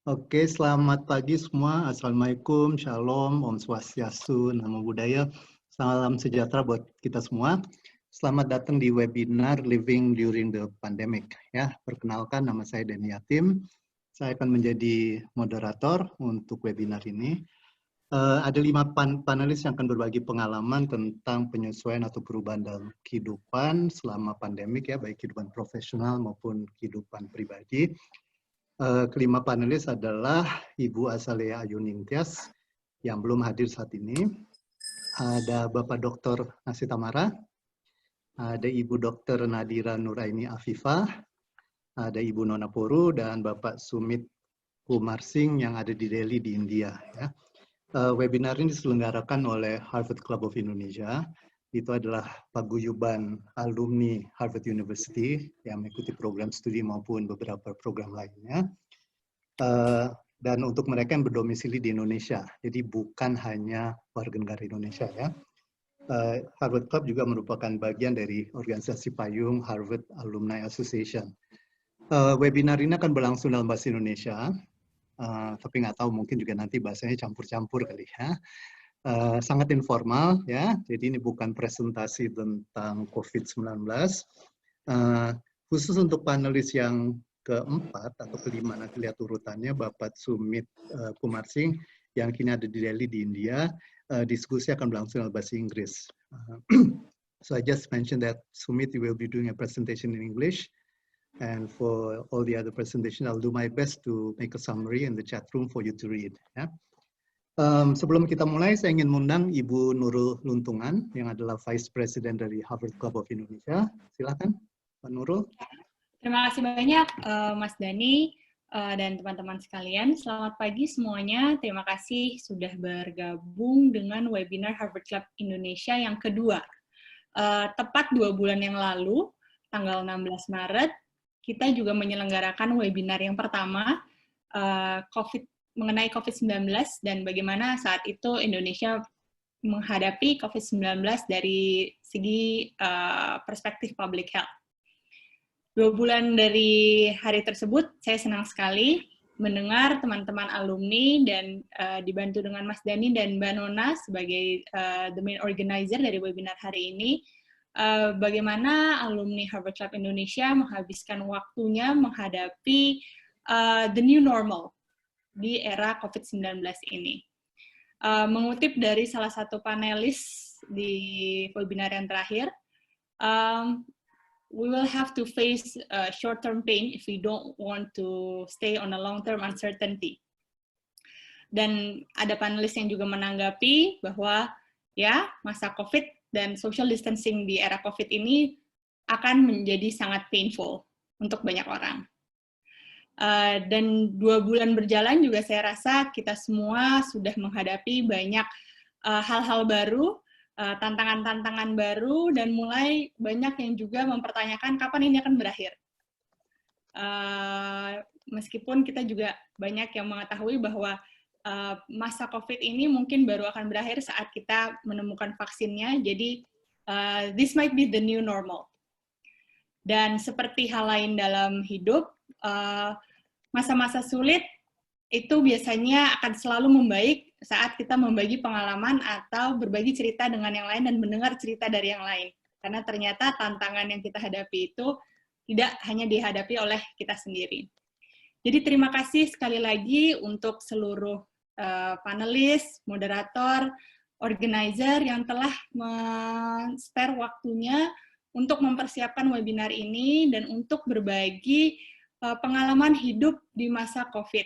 Oke, selamat pagi semua. Assalamualaikum, Shalom, Om Swastiastu, Namo Buddhaya. Salam sejahtera buat kita semua. Selamat datang di webinar Living During the Pandemic. Ya, perkenalkan nama saya Denny Yatim. Saya akan menjadi moderator untuk webinar ini. Ada 5 panelis yang akan berbagi pengalaman tentang penyesuaian atau perubahan dalam kehidupan selama pandemik, ya, baik kehidupan profesional maupun kehidupan pribadi. Kelima panelis adalah Ibu Azalea Ayuningtyas yang belum hadir saat ini. Ada Bapak Dr. Nasi Tamara, ada Ibu Dr. Nadira Nuraini Afifah, ada Ibu Nona Poru, dan Bapak Sumit Kumar Singh yang ada di Delhi di India. Ya. Webinar ini diselenggarakan oleh Harvard Club of Indonesia. Itu adalah paguyuban alumni Harvard University yang mengikuti program studi maupun beberapa program lainnya. Dan untuk mereka yang berdomisili di Indonesia, jadi bukan hanya warga negara Indonesia, ya. Harvard Club juga merupakan bagian dari organisasi payung Harvard Alumni Association. Webinar ini akan berlangsung dalam bahasa Indonesia, tapi nggak tahu, mungkin juga nanti bahasanya campur-campur kali, ya. Sangat informal, ya. Jadi ini bukan presentasi tentang COVID-19. Khusus untuk panelis yang keempat atau kelima, nanti lihat urutannya, Bapak Sumit Kumar Singh yang kini ada di Delhi di India. Diskusi akan berlangsung dalam bahasa Inggris. So I just mentioned that Sumit will be doing a presentation in English, and for all the other presentation, I'll do my best to make a summary in the chat room for you to read. Ya. Sebelum kita mulai, saya ingin mengundang Ibu Nurul Luntungan yang adalah Vice President dari Harvard Club of Indonesia. Silakan, Pak Nurul. Terima kasih banyak, Mas Dani dan teman-teman sekalian. Selamat pagi semuanya. Terima kasih sudah bergabung dengan webinar Harvard Club Indonesia yang kedua. Tepat 2 bulan yang lalu, tanggal 16 Maret, kita juga menyelenggarakan webinar yang pertama mengenai COVID-19 dan bagaimana saat itu Indonesia menghadapi COVID-19 dari segi perspektif public health. 2 bulan dari hari tersebut, saya senang sekali mendengar teman-teman alumni dan dibantu dengan Mas Dani dan Mbak Nona sebagai the main organizer dari webinar hari ini, bagaimana alumni Harvard Club Indonesia menghabiskan waktunya menghadapi the new normal di era COVID-19 ini. Mengutip dari salah satu panelis di webinar yang terakhir, we will have to face short-term pain if we don't want to stay on a long-term uncertainty. Dan ada panelis yang juga menanggapi bahwa ya masa COVID dan social distancing di era COVID ini akan menjadi sangat painful untuk banyak orang. Dan 2 bulan berjalan juga saya rasa kita semua sudah menghadapi banyak hal-hal baru, tantangan-tantangan baru, dan mulai banyak yang juga mempertanyakan kapan ini akan berakhir. Meskipun kita juga banyak yang mengetahui bahwa masa COVID ini mungkin baru akan berakhir saat kita menemukan vaksinnya, jadi this might be the new normal. Dan seperti hal lain dalam hidup, masa-masa sulit itu biasanya akan selalu membaik saat kita membagi pengalaman atau berbagi cerita dengan yang lain dan mendengar cerita dari yang lain. Karena ternyata tantangan yang kita hadapi itu tidak hanya dihadapi oleh kita sendiri. Jadi terima kasih sekali lagi untuk seluruh panelis, moderator, organizer yang telah men-spare waktunya untuk mempersiapkan webinar ini dan untuk berbagi pengalaman hidup di masa COVID.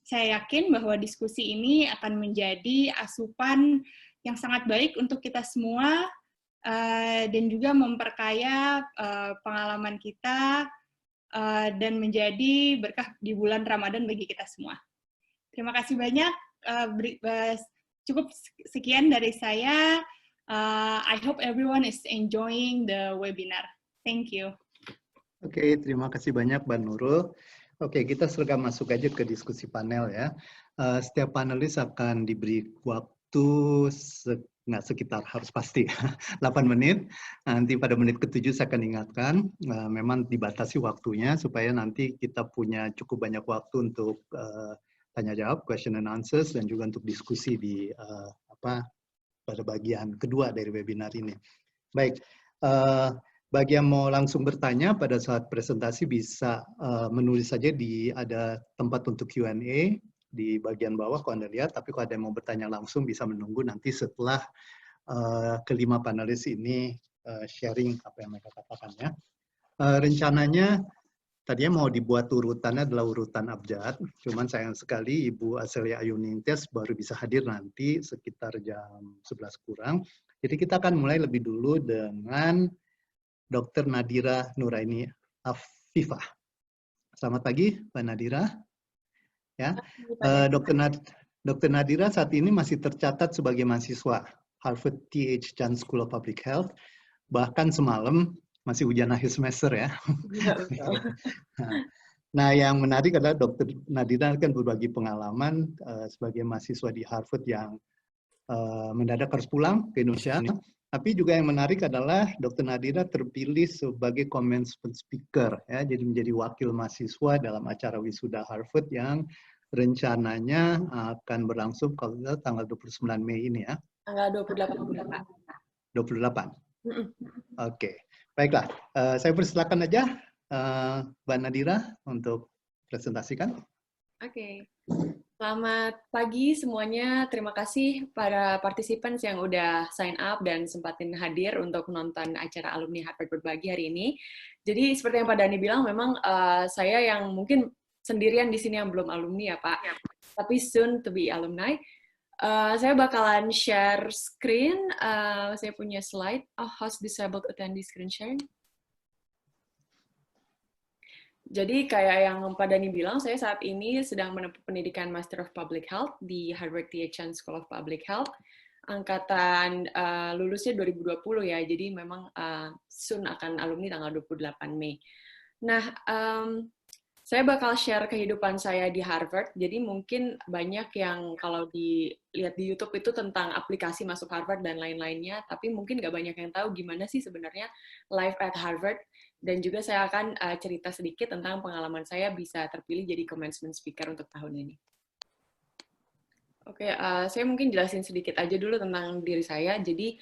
Saya yakin bahwa diskusi ini akan menjadi asupan yang sangat baik untuk kita semua dan juga memperkaya pengalaman kita dan menjadi berkah di bulan Ramadan bagi kita semua. Terima kasih banyak. Cukup sekian dari saya. I hope everyone is enjoying the webinar. Thank you. Oke, terima kasih banyak Mbak Nurul. Oke, kita seragam masuk aja ke diskusi panel, ya. Setiap panelis akan diberi waktu nggak sekitar, harus pasti 8 menit. Nanti pada menit ke-7 saya akan ingatkan, memang dibatasi waktunya supaya nanti kita punya cukup banyak waktu untuk tanya jawab, question and answers, dan juga untuk diskusi di pada bagian kedua dari webinar ini. Baik, bagi yang mau langsung bertanya pada saat presentasi bisa menulis saja ada tempat untuk Q&A di bagian bawah kalau Anda lihat, tapi kalau ada yang mau bertanya langsung bisa menunggu nanti setelah kelima panelis ini sharing apa yang mereka katakan ya. Rencananya tadinya mau dibuat urutannya adalah urutan abjad, cuman sayang sekali Ibu Azelia Ayunintias baru bisa hadir nanti sekitar jam 11 kurang. Jadi kita akan mulai lebih dulu dengan Dr. Nadira Nuraini Afifah. Selamat pagi, Mbak Nadira. Ya, Dr. Nadira saat ini masih tercatat sebagai mahasiswa Harvard T.H. Chan School of Public Health. Bahkan semalam masih ujian akhir semester ya. Nah, yang menarik adalah Dr. Nadira kan berbagi pengalaman sebagai mahasiswa di Harvard yang mendadak harus pulang ke Indonesia. Tapi juga yang menarik adalah Dr. Nadira terpilih sebagai commencement speaker, ya, jadi menjadi wakil mahasiswa dalam acara wisuda Harvard yang rencananya akan berlangsung kalau tanggal 29 Mei ini ya. Tanggal 28. 28. Oke, baiklah. Saya persilakan aja Mbak Nadira untuk presentasikan. Oke. Selamat pagi semuanya. Terima kasih para participants yang udah sign up dan sempatin hadir untuk nonton acara alumni Harvard Berbagi hari ini. Jadi seperti yang Pak Dhani bilang, memang saya yang mungkin sendirian di sini yang belum alumni ya Pak, tapi soon to be alumni. Saya bakalan share screen. Saya punya slide. Host disabled attendee screen sharing. Jadi kayak yang Pak Dhani bilang, saya saat ini sedang menempuh pendidikan Master of Public Health di Harvard T.H. Chan School of Public Health. Angkatan lulusnya 2020 ya, jadi memang soon akan alumni tanggal 28 Mei. Nah, saya bakal share kehidupan saya di Harvard, jadi mungkin banyak yang kalau dilihat di YouTube itu tentang aplikasi masuk Harvard dan lain-lainnya, tapi mungkin nggak banyak yang tahu gimana sih sebenarnya life at Harvard. Dan juga saya akan cerita sedikit tentang pengalaman saya bisa terpilih jadi commencement speaker untuk tahun ini. Oke, saya mungkin jelasin sedikit aja dulu tentang diri saya. Jadi,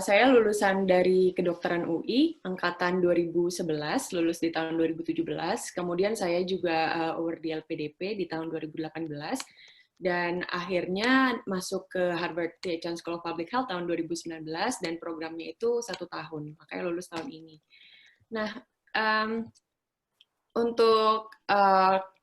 saya lulusan dari kedokteran UI, angkatan 2011, lulus di tahun 2017. Kemudian saya juga award di LPDP di tahun 2018. Dan akhirnya masuk ke Harvard T.H. Chan School of Public Health tahun 2019, dan programnya itu 1 tahun, makanya lulus tahun ini. Nah, untuk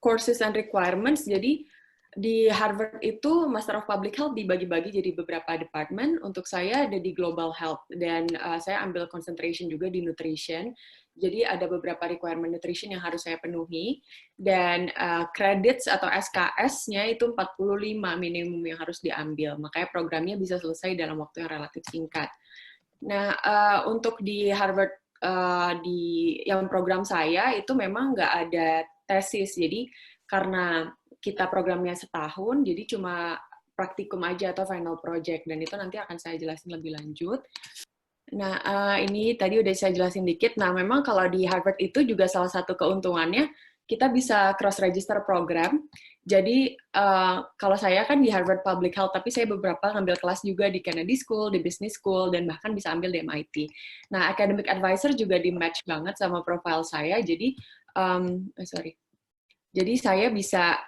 courses and requirements, jadi di Harvard itu Master of Public Health dibagi-bagi jadi beberapa department. Untuk saya ada di Global Health, dan saya ambil concentration juga di Nutrition. Jadi ada beberapa requirement nutrition yang harus saya penuhi, dan credits atau SKS-nya itu 45 minimum yang harus diambil. Makanya programnya bisa selesai dalam waktu yang relatif singkat. Nah, untuk di Harvard yang program saya itu memang nggak ada tesis, jadi karena kita programnya setahun, jadi cuma praktikum aja atau final project, dan itu nanti akan saya jelasin lebih lanjut. Nah, ini tadi udah saya jelasin dikit. Nah, memang kalau di Harvard itu juga salah satu keuntungannya, kita bisa cross-register program. Jadi, kalau saya kan di Harvard Public Health, tapi saya beberapa ngambil kelas juga di Kennedy School, di Business School, dan bahkan bisa ambil di MIT. Nah, Academic Advisor juga di-match banget sama profile saya, jadi, Jadi saya bisa,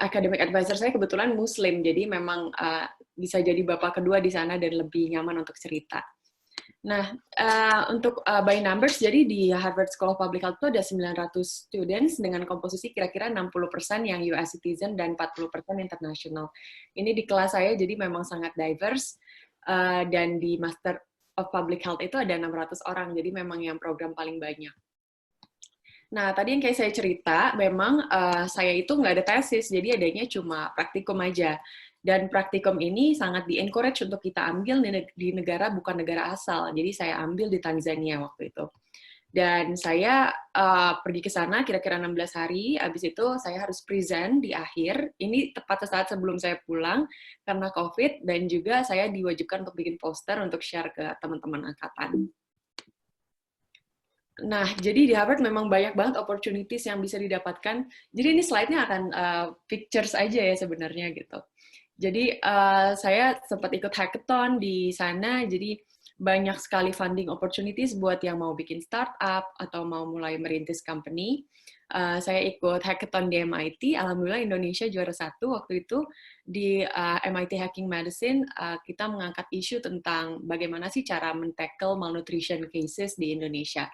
Academic Advisor saya kebetulan Muslim, jadi memang bisa jadi bapak kedua di sana dan lebih nyaman untuk cerita. Nah, untuk by numbers, jadi di Harvard School of Public Health itu ada 900 students dengan komposisi kira-kira 60% yang US citizen dan 40% internasional. Ini di kelas saya, jadi memang sangat diverse, dan di Master of Public Health itu ada 600 orang, jadi memang yang program paling banyak. Nah, tadi yang kayak saya cerita, memang saya itu nggak ada tesis, jadi adanya cuma praktikum aja. Dan praktikum ini sangat di-encourage untuk kita ambil di negara bukan negara asal. Jadi saya ambil di Tanzania waktu itu. Dan saya pergi ke sana kira-kira 16 hari, habis itu saya harus present di akhir. Ini tepat saat sebelum saya pulang karena COVID, dan juga saya diwajibkan untuk bikin poster untuk share ke teman-teman angkatan. Nah, jadi di Harvard memang banyak banget opportunities yang bisa didapatkan. Jadi ini slide-nya akan pictures aja ya sebenarnya gitu. Jadi saya sempat ikut hackathon di sana, jadi banyak sekali funding opportunities buat yang mau bikin startup atau mau mulai merintis company. Saya ikut hackathon di MIT, alhamdulillah Indonesia juara 1 waktu itu. Di MIT Hacking Medicine, kita mengangkat isu tentang bagaimana sih cara men-tackle malnutrition cases di Indonesia.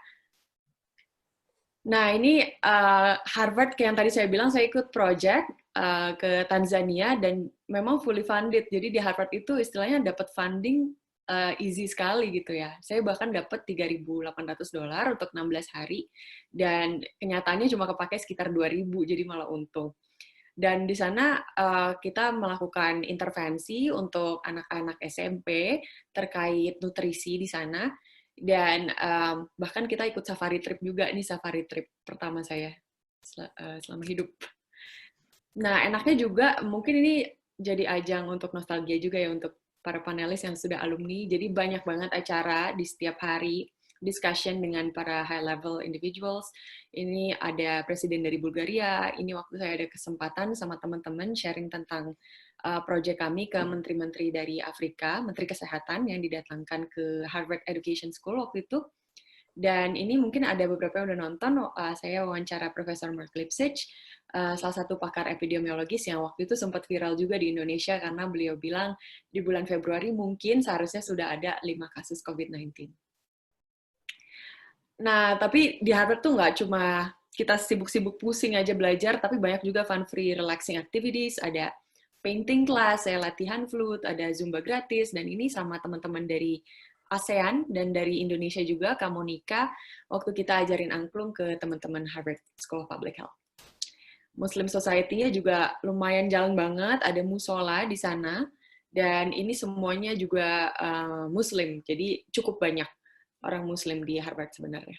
Nah, ini Harvard, kayak yang tadi saya bilang, saya ikut project ke Tanzania, dan memang fully funded. Jadi di Harvard itu istilahnya dapat funding easy sekali gitu ya. Saya bahkan dapat $3.800 untuk 16 hari, dan kenyataannya cuma kepake sekitar 2.000, jadi malah untung. Dan di sana kita melakukan intervensi untuk anak-anak SMP terkait nutrisi di sana, dan bahkan kita ikut safari trip juga. Ini safari trip pertama saya selama hidup. Nah, enaknya juga mungkin ini jadi ajang untuk nostalgia juga ya untuk para panelis yang sudah alumni. Jadi banyak banget acara di setiap hari, discussion dengan para high-level individuals. Ini ada presiden dari Bulgaria, ini waktu saya ada kesempatan sama teman-teman sharing tentang proyek kami ke menteri-menteri dari Afrika, menteri kesehatan yang didatangkan ke Harvard Education School waktu itu. Dan ini mungkin ada beberapa yang udah nonton, saya wawancara Profesor Mark Lipsitch, salah satu pakar epidemiologis yang waktu itu sempat viral juga di Indonesia karena beliau bilang di bulan Februari mungkin seharusnya sudah ada 5 kasus COVID-19. Nah, tapi di Harvard tuh nggak cuma kita sibuk-sibuk pusing aja belajar, tapi banyak juga fun-free relaxing activities, ada painting class, saya latihan flute, ada Zumba gratis, dan ini sama teman-teman dari ASEAN dan dari Indonesia juga, Kak Monica, waktu kita ajarin angklung ke teman-teman Harvard School of Public Health. Muslim Society-nya juga lumayan jalan banget, ada musola di sana, dan ini semuanya juga Muslim, jadi cukup banyak orang Muslim di Harvard sebenarnya.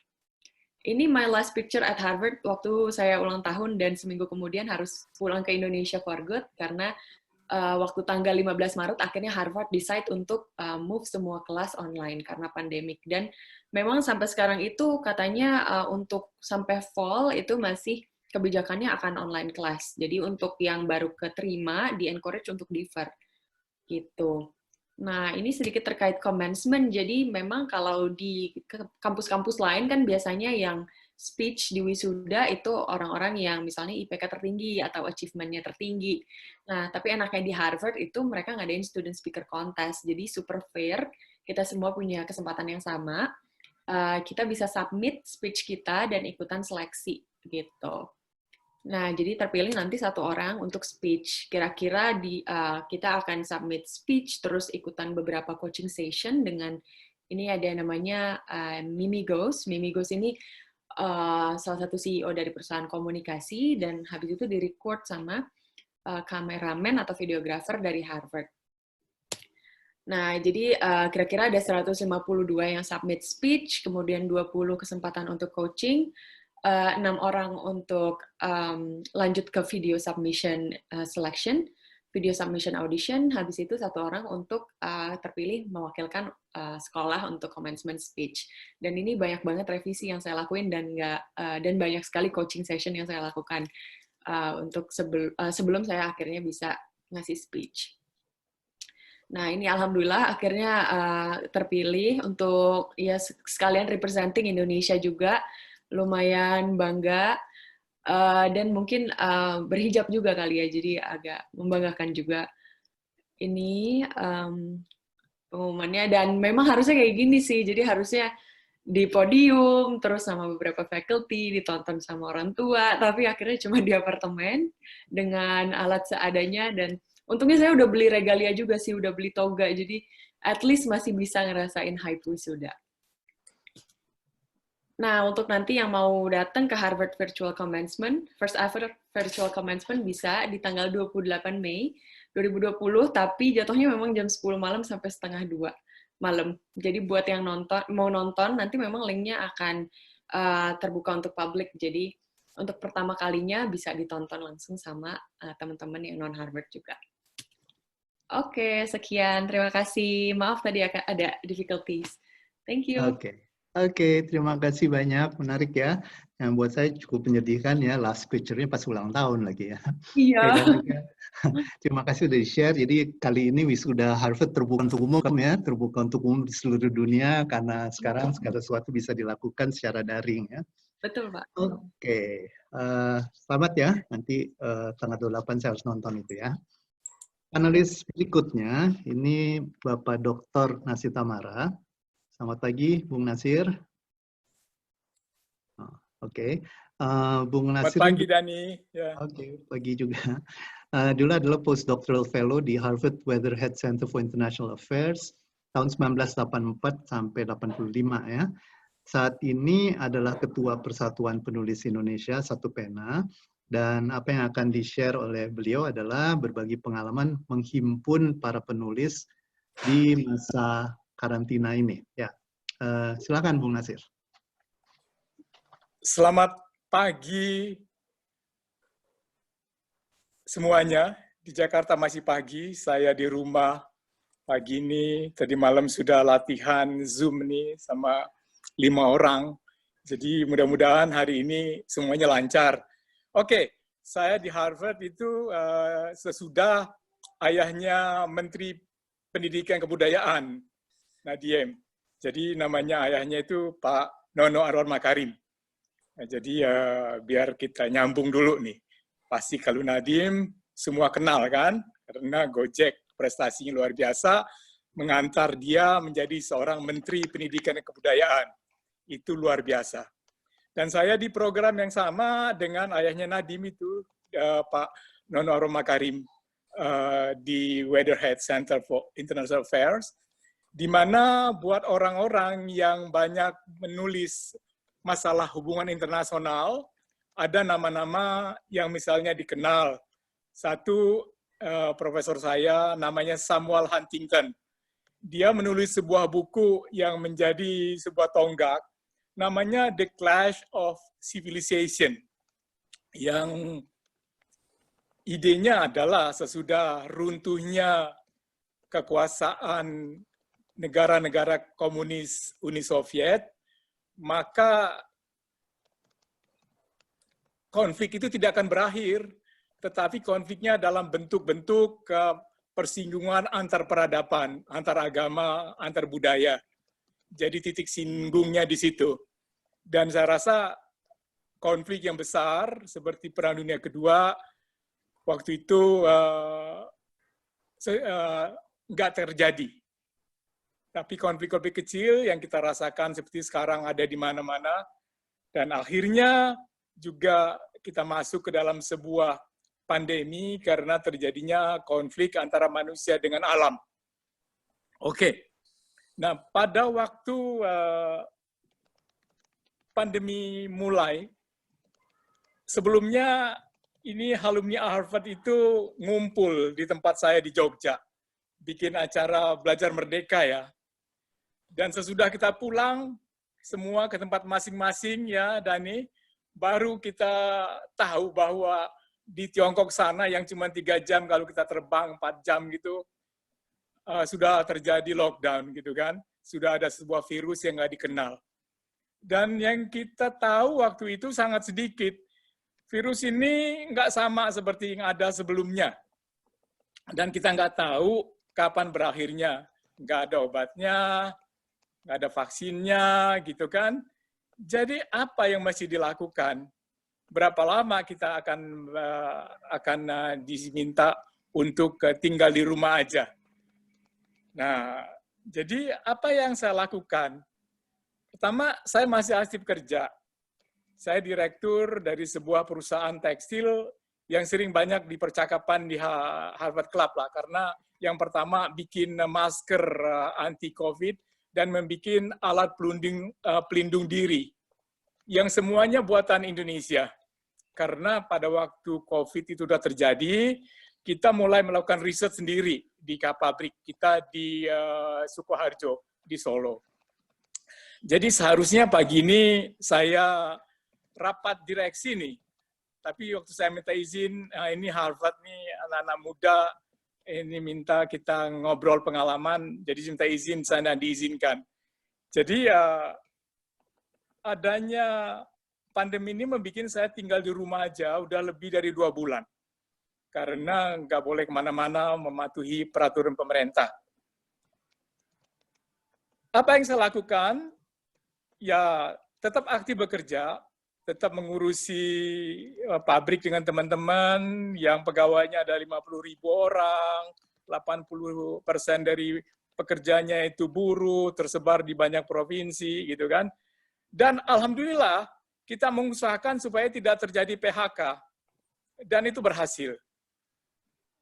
Ini my last picture at Harvard waktu saya ulang tahun, dan seminggu kemudian harus pulang ke Indonesia for good, karena waktu tanggal 15 Maret akhirnya Harvard decide untuk move semua kelas online karena pandemik. Dan memang sampai sekarang itu katanya untuk sampai fall itu masih kebijakannya akan online class. Jadi untuk yang baru keterima, di-encourage untuk defer. Gitu. Nah, ini sedikit terkait commencement. Jadi memang kalau di kampus-kampus lain kan biasanya yang speech di wisuda itu orang-orang yang misalnya IPK tertinggi atau achievement-nya tertinggi. Nah, tapi enaknya di Harvard itu mereka ngadain student speaker contest. Jadi super fair, kita semua punya kesempatan yang sama. Kita bisa submit speech kita dan ikutan seleksi gitu. Nah, jadi terpilih nanti 1 orang untuk speech. Kira-kira kita akan submit speech, terus ikutan beberapa coaching session dengan, ini ada namanya Mimi Goes. Mimi Goes ini salah satu CEO dari perusahaan komunikasi, dan habis itu di-record sama kameramen atau videographer dari Harvard. Nah, jadi kira-kira ada 152 yang submit speech, kemudian 20 kesempatan untuk coaching, 6 orang untuk lanjut ke video submission selection, video submission audition, habis itu 1 orang untuk terpilih mewakilkan sekolah untuk commencement speech. Dan ini banyak banget revisi yang saya lakuin, dan banyak sekali coaching session yang saya lakukan untuk sebelum saya akhirnya bisa ngasih speech. Nah, ini alhamdulillah akhirnya terpilih untuk ya sekalian representing Indonesia juga. Lumayan bangga, dan mungkin berhijab juga kali ya, jadi agak membanggakan juga. Ini pengumumannya, dan memang harusnya kayak gini sih, jadi harusnya di podium, terus sama beberapa faculty, ditonton sama orang tua, tapi akhirnya cuma di apartemen dengan alat seadanya, dan untungnya saya udah beli regalia juga sih, udah beli toga, jadi at least masih bisa ngerasain hype wisuda. Nah, untuk nanti yang mau datang ke Harvard Virtual Commencement, first ever Virtual Commencement bisa di tanggal 28 Mei 2020, tapi jatuhnya memang jam 10 malam sampai setengah 2 malam. Jadi buat yang mau nonton, nanti memang linknya akan terbuka untuk publik. Jadi untuk pertama kalinya bisa ditonton langsung sama teman-teman yang non-Harvard juga. Oke, sekian. Terima kasih. Maaf tadi ada difficulties. Thank you. Oke, terima kasih banyak. Menarik ya. Yang buat saya cukup menyedihkan ya, last picture-nya pas ulang tahun lagi ya. Iya. Terima kasih udah di-share. Jadi kali ini wisuda Harvard terbuka untuk umum ya, terbuka untuk umum di seluruh dunia karena sekarang segala sesuatu bisa dilakukan secara daring ya. Betul, Pak. Oke. Selamat ya. Nanti tanggal 28 saya harus nonton itu ya. Panelis berikutnya ini Bapak Dr. Nasir Tamara. Selamat pagi, Bung Nasir. Oke. Bung Nasir. Selamat pagi, Dani. Ya. Oke, pagi juga. Dulu adalah postdoctoral fellow di Harvard Weatherhead Center for International Affairs tahun 1984 sampai 85 ya. Saat ini adalah Ketua Persatuan Penulis Indonesia, Satu Pena, dan apa yang akan di-share oleh beliau adalah berbagi pengalaman menghimpun para penulis di masa karantina ini. Ya, silakan Bung Nasir. Selamat pagi semuanya. Di Jakarta masih pagi, saya di rumah pagi ini. Tadi malam sudah latihan Zoom nih sama 5 orang. Jadi mudah-mudahan hari ini semuanya lancar. Oke, saya di Harvard itu sesudah ayahnya Menteri Pendidikan Kebudayaan, Nadiem. Jadi namanya ayahnya itu Pak Nono Anwar Makarim. Nah, jadi biar kita nyambung dulu nih. Pasti kalau Nadiem semua kenal kan, karena Gojek prestasinya luar biasa, mengantar dia menjadi seorang Menteri Pendidikan dan Kebudayaan. Itu luar biasa. Dan saya di program yang sama dengan ayahnya Nadiem itu, Pak Nono Anwar Makarim, di Weatherhead Center for International Affairs, di mana buat orang-orang yang banyak menulis masalah hubungan internasional, ada nama-nama yang misalnya dikenal. Satu, profesor saya namanya Samuel Huntington. Dia menulis sebuah buku yang menjadi sebuah tonggak, namanya The Clash of Civilization, yang idenya adalah sesudah runtuhnya kekuasaan negara-negara komunis Uni Soviet, maka konflik itu tidak akan berakhir, tetapi konfliknya dalam bentuk-bentuk persinggungan antar peradaban, antar agama, antar budaya. Jadi titik singgungnya di situ. Dan saya rasa konflik yang besar seperti Perang Dunia Kedua, waktu itu nggak terjadi. Tapi konflik-konflik kecil yang kita rasakan seperti sekarang ada di mana-mana, dan akhirnya juga kita masuk ke dalam sebuah pandemi karena terjadinya konflik antara manusia dengan alam. Oke, nah pada waktu pandemi mulai, sebelumnya ini alumni Harvard itu ngumpul di tempat saya di Jogja, bikin acara belajar merdeka ya. Dan sesudah kita pulang semua ke tempat masing-masing ya Dani, baru kita tahu bahwa di Tiongkok sana yang cuma 3 jam kalau kita terbang 4 jam gitu, sudah terjadi lockdown gitu kan. Sudah ada sebuah virus yang nggak dikenal. Dan yang kita tahu waktu itu sangat sedikit. Virus ini nggak sama seperti yang ada sebelumnya. Dan kita nggak tahu kapan berakhirnya. Nggak ada obatnya, nggak ada vaksinnya, gitu kan. Jadi apa yang masih dilakukan? Berapa lama kita akan diminta untuk tinggal di rumah aja? Nah, jadi apa yang saya lakukan? Pertama, saya masih aktif kerja. Saya direktur dari sebuah perusahaan tekstil yang sering banyak di percakapan di Harvard Club lah, karena yang pertama bikin masker anti-COVID dan membuat alat pelindung diri yang semuanya buatan Indonesia. Karena pada waktu COVID itu sudah terjadi, kita mulai melakukan riset sendiri di pabrik kita di Sukoharjo, di Solo. Jadi seharusnya pagi ini saya rapat direksi nih. Tapi waktu saya minta izin, ini Harvard nih anak-anak muda, ini minta kita ngobrol pengalaman, jadi minta izin, saya diizinkan. Jadi adanya pandemi ini membuat saya tinggal di rumah aja udah lebih dari 2 bulan. Karena nggak boleh kemana-mana mematuhi peraturan pemerintah. Apa yang saya lakukan? Ya, tetap aktif bekerja, tetap mengurusi pabrik dengan teman-teman yang pegawainya ada 50.000 orang, 80% dari pekerjanya itu buruh, tersebar di banyak provinsi, gitu kan. Dan alhamdulillah, kita mengusahakan supaya tidak terjadi PHK, dan itu berhasil.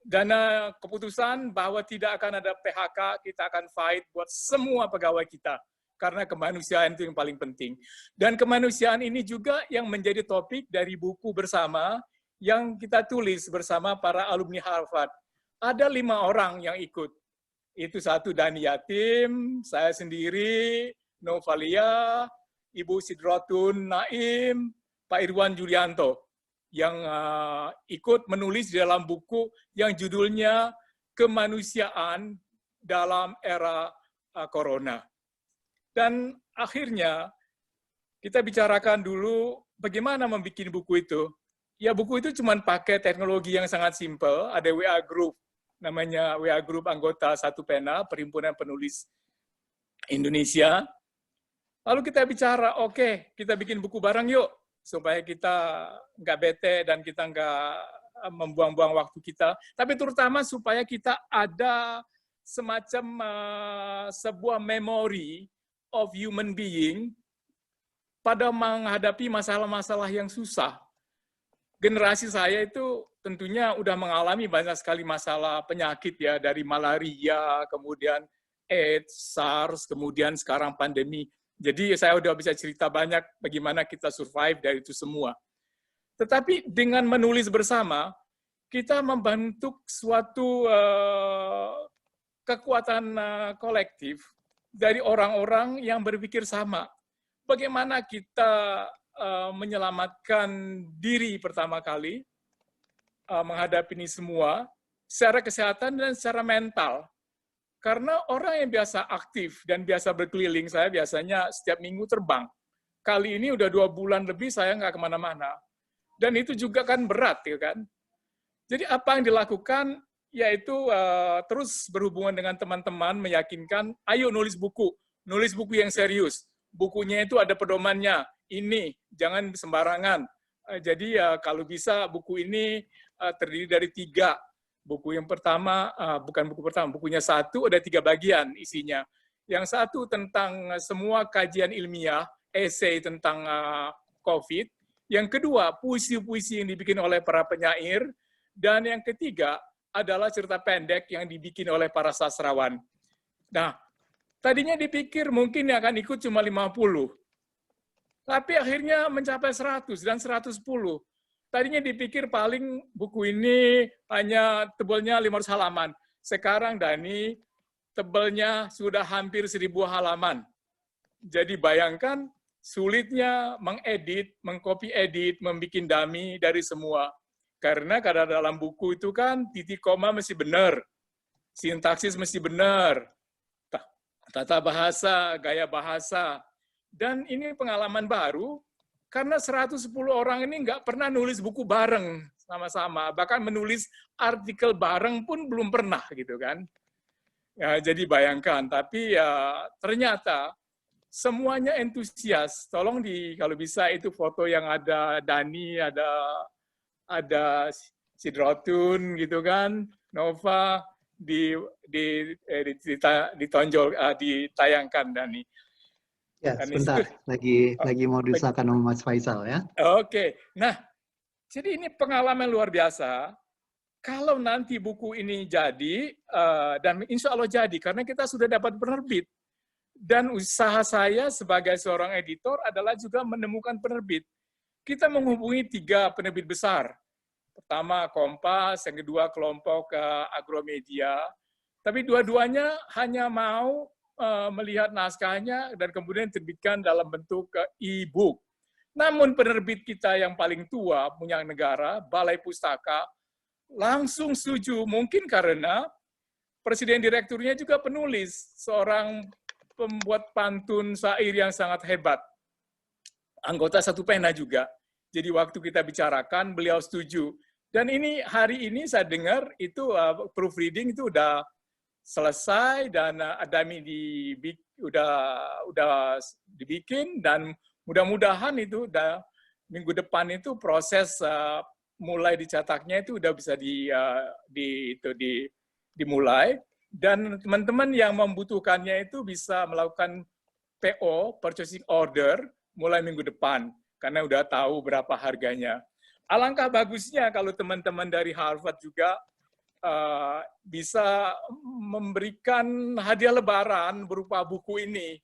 Dan keputusan bahwa tidak akan ada PHK, kita akan fight buat semua pegawai kita. Karena kemanusiaan itu yang paling penting. Dan kemanusiaan ini juga yang menjadi topik dari buku bersama yang kita tulis bersama para alumni Harvard. Ada 5 orang yang ikut. Itu satu Dani Yatim, saya sendiri, Novalia, Ibu Sidrotun Naim, Pak Irwan Julianto, yang ikut menulis di dalam buku yang judulnya Kemanusiaan dalam Era Corona. Dan akhirnya kita bicarakan dulu bagaimana membuat buku itu. Ya buku itu cuma pakai teknologi yang sangat simpel, ada WA Group, namanya WA Group anggota Satu Pena, Perhimpunan Penulis Indonesia. Lalu kita bicara, oke, kita bikin buku bareng yuk, supaya kita nggak bete dan kita nggak membuang-buang waktu kita. Tapi terutama supaya kita ada semacam sebuah memori of human being pada menghadapi masalah-masalah yang susah. Generasi saya itu tentunya udah mengalami banyak sekali masalah penyakit ya, dari malaria, kemudian AIDS, SARS, kemudian sekarang pandemi. Jadi saya udah bisa cerita banyak bagaimana kita survive dari itu semua. Tetapi dengan menulis bersama, kita membentuk suatu kekuatan kolektif dari orang-orang yang berpikir sama. Bagaimana kita menyelamatkan diri pertama kali, menghadapi ini semua, secara kesehatan dan secara mental. Karena orang yang biasa aktif dan biasa berkeliling, saya biasanya setiap minggu terbang. Kali ini udah 2 bulan lebih saya nggak kemana-mana. Dan itu juga kan berat, ya kan? Jadi apa yang dilakukan, yaitu terus berhubungan dengan teman-teman, meyakinkan, ayo nulis buku yang serius. Bukunya itu ada pedomannya, ini, jangan sembarangan. Jadi kalau bisa buku ini terdiri dari 3. Buku yang pertama, bukan buku pertama, bukunya 1, ada 3 bagian isinya. Yang 1 tentang semua kajian ilmiah, esai tentang COVID. Yang kedua, puisi-puisi yang dibikin oleh para penyair. Dan yang ketiga adalah cerita pendek yang dibikin oleh para sastrawan. Nah, tadinya dipikir mungkin yang akan ikut cuma 50. Tapi akhirnya mencapai 100 dan 110. Tadinya dipikir paling buku ini hanya tebalnya 500 halaman. Sekarang, Dani, tebalnya sudah hampir 1000 halaman. Jadi bayangkan sulitnya mengedit, mengcopy edit, membuat dummy dari semua. Karena dalam buku itu kan titik koma mesti benar, sintaksis mesti benar, tata bahasa, gaya bahasa. Dan ini pengalaman baru, karena 110 orang ini nggak pernah nulis buku bareng sama-sama, bahkan menulis artikel bareng pun belum pernah gitu kan. Ya, jadi bayangkan, tapi ya ternyata semuanya entusias. Tolong kalau bisa itu foto yang ada Dani, ada Sidrotun gitu kan, Nova ditonjol, ditayangkan Dani. Ya, sebentar. Lagi mau diusahakan sama Mas Faisal ya. Oke. Nah, jadi ini pengalaman luar biasa. Kalau nanti buku ini jadi, dan insya Allah jadi, karena kita sudah dapat penerbit. Dan usaha saya sebagai seorang editor adalah juga menemukan penerbit. Kita menghubungi 3 penerbit besar. Pertama Kompas, yang kedua kelompok Agromedia. Tapi dua-duanya hanya mau melihat naskahnya dan kemudian diterbitkan dalam bentuk e-book. Namun penerbit kita yang paling tua punya negara, Balai Pustaka, langsung setuju, mungkin karena presiden direkturnya juga penulis, seorang pembuat pantun syair yang sangat hebat. Anggota Satu Pena juga. Jadi waktu kita bicarakan, beliau setuju. Dan ini hari ini saya dengar itu proofreading itu udah selesai dan Adami udah dibikin dan mudah-mudahan itu udah minggu depan itu proses mulai dicetaknya itu udah bisa dimulai dan teman-teman yang membutuhkannya itu bisa melakukan PO (purchasing order) mulai minggu depan karena udah tahu berapa harganya. Alangkah bagusnya kalau teman-teman dari Harvard juga bisa memberikan hadiah lebaran berupa buku ini.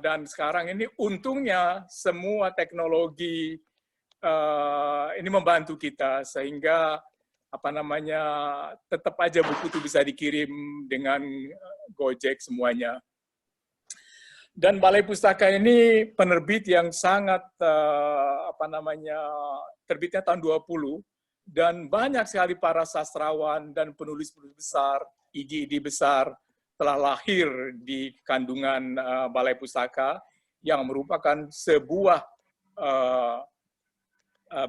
Dan sekarang ini untungnya semua teknologi ini membantu kita sehingga tetap aja buku itu bisa dikirim dengan Gojek semuanya. Dan Balai Pustaka ini penerbit yang sangat terbitnya tahun 20 dan banyak sekali para sastrawan dan penulis-penulis besar, ide-ide besar telah lahir di kandungan Balai Pustaka yang merupakan sebuah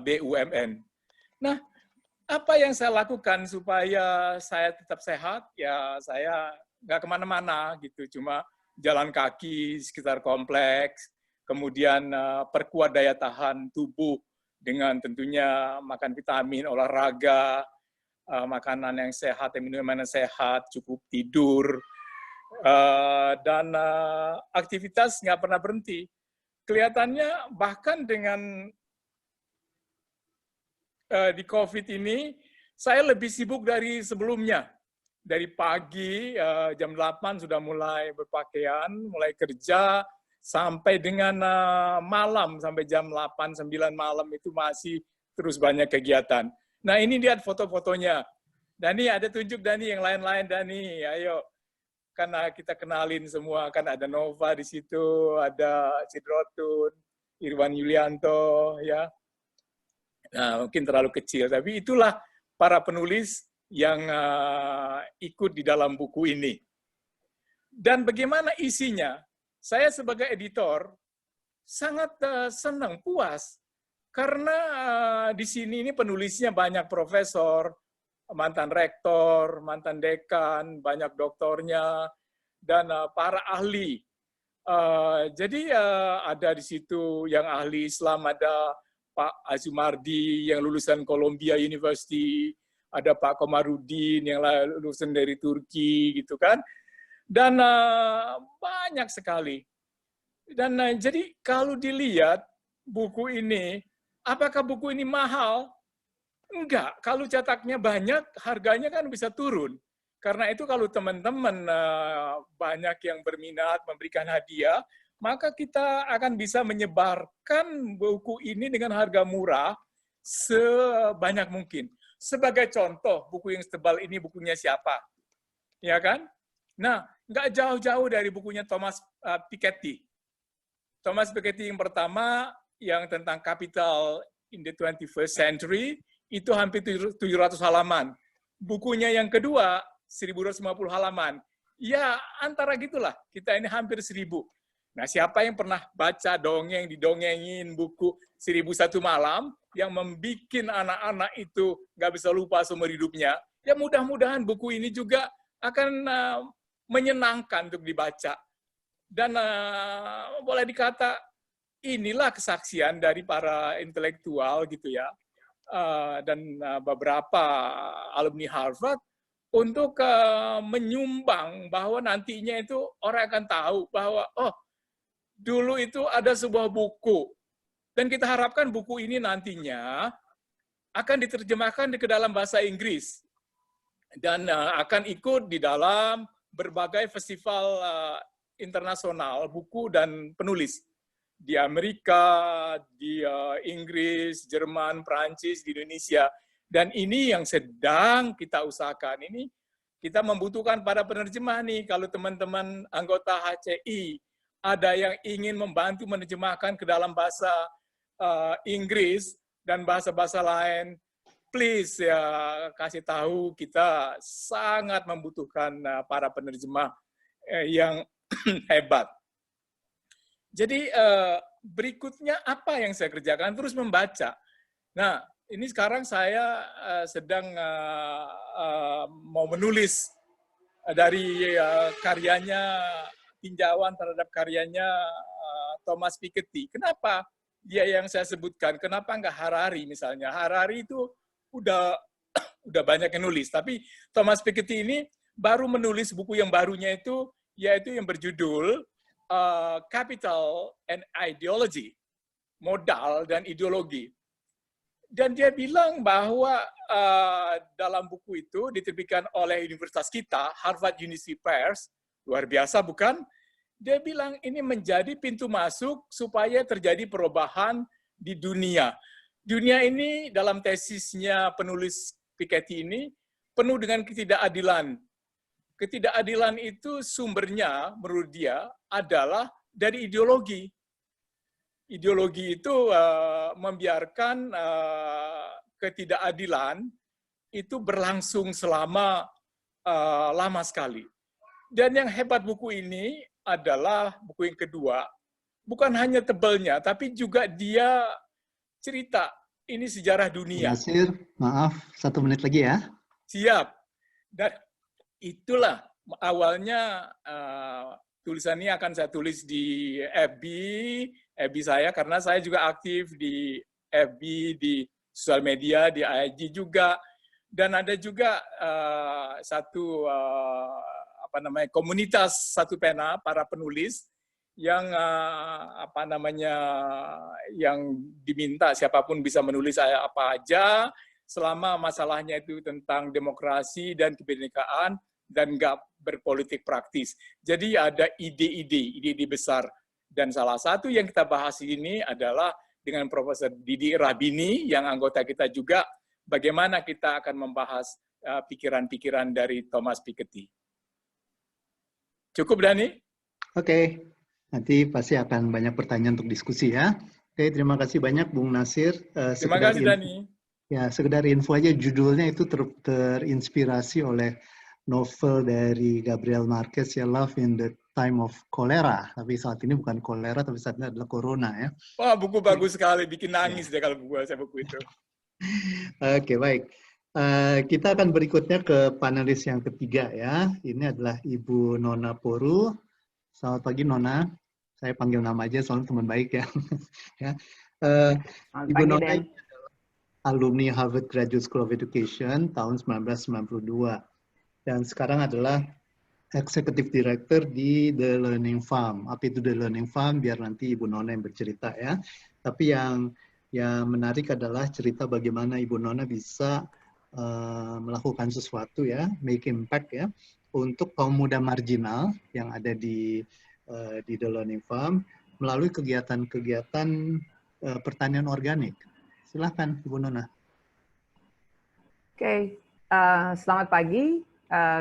BUMN. Nah, apa yang saya lakukan supaya saya tetap sehat? Ya, saya nggak kemana-mana gitu, cuma jalan kaki sekitar kompleks, kemudian perkuat daya tahan tubuh dengan tentunya makan vitamin, olahraga, makanan yang sehat, minuman yang sehat, cukup tidur, dan aktivitas nggak pernah berhenti. Kelihatannya bahkan dengan di COVID ini, saya lebih sibuk dari sebelumnya. Dari pagi, jam 8 sudah mulai berpakaian, mulai kerja, sampai dengan malam, sampai jam 8, 9 malam itu masih terus banyak kegiatan. Nah ini lihat foto-fotonya. Dani, ada tunjuk Dani yang lain-lain Dani, ayo. Karena kita kenalin semua, kan ada Nova di situ, ada Cidrotun, Irwan Yulianto, ya. Nah, mungkin terlalu kecil, tapi itulah para penulis yang ikut di dalam buku ini. Dan bagaimana isinya? Saya sebagai editor sangat senang, puas, karena di sini ini penulisnya banyak profesor, mantan rektor, mantan dekan, banyak doktornya, dan para ahli. Jadi ada di situ yang ahli Islam, ada Pak Azumardi yang lulusan Columbia University, ada Pak Komarudin yang lulusan dari Turki, gitu kan. Dan banyak sekali. Dan jadi kalau dilihat buku ini, apakah buku ini mahal? Enggak. Kalau cetaknya banyak, harganya kan bisa turun. Karena itu kalau teman-teman banyak yang berminat memberikan hadiah, maka kita akan bisa menyebarkan buku ini dengan harga murah sebanyak mungkin. Sebagai contoh, buku yang setebal ini bukunya siapa? Ya kan? Nah, nggak jauh-jauh dari bukunya Thomas Piketty. Thomas Piketty yang pertama, yang tentang Capital in the 21st Century, itu hampir 700 halaman. Bukunya yang kedua, 1250 halaman. Ya, antara gitulah. Kita ini hampir 1000. Nah, siapa yang pernah baca dongeng, didongengin buku 1001 Malam, yang membuat anak-anak itu nggak bisa lupa seumur hidupnya, ya mudah-mudahan buku ini juga akan menyenangkan untuk dibaca. Dan boleh dikata, inilah kesaksian dari para intelektual gitu ya, dan beberapa alumni Harvard untuk menyumbang bahwa nantinya itu orang akan tahu bahwa, oh, dulu itu ada sebuah buku, dan kita harapkan buku ini nantinya akan diterjemahkan ke dalam bahasa Inggris, dan akan ikut di dalam berbagai festival internasional buku dan penulis di Amerika, di Inggris, Jerman, Prancis, di Indonesia. Dan ini yang sedang kita usahakan. Ini Kita membutuhkan para penerjemah nih. Kalau teman-teman anggota HCI ada yang ingin membantu menerjemahkan ke dalam bahasa Inggris dan bahasa-bahasa lain, please ya kasih tahu, kita sangat membutuhkan para penerjemah yang hebat. Jadi berikutnya apa yang saya kerjakan? Terus membaca. Nah, ini sekarang saya sedang mau menulis dari karyanya, tinjauan terhadap karyanya Thomas Piketty. Kenapa dia yang saya sebutkan? Kenapa nggak Harari misalnya? Harari itu udah banyak yang nulis, tapi Thomas Piketty ini baru menulis buku yang barunya itu, yaitu yang berjudul Capital and Ideology, modal dan ideologi. Dan dia bilang bahwa dalam buku itu diterbitkan oleh universitas kita, Harvard University Press, luar biasa bukan? Dia bilang ini menjadi pintu masuk supaya terjadi perubahan di dunia. Dunia ini dalam tesisnya penulis Piketty ini penuh dengan ketidakadilan. Ketidakadilan itu sumbernya menurut dia adalah dari ideologi. Ideologi itu membiarkan ketidakadilan itu berlangsung selama lama sekali. Dan yang hebat buku ini adalah buku yang kedua, bukan hanya tebalnya, tapi juga dia cerita, ini sejarah dunia. Nasir, maaf, 1 menit lagi ya. Siap. Dan itulah awalnya tulisan ini akan saya tulis di FB saya, karena saya juga aktif di FB, di sosial media, di IG juga, dan ada juga satu komunitas Satu Pena para penulis yang yang diminta siapapun bisa menulis apa aja selama masalahnya itu tentang demokrasi dan kebinekaan dan nggak berpolitik praktis. Jadi ada ide-ide besar. Dan salah satu yang kita bahas ini adalah dengan Profesor Didi Rabini, yang anggota kita juga, bagaimana kita akan membahas pikiran-pikiran dari Thomas Piketty. Cukup, Dani? Oke, nanti pasti akan banyak pertanyaan untuk diskusi ya. Oke, terima kasih banyak Bung Nasir. Terima kasih, Dani. Ya, sekedar info aja, judulnya itu terinspirasi oleh novel dari Gabriel Marquez, ya, Love in the Time of Cholera. Tapi saat ini bukan kolera, tapi saat ini adalah corona ya. Wah, buku bagus sekali, bikin nangis deh kalau buku itu. Oke, baik. Kita akan berikutnya ke panelis yang ketiga ya. Ini adalah Ibu Nona Poru. Selamat pagi Nona. Saya panggil nama aja soalnya teman baik ya. Ya. Ibu Nona alumni Harvard Graduate School of Education tahun 1992. Dan sekarang adalah Executive Director di The Learning Farm. Apa itu The Learning Farm? Biar nanti Ibu Nona yang bercerita ya. Tapi yang menarik adalah cerita bagaimana Ibu Nona bisa melakukan sesuatu ya, make impact ya, untuk kaum muda marginal yang ada di The Learning Farm melalui kegiatan-kegiatan pertanian organik. Silahkan Ibu Nona. Oke, selamat pagi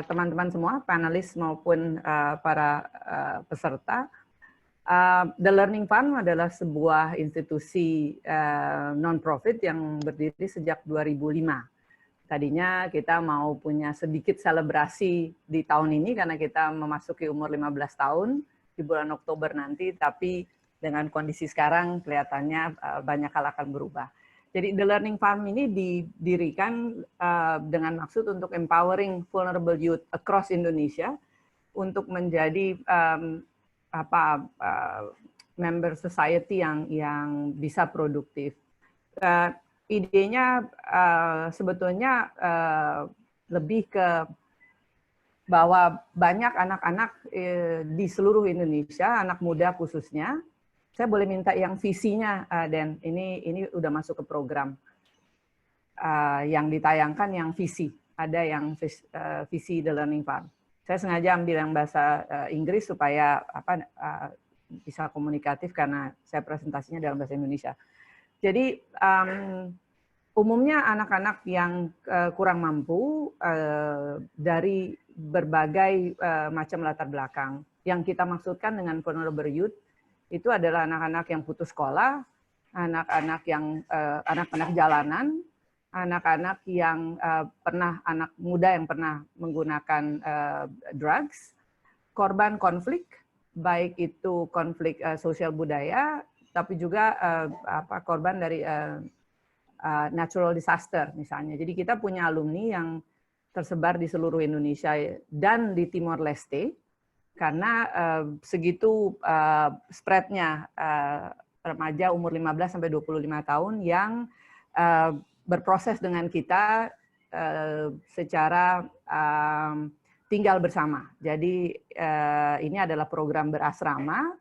teman-teman semua, panelis maupun para peserta. The Learning Farm adalah sebuah institusi non-profit yang berdiri sejak 2005. Tadinya kita mau punya sedikit selebrasi di tahun ini karena kita memasuki umur 15 tahun di bulan Oktober nanti, tapi dengan kondisi sekarang kelihatannya banyak hal akan berubah. Jadi The Learning Farm ini didirikan dengan maksud untuk empowering vulnerable youth across Indonesia untuk menjadi member society yang bisa produktif. Idenya sebetulnya lebih ke bahwa banyak anak-anak di seluruh Indonesia, anak muda khususnya. Saya boleh minta yang visinya, Dan ini udah masuk ke program yang ditayangkan, yang visi. Ada yang visi The Learning Farm. Saya sengaja ambil yang bahasa Inggris supaya bisa komunikatif karena saya presentasinya dalam bahasa Indonesia. Jadi umumnya anak-anak yang kurang mampu dari berbagai macam latar belakang. Yang kita maksudkan dengan vulnerable youth itu adalah anak-anak yang putus sekolah, anak-anak yang anak-anak jalanan, anak-anak yang anak muda yang pernah menggunakan drugs, korban konflik, baik itu konflik sosial budaya, tapi juga korban dari natural disaster misalnya. Jadi kita punya alumni yang tersebar di seluruh Indonesia dan di Timor Leste, karena segitu spreadnya remaja umur 15 sampai 25 tahun yang berproses dengan kita secara tinggal bersama. Jadi ini adalah program berasrama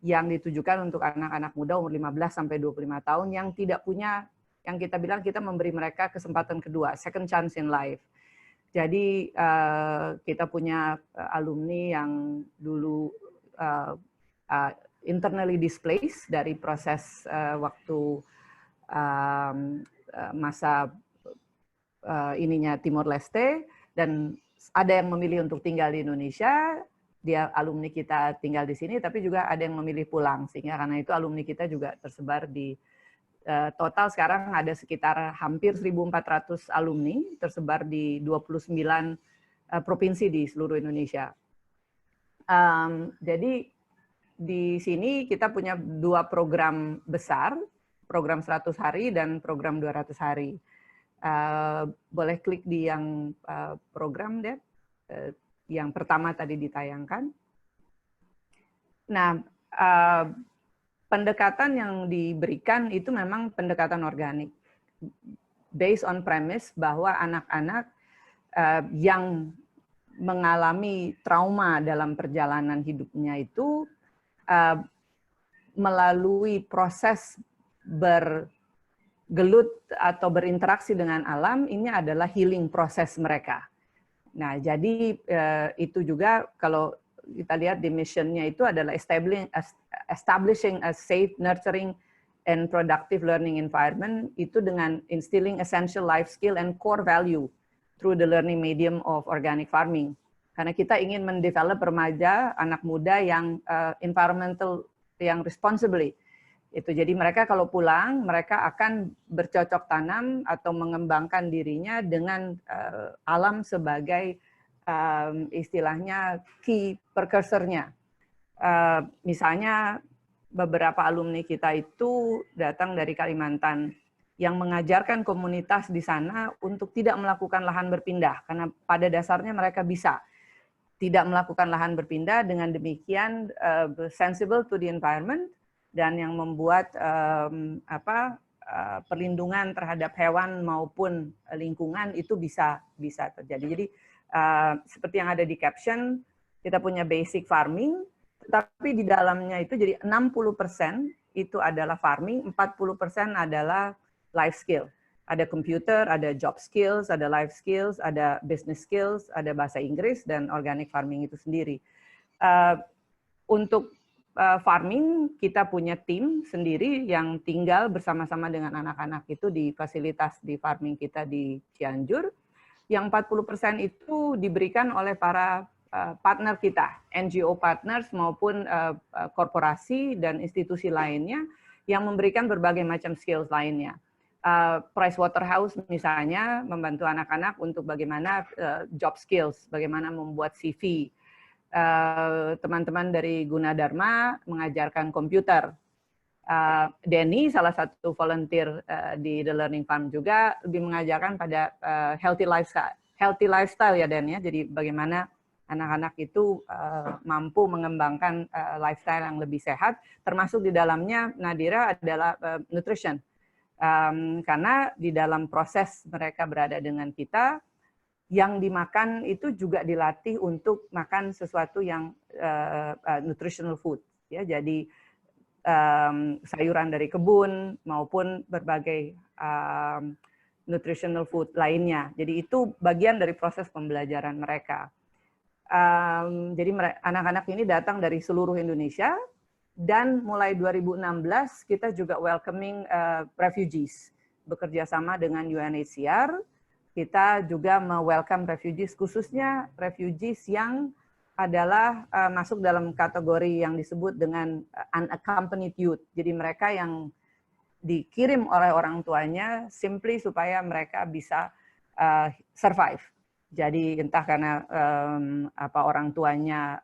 yang ditujukan untuk anak-anak muda umur 15 sampai 25 tahun yang tidak punya, yang kita bilang kita memberi mereka kesempatan kedua, second chance in life. Jadi kita punya alumni yang dulu internally displaced dari proses waktu masa ininya Timor Leste, dan ada yang memilih untuk tinggal di Indonesia, dia alumni kita tinggal di sini, tapi juga ada yang memilih pulang, sehingga karena itu alumni kita juga tersebar di total sekarang ada sekitar hampir 1.400 alumni tersebar di 29 provinsi di seluruh Indonesia. Jadi di sini kita punya 2 program besar, program 100 hari dan program 200 hari. Boleh klik di yang program, Deb, yang pertama tadi ditayangkan. Nah, pendekatan yang diberikan itu memang pendekatan organik, based on premise bahwa anak-anak yang mengalami trauma dalam perjalanan hidupnya itu melalui proses bergelut atau berinteraksi dengan alam, ini adalah healing proses mereka. Nah, jadi itu juga kalau kita lihat di mission-nya itu adalah establishing a safe, nurturing, and productive learning environment, itu dengan instilling essential life skill and core value through the learning medium of organic farming. Karena kita ingin mendevelop remaja, anak muda yang environmental, yang responsibly. Itu jadi mereka kalau pulang, mereka akan bercocok tanam atau mengembangkan dirinya dengan alam sebagai istilahnya key precursornya. Misalnya beberapa alumni kita itu datang dari Kalimantan yang mengajarkan komunitas di sana untuk tidak melakukan lahan berpindah, karena pada dasarnya mereka bisa tidak melakukan lahan berpindah, dengan demikian sensible to the environment, dan yang membuat perlindungan terhadap hewan maupun lingkungan itu bisa terjadi. Jadi seperti yang ada di caption, kita punya basic farming, tetapi di dalamnya itu jadi 60% itu adalah farming, 40% adalah life skill. Ada computer, ada job skills, ada life skills, ada business skills, ada bahasa Inggris, dan organic farming itu sendiri. Untuk farming, kita punya tim sendiri yang tinggal bersama-sama dengan anak-anak itu di fasilitas di farming kita di Cianjur. Yang 40% itu diberikan oleh para partner kita, NGO partners maupun korporasi dan institusi lainnya yang memberikan berbagai macam skills lainnya. Pricewaterhouse misalnya membantu anak-anak untuk bagaimana job skills, bagaimana membuat CV. Teman-teman dari Gunadarma mengajarkan komputer. Denny, salah satu volunteer di The Learning Farm juga, lebih mengajarkan pada healthy lifestyle ya, Den, ya. Jadi bagaimana anak-anak itu mampu mengembangkan lifestyle yang lebih sehat, termasuk di dalamnya Nadira adalah nutrition. Karena di dalam proses mereka berada dengan kita, yang dimakan itu juga dilatih untuk makan sesuatu yang nutritional food, ya. Jadi sayuran dari kebun maupun berbagai nutritional food lainnya. Jadi itu bagian dari proses pembelajaran mereka. Jadi anak-anak ini datang dari seluruh Indonesia, dan mulai 2016 kita juga welcoming refugees, bekerja sama dengan UNHCR kita juga me-welcome refugees, khususnya refugees yang adalah masuk dalam kategori yang disebut dengan unaccompanied youth. Jadi mereka yang dikirim oleh orang tuanya simply supaya mereka bisa survive. Jadi entah karena orang tuanya,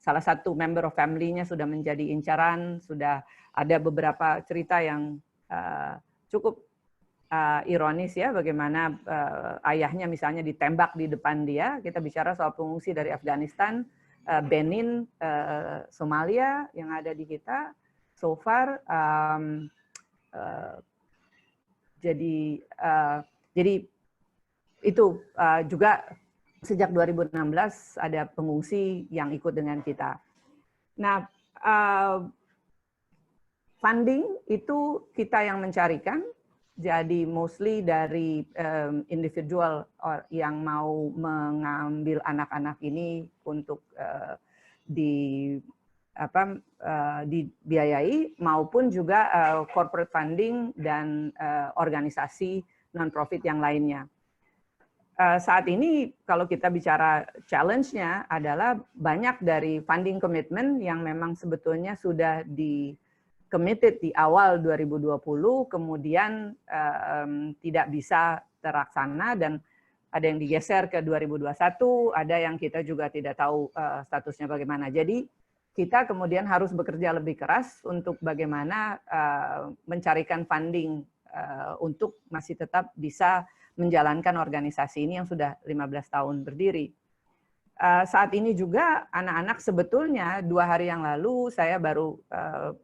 salah satu member of family-nya sudah menjadi incaran, sudah ada beberapa cerita yang cukup ironis ya, bagaimana ayahnya misalnya ditembak di depan dia. Kita bicara soal pengungsi dari Afghanistan, Benin, Somalia yang ada di kita. So far, jadi itu juga sejak 2016 ada pengungsi yang ikut dengan kita. Nah, funding itu kita yang mencarikan, jadi mostly dari individual yang mau mengambil anak-anak ini untuk dibiayai, maupun juga corporate funding dan organisasi non-profit yang lainnya. Saat ini kalau kita bicara challenge-nya adalah banyak dari funding commitment yang memang sebetulnya sudah committed di awal 2020, kemudian tidak bisa terlaksana dan ada yang digeser ke 2021, ada yang kita juga tidak tahu statusnya bagaimana. Jadi kita kemudian harus bekerja lebih keras untuk bagaimana mencarikan funding untuk masih tetap bisa menjalankan organisasi ini yang sudah 15 tahun berdiri. Saat ini juga anak-anak sebetulnya 2 hari yang lalu saya baru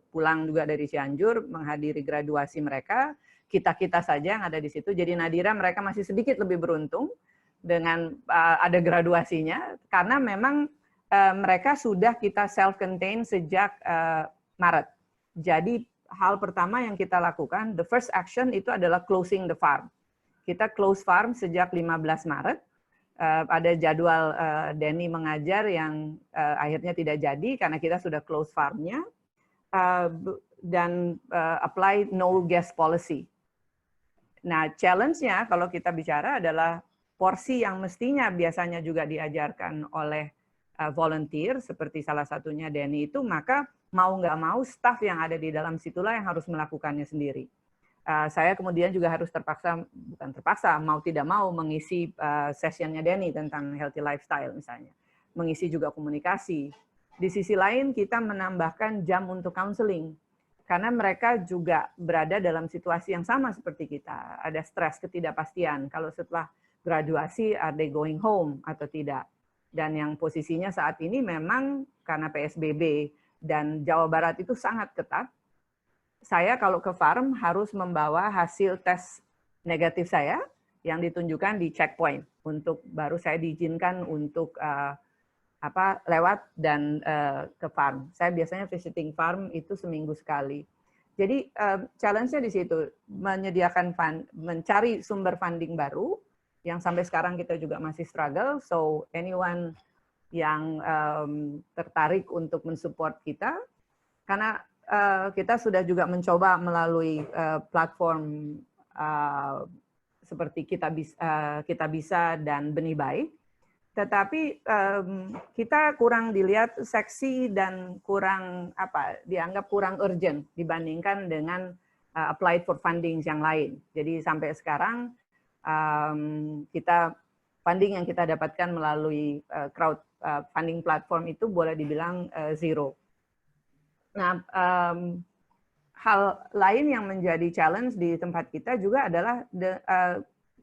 pulang juga dari Cianjur menghadiri graduasi mereka. Kita saja yang ada di situ. Jadi Nadira mereka masih sedikit lebih beruntung dengan ada graduasinya karena memang mereka sudah kita self-contained sejak Maret. Jadi hal pertama yang kita lakukan, the first action itu adalah closing the farm. Kita close farm sejak 15 Maret. Ada jadwal Denny mengajar yang akhirnya tidak jadi karena kita sudah close farm-nya. Dan apply no guest policy. Nah, challenge-nya kalau kita bicara adalah porsi yang mestinya biasanya juga diajarkan oleh volunteer, seperti salah satunya Denny itu, maka mau nggak mau staff yang ada di dalam situlah yang harus melakukannya sendiri. Saya kemudian juga harus bukan terpaksa, mau tidak mau mengisi sessionnya Denny tentang healthy lifestyle misalnya. Mengisi juga komunikasi. Di sisi lain kita menambahkan jam untuk counseling. Karena mereka juga berada dalam situasi yang sama seperti kita. Ada stres, ketidakpastian. Kalau setelah graduasi, are they going home atau tidak? Dan yang posisinya saat ini memang karena PSBB dan Jawa Barat itu sangat ketat, saya kalau ke farm harus membawa hasil tes negatif saya yang ditunjukkan di checkpoint untuk baru saya diizinkan untuk lewat dan ke farm. Saya biasanya visiting farm itu seminggu sekali. Jadi challenge-nya di situ menyediakan mencari sumber funding baru yang sampai sekarang kita juga masih struggle. So anyone yang tertarik untuk mensupport kita, karena kita sudah juga mencoba melalui platform seperti kita bisa dan Benih Baik, tetapi kita kurang dilihat seksi dan kurang dianggap kurang urgent dibandingkan dengan applied for funding yang lain. Jadi sampai sekarang funding yang kita dapatkan melalui crowd funding platform itu boleh dibilang zero. Nah, hal lain yang menjadi challenge di tempat kita juga adalah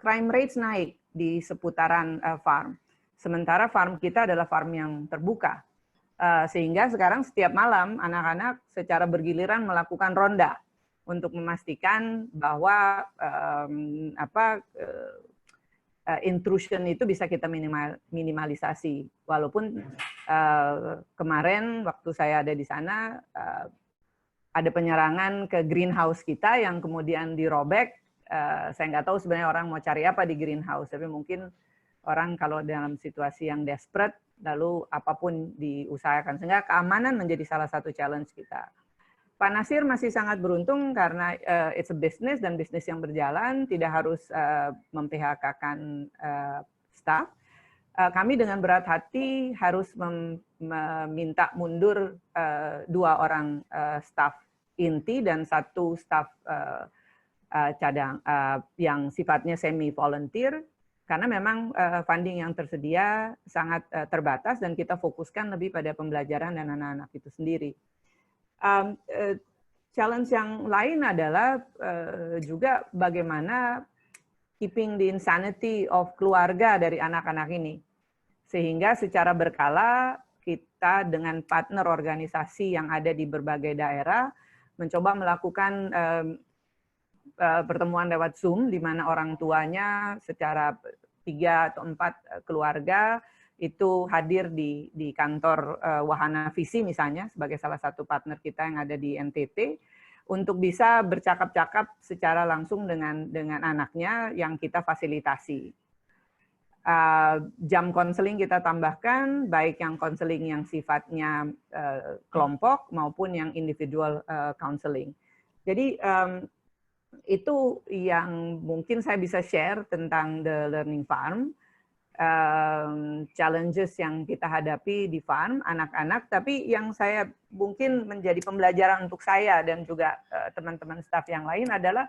crime rates naik di seputaran farm. Sementara farm kita adalah farm yang terbuka. Sehingga sekarang setiap malam anak-anak secara bergiliran melakukan ronda untuk memastikan bahwa intrusion itu bisa kita minimalisasi. Walaupun kemarin waktu saya ada di sana, ada penyerangan ke greenhouse kita yang kemudian dirobek. Saya nggak tahu sebenarnya orang mau cari apa di greenhouse, tapi mungkin orang kalau dalam situasi yang desperate, lalu apapun diusahakan. Sehingga keamanan menjadi salah satu challenge kita. Pak Nasir masih sangat beruntung karena it's a business dan bisnis yang berjalan, tidak harus mem-PHK-kan staff. Kami dengan berat hati harus meminta mundur 2 orang staff inti dan 1 staff cadang yang sifatnya semi volunteer, karena memang funding yang tersedia sangat terbatas dan kita fokuskan lebih pada pembelajaran dan anak-anak itu sendiri. Challenge yang lain adalah juga bagaimana keeping the insanity of keluarga dari anak-anak ini. Sehingga secara berkala kita dengan partner organisasi yang ada di berbagai daerah mencoba melakukan pertemuan lewat Zoom di mana orang tuanya secara 3 atau 4 keluarga itu hadir di kantor Wahana Visi misalnya sebagai salah satu partner kita yang ada di NTT untuk bisa bercakap-cakap secara langsung dengan anaknya yang kita fasilitasi. Jam konseling kita tambahkan, baik yang konseling yang sifatnya kelompok maupun yang individual counseling. Jadi itu yang mungkin saya bisa share tentang The Learning Farm. Challenges yang kita hadapi di farm anak-anak, tapi yang saya mungkin menjadi pembelajaran untuk saya dan juga teman-teman staff yang lain adalah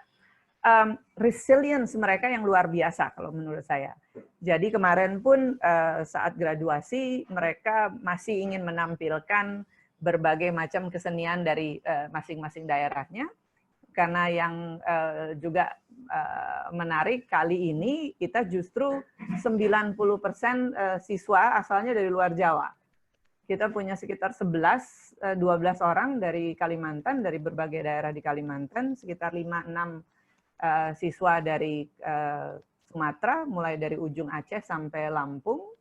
resilience mereka yang luar biasa kalau menurut saya. Jadi kemarin pun saat graduasi mereka masih ingin menampilkan berbagai macam kesenian dari masing-masing daerahnya. Karena yang juga menarik kali ini kita justru 90% siswa asalnya dari luar Jawa. Kita punya sekitar 12 orang dari Kalimantan, dari berbagai daerah di Kalimantan, sekitar 5-6 siswa dari Sumatera, mulai dari ujung Aceh sampai Lampung.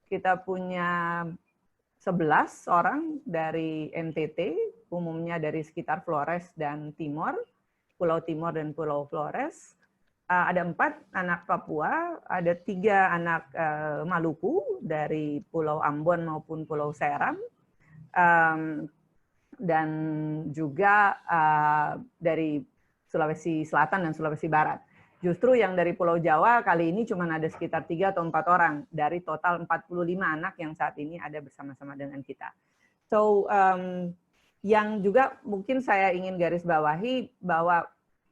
Kita punya 11 orang dari NTT, umumnya dari sekitar Flores dan Timor, Pulau Timor dan Pulau Flores. Ada 4 anak Papua, ada 3 anak Maluku dari Pulau Ambon maupun Pulau Seram, dan juga dari Sulawesi Selatan dan Sulawesi Barat. Justru yang dari Pulau Jawa kali ini cuma ada sekitar 3 atau 4 orang dari total 45 anak yang saat ini ada bersama-sama dengan kita. So, yang juga mungkin saya ingin garis bawahi bahwa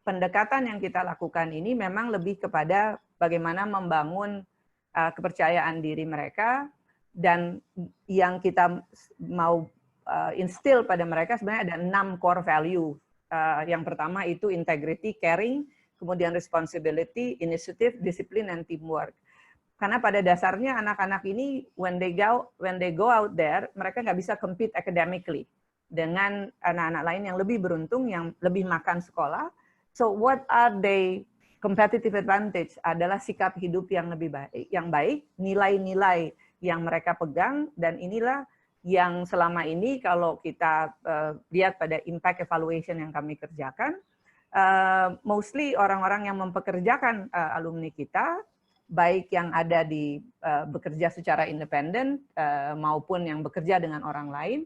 pendekatan yang kita lakukan ini memang lebih kepada bagaimana membangun kepercayaan diri mereka, dan yang kita mau instill pada mereka sebenarnya ada 6 core value. Yang pertama itu integrity, caring, kemudian responsibility, initiative, discipline, and teamwork. Karena pada dasarnya anak-anak ini when they go out there, mereka nggak bisa compete academically dengan anak-anak lain yang lebih beruntung, yang lebih makan sekolah. So what are they competitive advantage? Adalah sikap hidup yang lebih baik, nilai-nilai yang mereka pegang, dan inilah yang selama ini kalau kita lihat pada impact evaluation yang kami kerjakan, mostly orang-orang yang mempekerjakan alumni kita, baik yang ada di bekerja secara independen maupun yang bekerja dengan orang lain,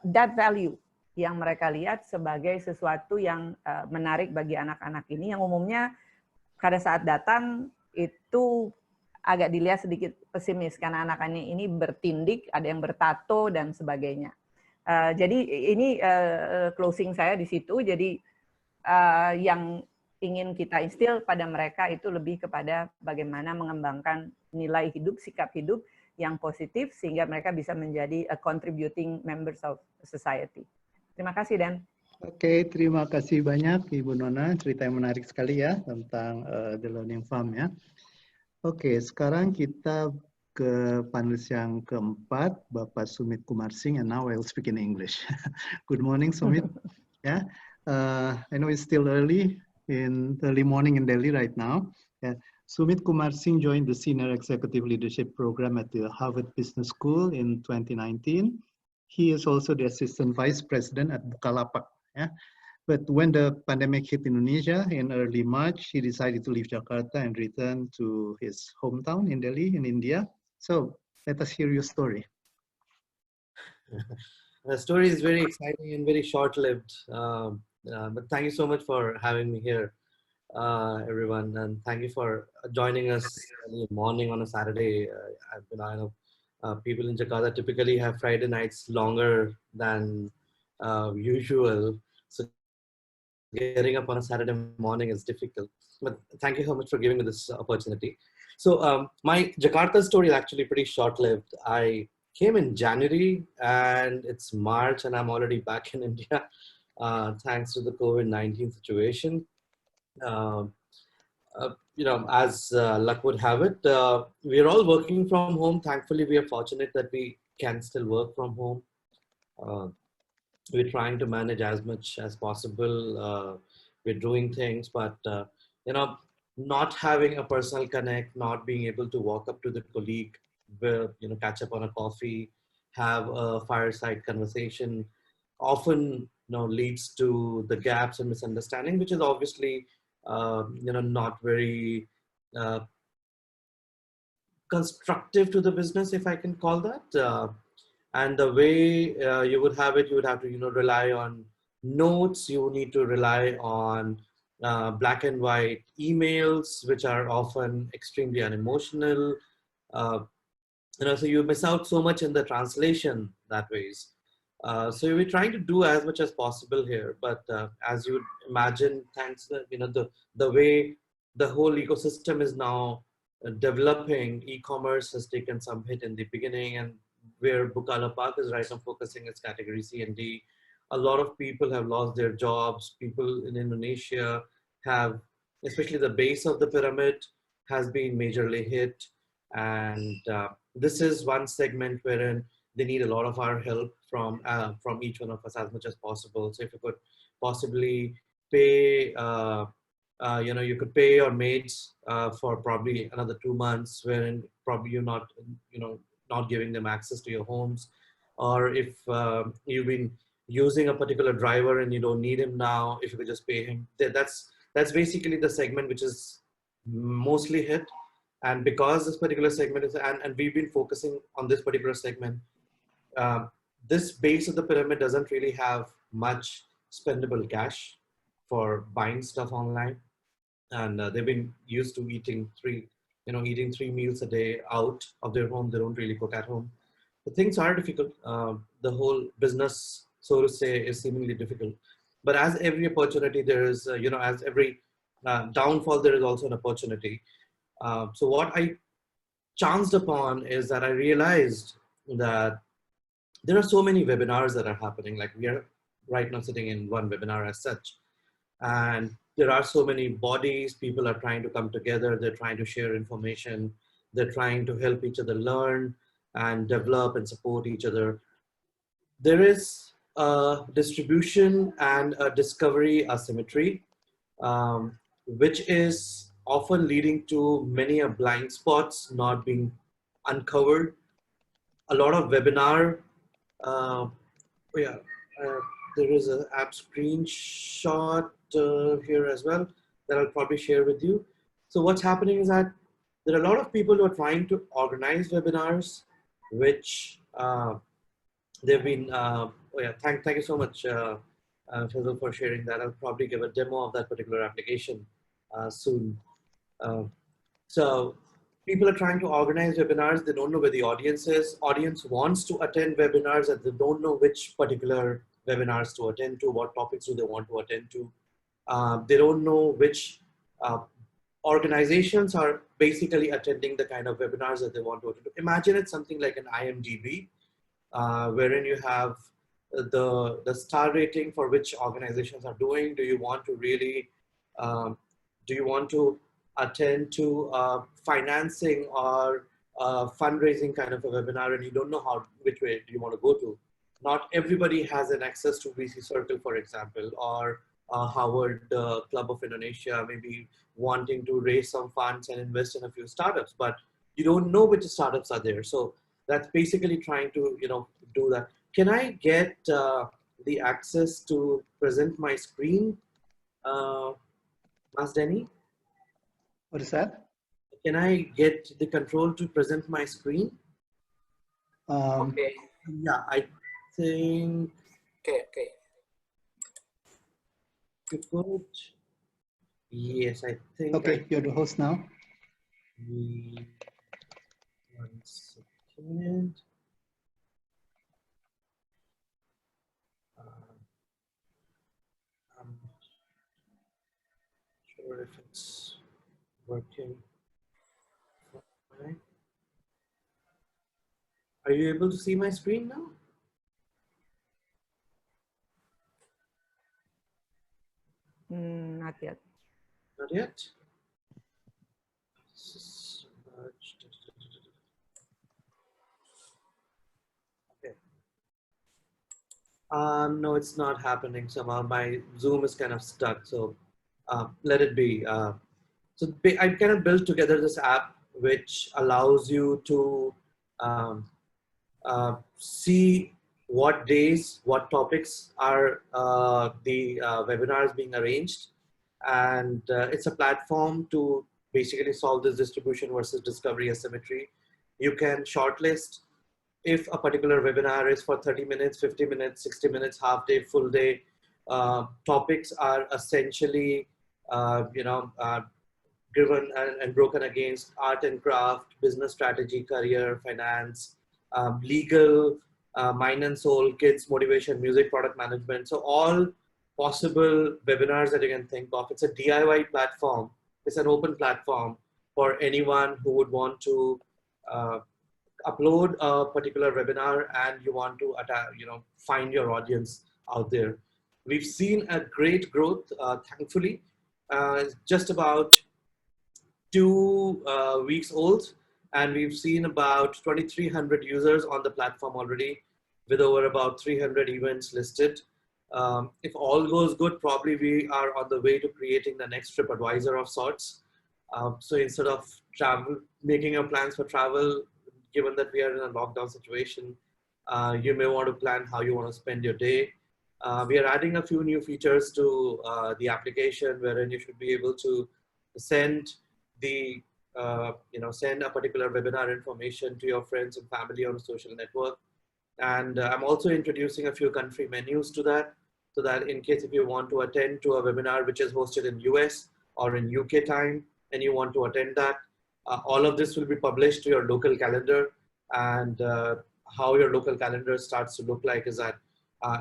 that value yang mereka lihat sebagai sesuatu yang menarik bagi anak-anak ini, yang umumnya pada saat datang itu agak dilihat sedikit pesimis karena anak-anak ini bertindik, ada yang bertato dan sebagainya. Jadi ini closing saya di situ. Jadi yang ingin kita instill pada mereka itu lebih kepada bagaimana mengembangkan nilai hidup, sikap hidup yang positif sehingga mereka bisa menjadi a contributing members of society. Terima kasih, Dan. Oke, terima kasih banyak Ibu Nona. Cerita yang menarik sekali ya tentang The Learning Farm ya. Oke, sekarang kita ke panelis yang keempat, Bapak Sumit Kumarsing, and now I'll speak in English. Good morning, Sumit. Yeah, I know it's still early morning in Delhi right now. Yeah. Sumit Kumarsing joined the Senior Executive Leadership Program at the Harvard Business School in 2019. He is also the Assistant Vice President at Bukalapak. Yeah? But when the pandemic hit Indonesia in early March, he decided to leave Jakarta and return to his hometown in Delhi in India. So let us hear your story. The story is very exciting and very short-lived. But thank you so much for having me here, everyone, and thank you for joining us early morning on a Saturday. I know people in Jakarta typically have Friday nights longer than usual, so getting up on a Saturday morning is difficult. But thank you so much for giving me this opportunity. So my Jakarta story is actually pretty short-lived. I came in January and it's March and I'm already back in India, thanks to the COVID-19 situation. As luck would have it, we're all working from home. Thankfully, we are fortunate that we can still work from home. We're trying to manage as much as possible. We're doing things, but not having a personal connect, not being able to walk up to the colleague, catch up on a coffee, have a fireside conversation, often leads to the gaps and misunderstanding, which is obviously not very constructive to the business, if I can call that. And the way you would have it, you would have to rely on notes. You need to rely on black and white emails, which are often extremely unemotional. So you miss out so much in the translation that ways. So we're trying to do as much as possible here, but as you would imagine, thanks to the way the whole ecosystem is now developing, e-commerce has taken some hit in the beginning, and where Bukalapak is right now focusing its category C and D. A lot of people have lost their jobs. People in Indonesia have, especially the base of the pyramid, has been majorly hit, and this is one segment wherein they need a lot of our help from each one of us as much as possible. So if you could possibly pay, you could pay your mates for probably another 2 months, wherein probably you're not, not giving them access to your homes, or if you've been using a particular driver and you don't need him now, if you could just pay him. That's basically the segment which is mostly hit. And because this particular segment is, and we've been focusing on this particular segment, this base of the pyramid doesn't really have much spendable cash for buying stuff online. And they've been used to eating three meals a day out of their home. They don't really cook at home. But things are difficult. The whole business, so to say, is seemingly difficult. But as every opportunity, there is, as every downfall, there is also an opportunity. So what I chanced upon is that I realized that there are so many webinars that are happening. Like we are right now sitting in one webinar as such. And there are so many bodies, people are trying to come together, they're trying to share information, they're trying to help each other learn and develop and support each other. There is a distribution and a discovery asymmetry, which is often leading to many blind spots not being uncovered. A lot of webinar, there is an app screenshot here as well that I'll probably share with you. So what's happening is that there are a lot of people who are trying to organize webinars, which they've been, thank you so much, Fazal, for sharing that. I'll probably give a demo of that particular application soon. So people are trying to organize webinars. They don't know where the audience is. Audience wants to attend webinars and they don't know which particular webinars to attend to, what topics do they want to attend to. They don't know which organizations are basically attending the kind of webinars that they want to attend to. Imagine it's something like an IMDb, wherein you have the star rating for which organizations are doing. Do you want to really, do you want to attend to financing or fundraising kind of a webinar and you don't know which way do you want to go to? Not everybody has an access to VC Circle, for example, or Howard Club of Indonesia, maybe wanting to raise some funds and invest in a few startups, but you don't know which startups are there. So that's basically trying to, do that. Can I get the access to present my screen, Mas Denny? What is that? Can I get the control to present my screen? Okay. Yeah, think Okay. you put. Yes, I think. Okay, you're the host now. One second. I'm not sure if it's working. Are you able to see my screen now? Not yet. Not yet. Okay. No, it's not happening somehow. My Zoom is kind of stuck, so let it be. So I kind of built together this app which allows you to see what days, what topics are the webinars being arranged. And it's a platform to basically solve this distribution versus discovery asymmetry. You can shortlist if a particular webinar is for 30 minutes, 50 minutes, 60 minutes, half day, full day. Topics are essentially, driven and broken against art and craft, business strategy, career, finance, legal, mind and soul, kids, motivation, music, product management. So all possible webinars that you can think of. It's a DIY platform. It's an open platform for anyone who would want to upload a particular webinar and you want to find your audience out there. We've seen a great growth, thankfully. Just about 2 weeks old, and we've seen about 2,300 users on the platform already, with over about 300 events listed. If all goes good, probably we are on the way to creating the next TripAdvisor of sorts. So instead of making your plans for travel, given that we are in a lockdown situation, you may want to plan how you want to spend your day. We are adding a few new features to the application, wherein you should be able to send send a particular webinar information to your friends and family on a social network. And I'm also introducing a few country menus to that, so that in case if you want to attend to a webinar which is hosted in US or in UK time, and you want to attend that, all of this will be published to your local calendar. And how your local calendar starts to look like is that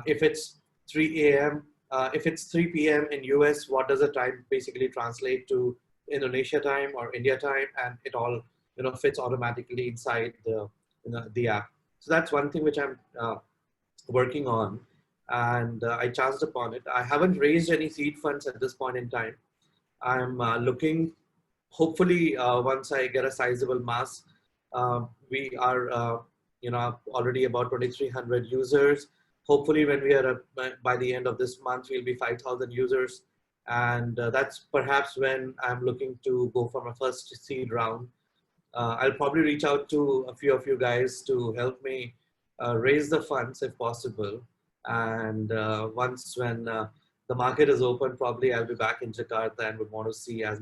if it's 3 a.m., if it's 3 p.m. in US, what does the time basically translate to Indonesia time or India time, and it all fits automatically inside the app. So that's one thing which I'm working on, and I chanced upon it. I haven't raised any seed funds at this point in time. I'm looking, hopefully, once I get a sizable mass, we are already about 2,300 users. Hopefully, when we are by the end of this month, we'll be 5,000 users. And that's perhaps when I'm looking to go for my first seed round. I'll probably reach out to a few of you guys to help me raise the funds if possible. And once when the market is open, probably I'll be back in Jakarta and would want to see as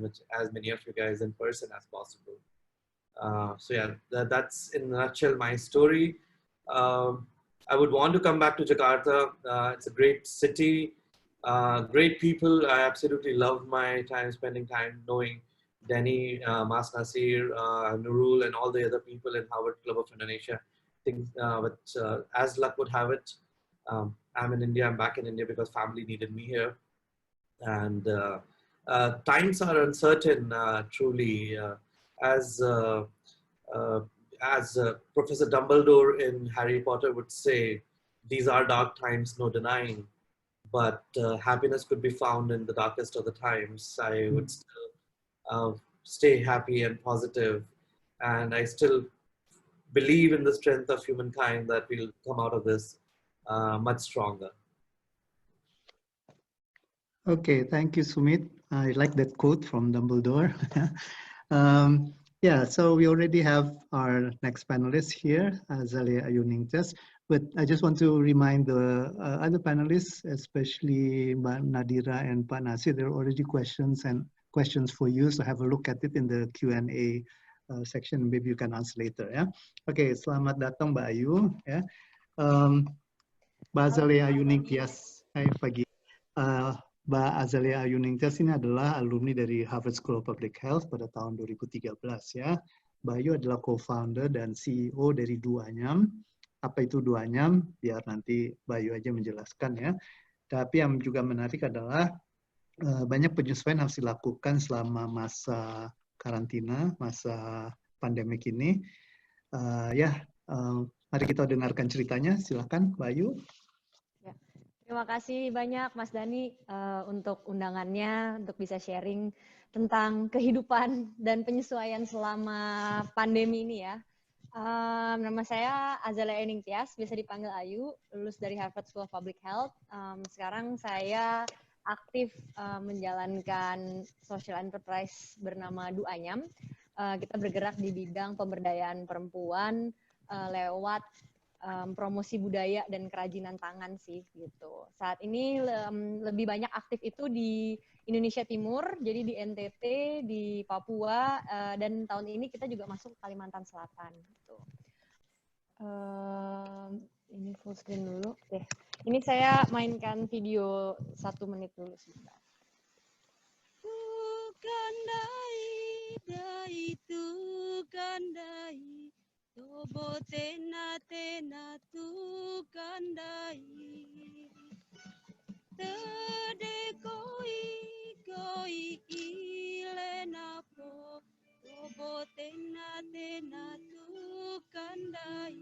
many of you guys in person as possible. So yeah, that's in a nutshell my story. I would want to come back to Jakarta. It's a great city. Great people. I absolutely love my time spending time knowing Danny, Mas Nasir, Nurul, and all the other people in Harvard Club of Indonesia. I think, but as luck would have it, I'm in India. I'm back in India because family needed me here, and times are uncertain. Truly, as Professor Dumbledore in Harry Potter would say, "These are dark times, no denying." But happiness could be found in the darkest of the times. I would still stay happy and positive, and I still believe in the strength of humankind that we'll come out of this much stronger. Okay, thank you, Sumit. I like that quote from Dumbledore. Yeah, so we already have our next panelist here, Zalia Ayuningtyas. But I just want to remind the other panelists, especially Mbak Nadira and Pak Nasir, there are already questions for you. So have a look at it in the Q&A section. Maybe you can answer later. Yeah. Okay. Selamat datang, Mbak Ayu. Yeah. Mbak Azalea Ayuningtyas. Hai pagi. Mbak Azalea Ayuningtyas ini adalah alumni dari Harvard School of Public Health pada tahun 2013 ya. Mbak Ayu adalah co-founder dan CEO dari Duanyam. Apa itu Duanyam? Biar nanti Mbak Ayu aja menjelaskan ya. Tapi yang juga menarik adalah banyak penyesuaian harus dilakukan selama masa karantina, masa pandemik ini. Mari kita dengarkan ceritanya. Silakan, Mbak Ayu. Ya. Terima kasih banyak, Mas Dani, untuk undangannya, untuk bisa sharing tentang kehidupan dan penyesuaian selama pandemi ini ya. Nama saya Azalea Ayuningtyas, biasa dipanggil Ayu, lulus dari Harvard School of Public Health. Sekarang saya aktif menjalankan social enterprise bernama Duanyam. Kita bergerak di bidang pemberdayaan perempuan lewat promosi budaya dan kerajinan tangan sih gitu. Saat ini lebih banyak aktif itu di Indonesia Timur, jadi di NTT, di Papua, dan tahun ini kita juga masuk ke Kalimantan Selatan gitu. Ini full screen dulu. Oke. Ini saya mainkan video 1 menit dulu sebentar. Tukandai Tobo tena tena tukandai Tede koi ilenapo Tobo tena tena tukandai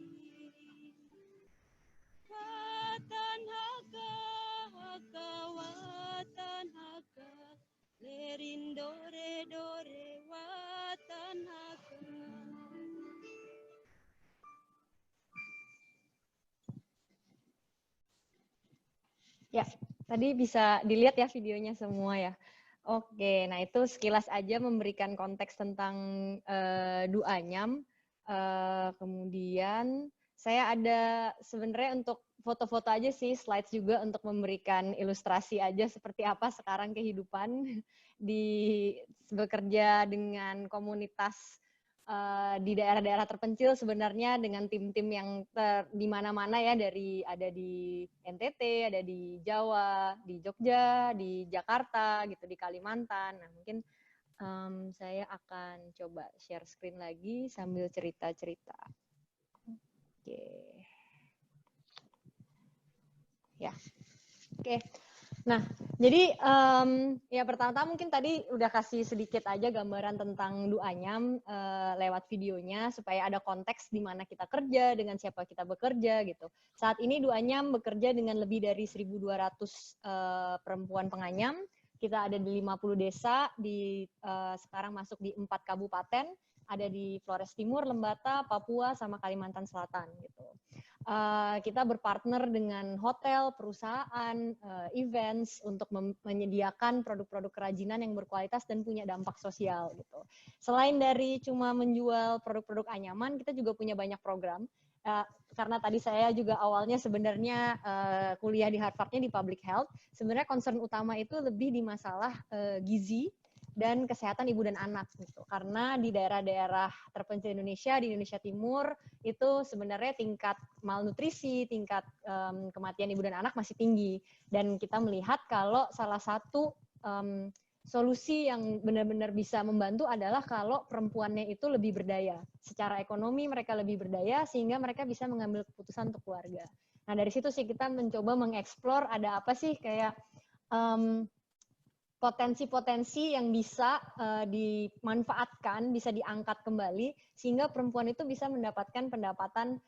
Watan haka Lerindore dore watan haka Ya, tadi bisa dilihat ya videonya semua ya. Oke, nah itu sekilas aja memberikan konteks tentang Duanyam. Kemudian saya ada sebenarnya untuk foto-foto aja sih, slides juga untuk memberikan ilustrasi aja seperti apa sekarang kehidupan bekerja dengan komunitas di daerah-daerah terpencil sebenarnya dengan tim-tim yang di mana-mana ya, ada di NTT, ada di Jawa, di Jogja, di Jakarta gitu, di Kalimantan. Nah, mungkin saya akan coba share screen lagi sambil cerita-cerita. Oke. Ya. Oke. Nah, jadi ya pertama-tama mungkin tadi udah kasih sedikit aja gambaran tentang Duanyam lewat videonya supaya ada konteks di mana kita kerja, dengan siapa kita bekerja gitu. Saat ini Duanyam bekerja dengan lebih dari 1.200 perempuan penganyam. Kita ada di 50 desa, sekarang masuk di 4 kabupaten, ada di Flores Timur, Lembata, Papua, sama Kalimantan Selatan gitu. Kita berpartner dengan hotel, perusahaan, events untuk menyediakan produk-produk kerajinan yang berkualitas dan punya dampak sosial gitu. Selain dari cuma menjual produk-produk anyaman, kita juga punya banyak program. Karena tadi saya juga awalnya sebenarnya kuliah di Harvard-nya di Public Health, sebenarnya concern utama itu lebih di masalah gizi dan kesehatan ibu dan anak gitu. Karena di daerah-daerah terpencil Indonesia, di Indonesia Timur, itu sebenarnya tingkat malnutrisi, tingkat kematian ibu dan anak masih tinggi. Dan kita melihat kalau salah satu solusi yang benar-benar bisa membantu adalah kalau perempuannya itu lebih berdaya. Secara ekonomi mereka lebih berdaya sehingga mereka bisa mengambil keputusan untuk keluarga. Nah dari situ sih kita mencoba mengeksplor ada apa sih kayak potensi-potensi yang bisa dimanfaatkan, bisa diangkat kembali, sehingga perempuan itu bisa mendapatkan pendapatan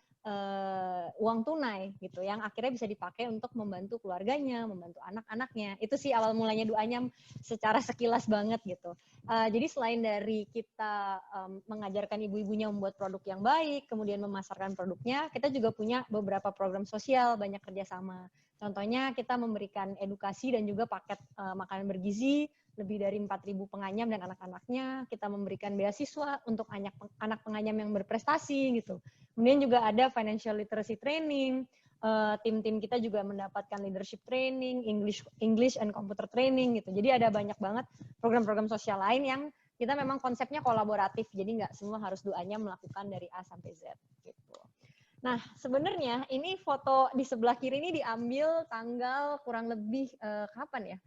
uang tunai gitu, yang akhirnya bisa dipakai untuk membantu keluarganya, membantu anak-anaknya. Itu sih awal mulanya Duanyam secara sekilas banget gitu. Jadi selain dari kita mengajarkan ibu-ibunya membuat produk yang baik, kemudian memasarkan produknya, kita juga punya beberapa program sosial, banyak kerjasama. Contohnya kita memberikan edukasi dan juga paket makanan bergizi lebih dari 4.000 penganyam dan anak-anaknya. Kita memberikan beasiswa untuk anak penganyam yang berprestasi gitu. Kemudian juga ada financial literacy training. Tim-tim kita juga mendapatkan leadership training, English and computer training gitu. Jadi ada banyak banget program-program sosial lain yang kita memang konsepnya kolaboratif. Jadi nggak semua harus Duanyam melakukan dari A sampai Z gitu. Nah, sebenarnya ini foto di sebelah kiri ini diambil tanggal kurang lebih kapan ya?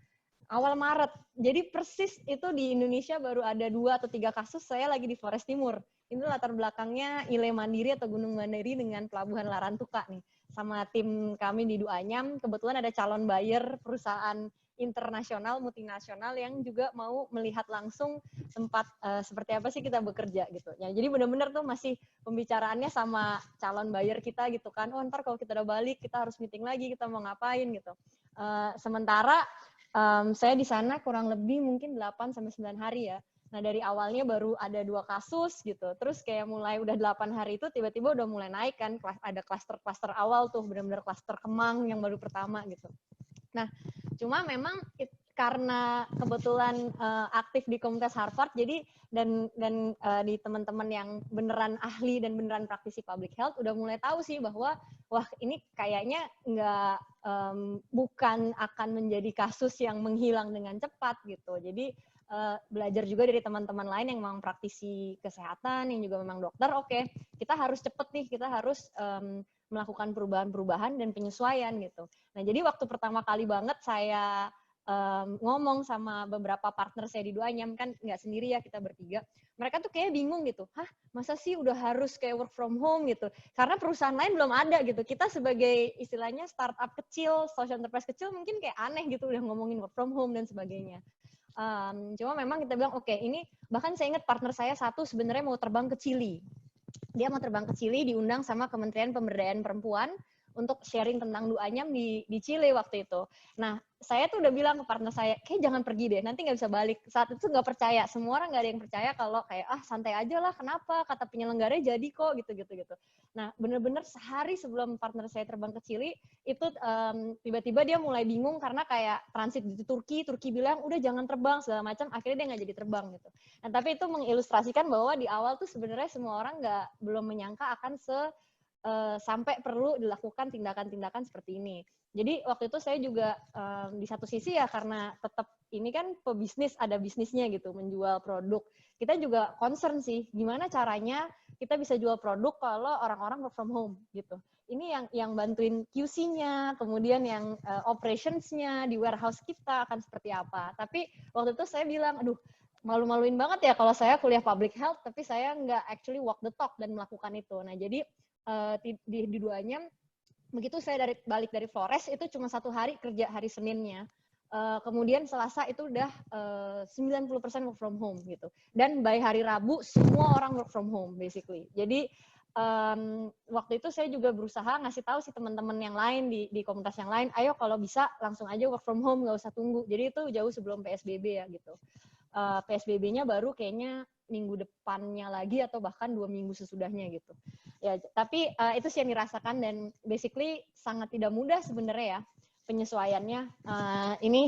Awal Maret. Jadi persis itu di Indonesia baru ada 2 atau 3 kasus, saya lagi di Flores Timur. Ini latar belakangnya Ile Mandiri atau Gunung Mandiri dengan Pelabuhan Larantuka nih. Sama tim kami di Duanyam, kebetulan ada calon buyer perusahaan internasional, multinasional yang juga mau melihat langsung tempat seperti apa sih kita bekerja gitu. Ya, jadi benar-benar tuh masih pembicaraannya sama calon buyer kita gitu kan. Oh, ntar kalau kita udah balik kita harus meeting lagi, kita mau ngapain gitu. Sementara saya di sana kurang lebih mungkin 8-9 hari ya. Nah, dari awalnya baru ada 2 kasus gitu. Terus kayak mulai udah 8 hari itu tiba-tiba udah mulai naik kan. Ada klaster-klaster awal tuh, benar-benar klaster Kemang yang baru pertama gitu. Nah, cuma memang karena kebetulan aktif di komunitas Harvard, jadi dan di teman-teman yang beneran ahli dan beneran praktisi public health udah mulai tahu sih bahwa wah ini kayaknya nggak bukan akan menjadi kasus yang menghilang dengan cepat gitu. Jadi belajar juga dari teman-teman lain yang memang praktisi kesehatan, yang juga memang dokter, oke, kita harus cepet nih, kita harus melakukan perubahan-perubahan dan penyesuaian gitu. Nah, jadi waktu pertama kali banget saya ngomong sama beberapa partner saya di Duanyam, kan nggak sendiri ya, kita bertiga. Mereka tuh kayak bingung gitu, hah masa sih udah harus kayak work from home gitu? Karena perusahaan lain belum ada gitu. Kita sebagai istilahnya startup kecil, social enterprise kecil mungkin kayak aneh gitu udah ngomongin work from home dan sebagainya. Cuma memang kita bilang oke, ini bahkan saya ingat partner saya satu sebenarnya mau terbang ke Chili. Dia mau terbang ke Chili, diundang sama Kementerian Pemberdayaan Perempuan untuk sharing tentang Duanyam di Chile waktu itu. Nah, saya tuh udah bilang ke partner saya, kayak jangan pergi deh, nanti nggak bisa balik. Saat itu nggak percaya, semua orang nggak ada yang percaya kalau kayak, santai aja lah, kenapa, kata penyelenggaranya jadi kok, gitu. Nah, bener-bener sehari sebelum partner saya terbang ke Chile, itu tiba-tiba dia mulai bingung karena kayak transit di Turki bilang, udah jangan terbang, segala macam, akhirnya dia nggak jadi terbang gitu. Nah, tapi itu mengilustrasikan bahwa di awal tuh sebenarnya semua orang belum menyangka akan sampai perlu dilakukan tindakan-tindakan seperti ini. Jadi waktu itu saya juga di satu sisi ya karena tetap ini kan pebisnis, ada bisnisnya gitu, menjual produk. Kita juga concern sih, gimana caranya kita bisa jual produk kalau orang-orang work from home gitu. Ini yang bantuin QC-nya, kemudian yang operations-nya di warehouse kita akan seperti apa. Tapi waktu itu saya bilang, aduh malu-maluin banget ya kalau saya kuliah public health, tapi saya nggak actually walk the talk dan melakukan itu. Nah jadi di Duanyam, begitu saya balik dari Flores itu cuma 1 hari kerja hari Seninnya. Kemudian Selasa itu udah 90% work from home gitu. Dan by hari Rabu semua orang work from home basically. Jadi waktu itu saya juga berusaha ngasih tahu sih teman-teman yang lain di komunitas yang lain, ayo kalau bisa langsung aja work from home, nggak usah tunggu. Jadi itu jauh sebelum PSBB ya gitu. PSBB-nya baru kayaknya minggu depannya lagi atau bahkan 2 minggu sesudahnya gitu. Ya, tapi itu sih yang dirasakan dan basically sangat tidak mudah sebenarnya ya penyesuaiannya. Ini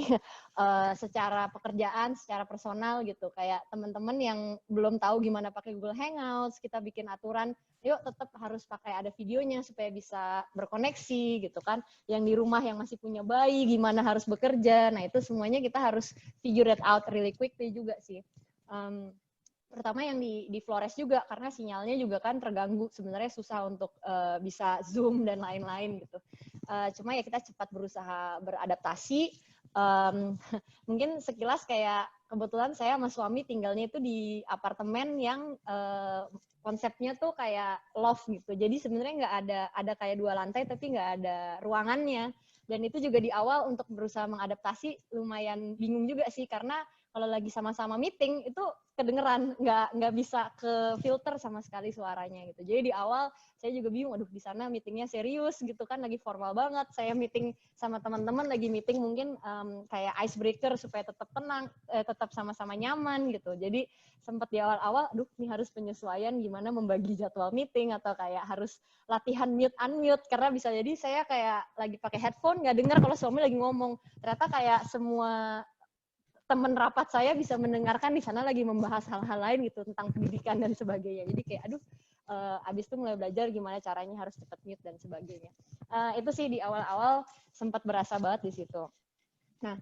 secara pekerjaan, secara personal gitu. Kayak teman-teman yang belum tahu gimana pakai Google Hangouts, kita bikin aturan, yuk tetap harus pakai ada videonya supaya bisa berkoneksi gitu kan. Yang di rumah yang masih punya bayi, gimana harus bekerja. Nah itu semuanya kita harus figure it out really quickly juga sih. Terutama yang di Flores juga karena sinyalnya juga kan terganggu, sebenarnya susah untuk bisa Zoom dan lain-lain gitu. Cuma ya kita cepat berusaha beradaptasi. Mungkin sekilas kayak kebetulan saya sama suami tinggalnya itu di apartemen yang konsepnya tuh kayak loft gitu. Jadi sebenarnya nggak ada kayak 2 lantai tapi nggak ada ruangannya. Dan itu juga di awal untuk berusaha mengadaptasi lumayan bingung juga sih karena kalau lagi sama-sama meeting itu kedengeran, nggak bisa ke filter sama sekali suaranya gitu. Jadi di awal saya juga bingung, aduh di sana meetingnya serius gitu kan, lagi formal banget. Saya meeting sama teman-teman, lagi meeting mungkin kayak icebreaker supaya tetap tenang, tetap sama-sama nyaman gitu. Jadi sempat di awal-awal, aduh ini harus penyesuaian gimana membagi jadwal meeting atau kayak harus latihan mute-unmute karena bisa jadi saya kayak lagi pakai headphone nggak dengar kalau suami lagi ngomong. Ternyata kayak semua teman rapat saya bisa mendengarkan di sana lagi membahas hal-hal lain gitu tentang pendidikan dan sebagainya. Jadi kayak aduh, abis itu mulai belajar gimana caranya harus cepat mute dan sebagainya. Itu sih di awal-awal sempat berasa banget di situ. Nah,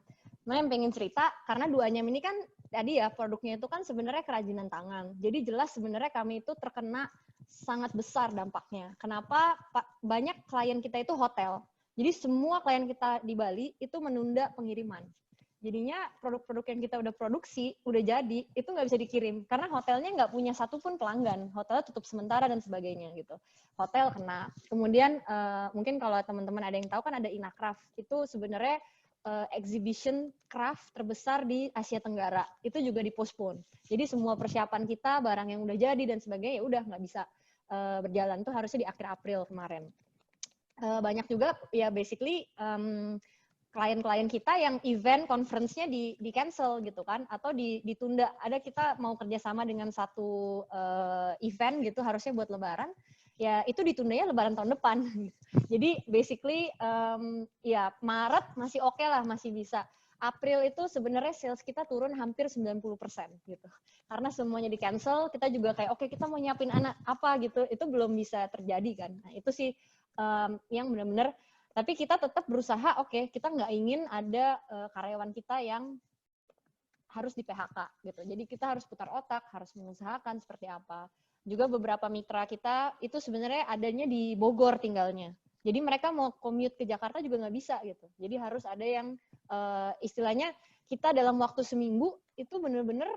yang pengen cerita karena Duanyam ini kan tadi ya produknya itu kan sebenarnya kerajinan tangan. Jadi jelas sebenarnya kami itu terkena sangat besar dampaknya. Kenapa? Banyak klien kita itu hotel. Jadi semua klien kita di Bali itu menunda pengiriman. Jadinya produk-produk yang kita udah produksi, udah jadi, itu nggak bisa dikirim. Karena hotelnya nggak punya satupun pelanggan. Hotelnya tutup sementara dan sebagainya gitu. Hotel kena. Kemudian mungkin kalau teman-teman ada yang tahu kan ada Inacraft. Itu sebenarnya exhibition craft terbesar di Asia Tenggara. Itu juga dipospon. Jadi semua persiapan kita, barang yang udah jadi dan sebagainya, ya udah nggak bisa berjalan. Itu harusnya di akhir April kemarin. Banyak juga ya basically klien-klien kita yang event conference-nya di cancel gitu kan, atau ditunda. Ada kita mau kerjasama dengan satu event gitu, harusnya buat Lebaran, ya itu ditundanya Lebaran tahun depan. Jadi basically ya Maret masih oke lah, masih bisa. April itu sebenarnya sales kita turun hampir 90% gitu. Karena semuanya di cancel, kita juga kayak oke, kita mau nyiapin anak apa gitu, itu belum bisa terjadi kan. Nah itu sih yang benar-benar. Tapi kita tetap berusaha, oke, kita nggak ingin ada karyawan kita yang harus di PHK gitu. Jadi kita harus putar otak, harus mengusahakan seperti apa. Juga beberapa mitra kita itu sebenarnya adanya di Bogor tinggalnya. Jadi mereka mau commute ke Jakarta juga nggak bisa gitu. Jadi harus ada yang istilahnya kita dalam waktu seminggu itu benar-benar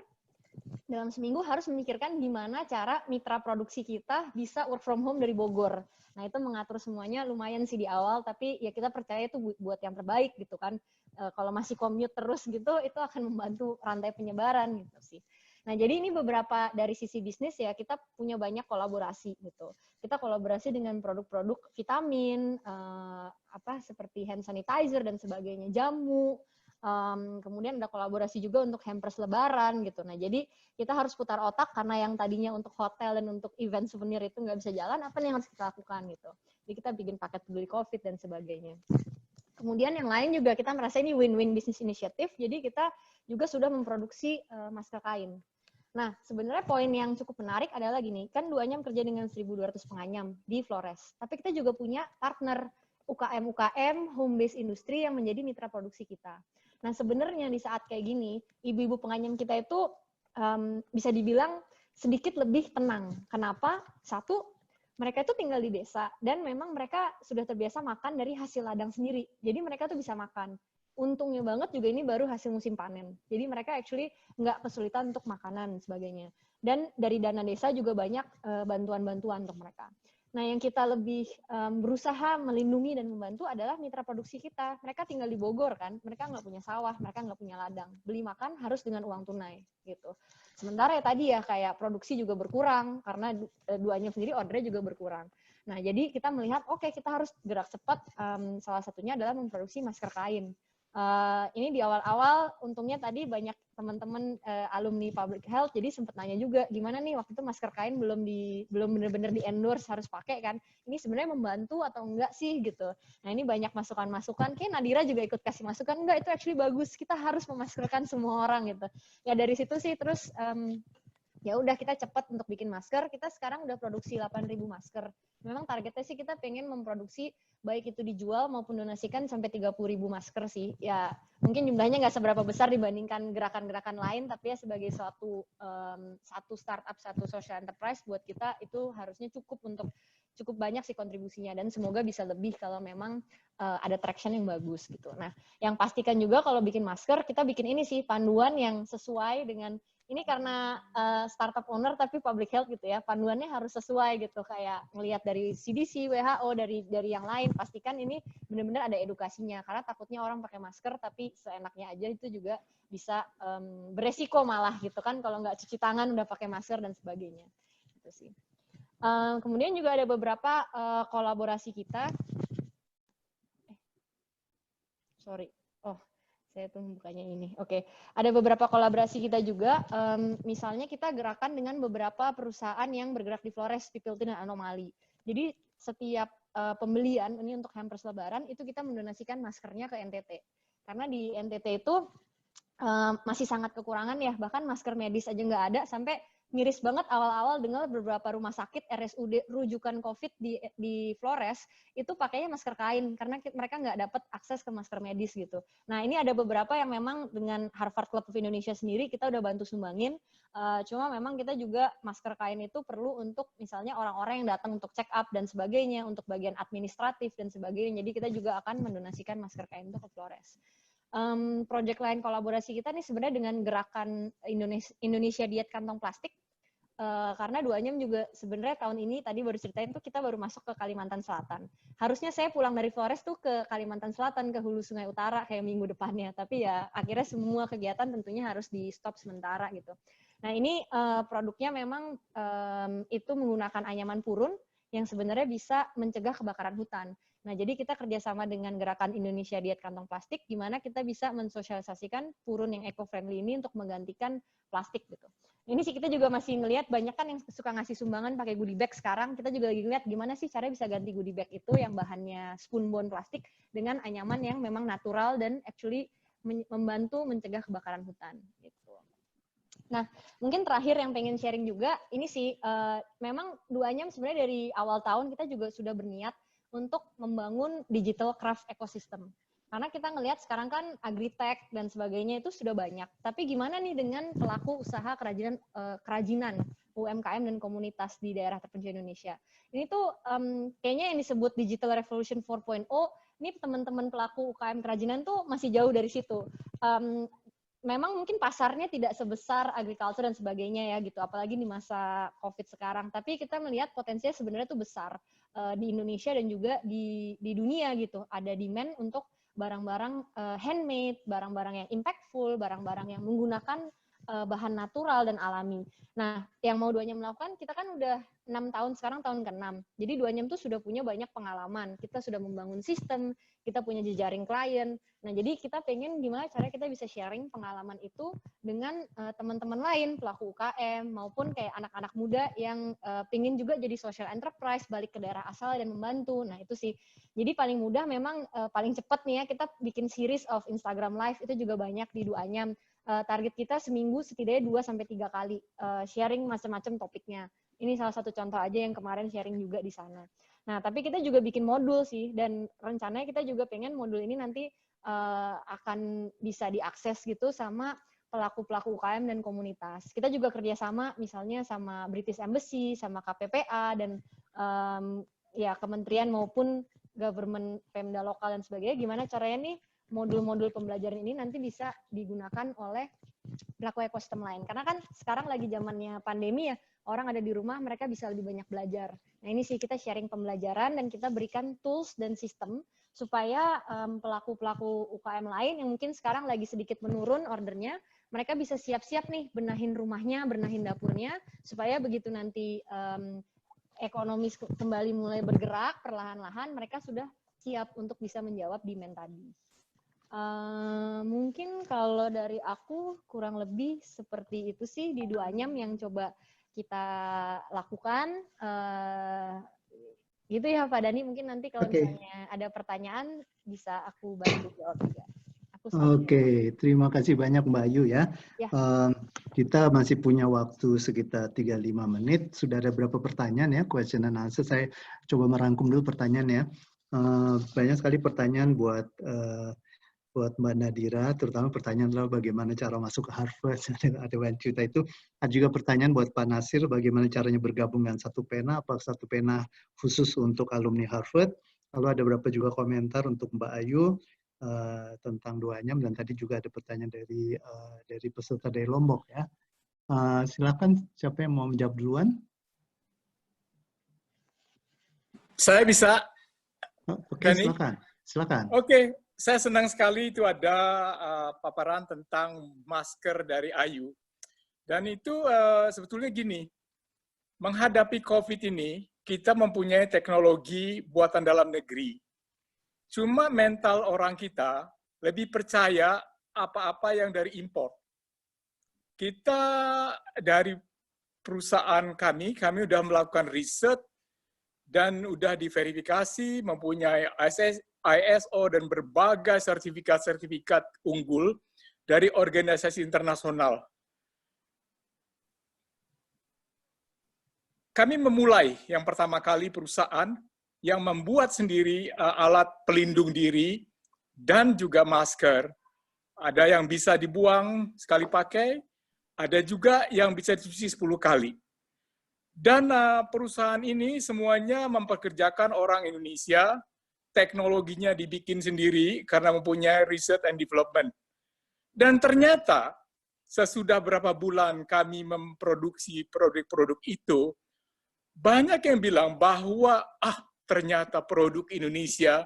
dalam seminggu harus memikirkan gimana cara mitra produksi kita bisa work from home dari Bogor. Nah itu mengatur semuanya lumayan sih di awal, tapi ya kita percaya itu buat yang terbaik gitu kan. Kalau masih commute terus gitu, itu akan membantu rantai penyebaran gitu sih. Nah jadi ini beberapa dari sisi bisnis ya, kita punya banyak kolaborasi gitu. Kita kolaborasi dengan produk-produk vitamin, seperti hand sanitizer dan sebagainya, jamu. Kemudian ada kolaborasi juga untuk hampers Lebaran gitu. Nah jadi kita harus putar otak karena yang tadinya untuk hotel dan untuk event souvenir itu nggak bisa jalan, apa nih yang harus kita lakukan gitu. Jadi kita bikin paket peduli COVID dan sebagainya. Kemudian yang lain juga kita merasa ini win-win business initiative, jadi kita juga sudah memproduksi masker kain. Nah sebenarnya poin yang cukup menarik adalah gini, kan Duanyam kerja dengan 1.200 penganyam di Flores, tapi kita juga punya partner UKM-UKM, home-based industry yang menjadi mitra produksi kita. Nah sebenarnya di saat kayak gini, ibu-ibu penganyam kita itu bisa dibilang sedikit lebih tenang. Kenapa? Satu, mereka itu tinggal di desa dan memang mereka sudah terbiasa makan dari hasil ladang sendiri. Jadi mereka tuh bisa makan. Untungnya banget juga ini baru hasil musim panen. Jadi mereka actually nggak kesulitan untuk makanan dan sebagainya. Dan dari dana desa juga banyak bantuan-bantuan untuk mereka. Nah, yang kita lebih berusaha melindungi dan membantu adalah mitra produksi kita. Mereka tinggal di Bogor kan, mereka nggak punya sawah, mereka nggak punya ladang. Beli makan harus dengan uang tunai gitu. Sementara ya tadi ya kayak produksi juga berkurang karena Duanyam sendiri ordernya juga berkurang. Nah, jadi kita melihat oke, kita harus gerak cepat. Salah satunya adalah memproduksi masker kain. Ini di awal-awal untungnya tadi banyak teman-teman alumni public health jadi sempat nanya juga gimana nih waktu itu masker kain belum benar-benar di endorse harus pakai kan, ini sebenarnya membantu atau enggak sih gitu. Nah ini banyak masukan-masukan, kayak Nadira juga ikut kasih masukan, enggak itu actually bagus, kita harus memaskerkan semua orang gitu ya. Dari situ sih terus ya udah kita cepat untuk bikin masker. Kita sekarang udah produksi 8.000 masker. Memang targetnya sih kita pengen memproduksi baik itu dijual maupun donasikan sampai 30.000 masker sih. Ya mungkin jumlahnya nggak seberapa besar dibandingkan gerakan-gerakan lain, tapi ya sebagai satu startup, satu social enterprise buat kita itu harusnya cukup banyak sih kontribusinya, dan semoga bisa lebih kalau memang ada traction yang bagus gitu. Nah, yang pastikan juga kalau bikin masker kita bikin ini sih panduan yang sesuai dengan ini karena startup owner tapi public health gitu ya, panduannya harus sesuai gitu, kayak ngelihat dari CDC, WHO, dari yang lain, pastikan ini benar-benar ada edukasinya, karena takutnya orang pakai masker tapi seenaknya aja itu juga bisa beresiko malah gitu kan, kalau nggak cuci tangan udah pakai masker dan sebagainya gitu sih. Kemudian juga ada beberapa kolaborasi kita. Saya tuh bukanya ini. Oke. Ada beberapa kolaborasi kita juga. Misalnya kita gerakan dengan beberapa perusahaan yang bergerak di Flores, Pipiltin, dan Anomali. Jadi setiap pembelian ini untuk hampers Lebaran itu kita mendonasikan maskernya ke NTT. Karena di NTT itu masih sangat kekurangan ya, bahkan masker medis aja nggak ada, sampai miris banget awal-awal dengar beberapa rumah sakit RSUD rujukan COVID di Flores itu pakainya masker kain karena mereka nggak dapat akses ke masker medis gitu. Nah ini ada beberapa yang memang dengan Harvard Club of Indonesia sendiri kita udah bantu sumbangin, cuma memang kita juga masker kain itu perlu untuk misalnya orang-orang yang datang untuk check up dan sebagainya, untuk bagian administratif dan sebagainya. Jadi kita juga akan mendonasikan masker kain itu ke Flores. Project lain kolaborasi kita nih sebenarnya dengan gerakan Indonesia Diet Kantong Plastik, karena 2Anyam juga sebenarnya tahun ini tadi baru ceritain tuh kita baru masuk ke Kalimantan Selatan. Harusnya saya pulang dari Flores tuh ke Kalimantan Selatan, ke Hulu Sungai Utara kayak minggu depannya, tapi ya akhirnya semua kegiatan tentunya harus di stop sementara gitu. Nah ini produknya memang itu menggunakan anyaman purun yang sebenarnya bisa mencegah kebakaran hutan. Nah, jadi kita kerjasama dengan gerakan Indonesia Diet Kantong Plastik, gimana kita bisa mensosialisasikan purun yang eco-friendly ini untuk menggantikan plastik gitu. Ini sih kita juga masih ngelihat banyak kan yang suka ngasih sumbangan pakai goodie bag sekarang. Kita juga lagi ngeliat gimana sih caranya bisa ganti goodie bag itu yang bahannya spoonbone plastik dengan anyaman yang memang natural dan actually membantu mencegah kebakaran hutan gitu. Nah, mungkin terakhir yang pengen sharing juga, ini sih memang 2Anyam sebenarnya dari awal tahun kita juga sudah berniat untuk membangun digital craft ecosystem. Karena kita ngelihat sekarang kan agritech dan sebagainya itu sudah banyak. Tapi gimana nih dengan pelaku usaha kerajinan UMKM dan komunitas di daerah terpencil Indonesia. Ini tuh kayaknya yang disebut Digital Revolution 4.0, ini teman-teman pelaku UKM kerajinan tuh masih jauh dari situ. Memang mungkin pasarnya tidak sebesar agriculture dan sebagainya ya gitu, apalagi di masa COVID sekarang. Tapi kita melihat potensinya sebenarnya tuh besar di Indonesia dan juga di dunia gitu. Ada demand untuk barang-barang handmade, barang-barang yang impactful, barang-barang yang menggunakan bahan natural dan alami. Nah, yang mau 2Anyam melakukan, kita kan udah 6 tahun, sekarang tahun ke-6. Jadi 2Anyam tuh sudah punya banyak pengalaman. Kita sudah membangun sistem, kita punya jejaring klien. Nah, jadi kita pengen gimana caranya kita bisa sharing pengalaman itu dengan teman-teman lain, pelaku UKM, maupun kayak anak-anak muda yang pengen juga jadi social enterprise, balik ke daerah asal dan membantu. Nah, itu sih. Jadi paling mudah memang paling cepat nih ya, kita bikin series of Instagram Live, itu juga banyak di 2Anyam. Target kita seminggu setidaknya 2-3 kali sharing macam-macam topiknya. Ini salah satu contoh aja yang kemarin sharing juga di sana. Nah, tapi kita juga bikin modul sih, dan rencananya kita juga pengen modul ini nanti akan bisa diakses gitu sama pelaku-pelaku UKM dan komunitas. Kita juga kerjasama misalnya sama British Embassy, sama KPPA, dan ya kementerian maupun government Pemda lokal dan sebagainya. Gimana caranya nih modul-modul pembelajaran ini nanti bisa digunakan oleh pelaku ekosistem lain. Karena kan sekarang lagi zamannya pandemi ya, orang ada di rumah, mereka bisa lebih banyak belajar. Nah ini sih kita sharing pembelajaran dan kita berikan tools dan sistem supaya pelaku-pelaku UKM lain yang mungkin sekarang lagi sedikit menurun ordernya, mereka bisa siap-siap nih benahin rumahnya, benahin dapurnya, supaya begitu nanti ekonomi kembali mulai bergerak perlahan-lahan, mereka sudah siap untuk bisa menjawab demand tadi. Mungkin kalau dari aku kurang lebih seperti itu sih di 2Anyam yang coba kita lakukan. Gitu ya Pak Dhani, mungkin nanti kalau misalnya ada pertanyaan bisa aku bantu jawab juga. Oke, terima kasih banyak Mbak Ayu ya. Kita masih punya waktu sekitar 35 menit. Sudah ada berapa pertanyaan ya, question and answer. Saya coba merangkum dulu pertanyaannya. Banyak sekali pertanyaan buat Mbak Nadira, terutama pertanyaan adalah bagaimana cara masuk ke Harvard, ada banyak cerita itu. Ada juga pertanyaan buat Pak Nasir, bagaimana caranya bergabung dengan satu pena, apakah satu pena khusus untuk alumni Harvard. Lalu ada beberapa juga komentar untuk Mbak Ayu tentang 2Anyam, dan tadi juga ada pertanyaan dari peserta dari Lombok ya. Silakan, siapa yang mau menjawab duluan? Saya bisa. Oke, silakan. Oke. Saya senang sekali itu ada paparan tentang masker dari Ayu. Dan itu sebetulnya gini, menghadapi COVID ini, kita mempunyai teknologi buatan dalam negeri. Cuma mental orang kita lebih percaya apa-apa yang dari impor. Kita dari perusahaan kami sudah melakukan riset dan sudah diverifikasi, mempunyai ISO dan berbagai sertifikat-sertifikat unggul dari organisasi internasional. Kami memulai yang pertama kali perusahaan yang membuat sendiri alat pelindung diri dan juga masker. Ada yang bisa dibuang sekali pakai, ada juga yang bisa dicuci 10 kali. Dan perusahaan ini semuanya mempekerjakan orang Indonesia, teknologinya dibikin sendiri karena mempunyai research and development. Dan ternyata sesudah berapa bulan kami memproduksi produk-produk itu, banyak yang bilang bahwa ternyata produk Indonesia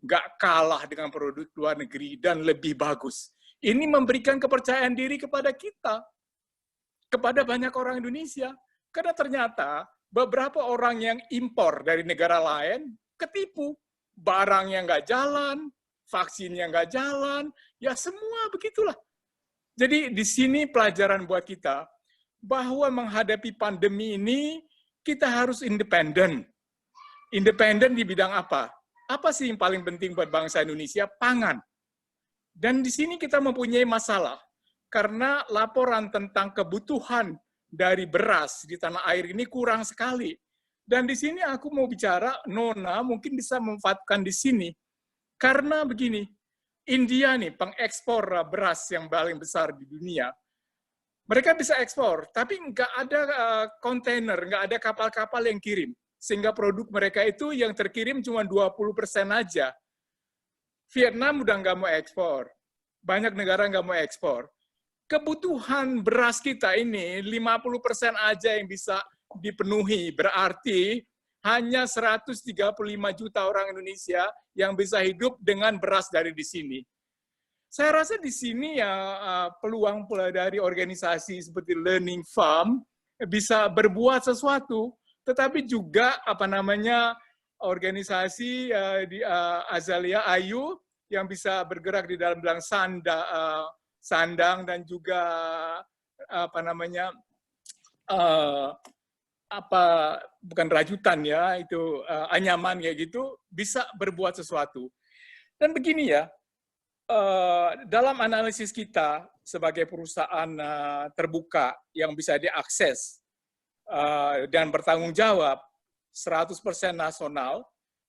nggak kalah dengan produk luar negeri dan lebih bagus. Ini memberikan kepercayaan diri kepada kita, kepada banyak orang Indonesia. Karena ternyata beberapa orang yang impor dari negara lain ketipu. Barangnya nggak jalan, vaksinnya nggak jalan, ya semua begitulah. Jadi di sini pelajaran buat kita, bahwa menghadapi pandemi ini, kita harus independen. Independen di bidang apa? Apa sih yang paling penting buat bangsa Indonesia? Pangan. Dan di sini kita mempunyai masalah, karena laporan tentang kebutuhan dari beras di tanah air ini kurang sekali. Dan di sini aku mau bicara, Nona mungkin bisa memanfaatkan di sini. Karena begini, India nih pengekspor beras yang paling besar di dunia. Mereka bisa ekspor, tapi nggak ada kontainer, nggak ada kapal-kapal yang kirim. Sehingga produk mereka itu yang terkirim cuma 20% aja. Vietnam udah nggak mau ekspor. Banyak negara nggak mau ekspor. Kebutuhan beras kita ini 50% aja yang bisa dipenuhi, berarti hanya 135 juta orang Indonesia yang bisa hidup dengan beras dari di sini. Saya rasa di sini ya peluang dari organisasi seperti Learning Farm bisa berbuat sesuatu, tetapi juga organisasi di Azalea Ayu yang bisa bergerak di dalam bidang sandang dan juga bukan rajutan ya, itu anyaman kayak gitu, bisa berbuat sesuatu. Dan begini ya, dalam analisis kita sebagai perusahaan terbuka yang bisa diakses dan bertanggung jawab 100% nasional,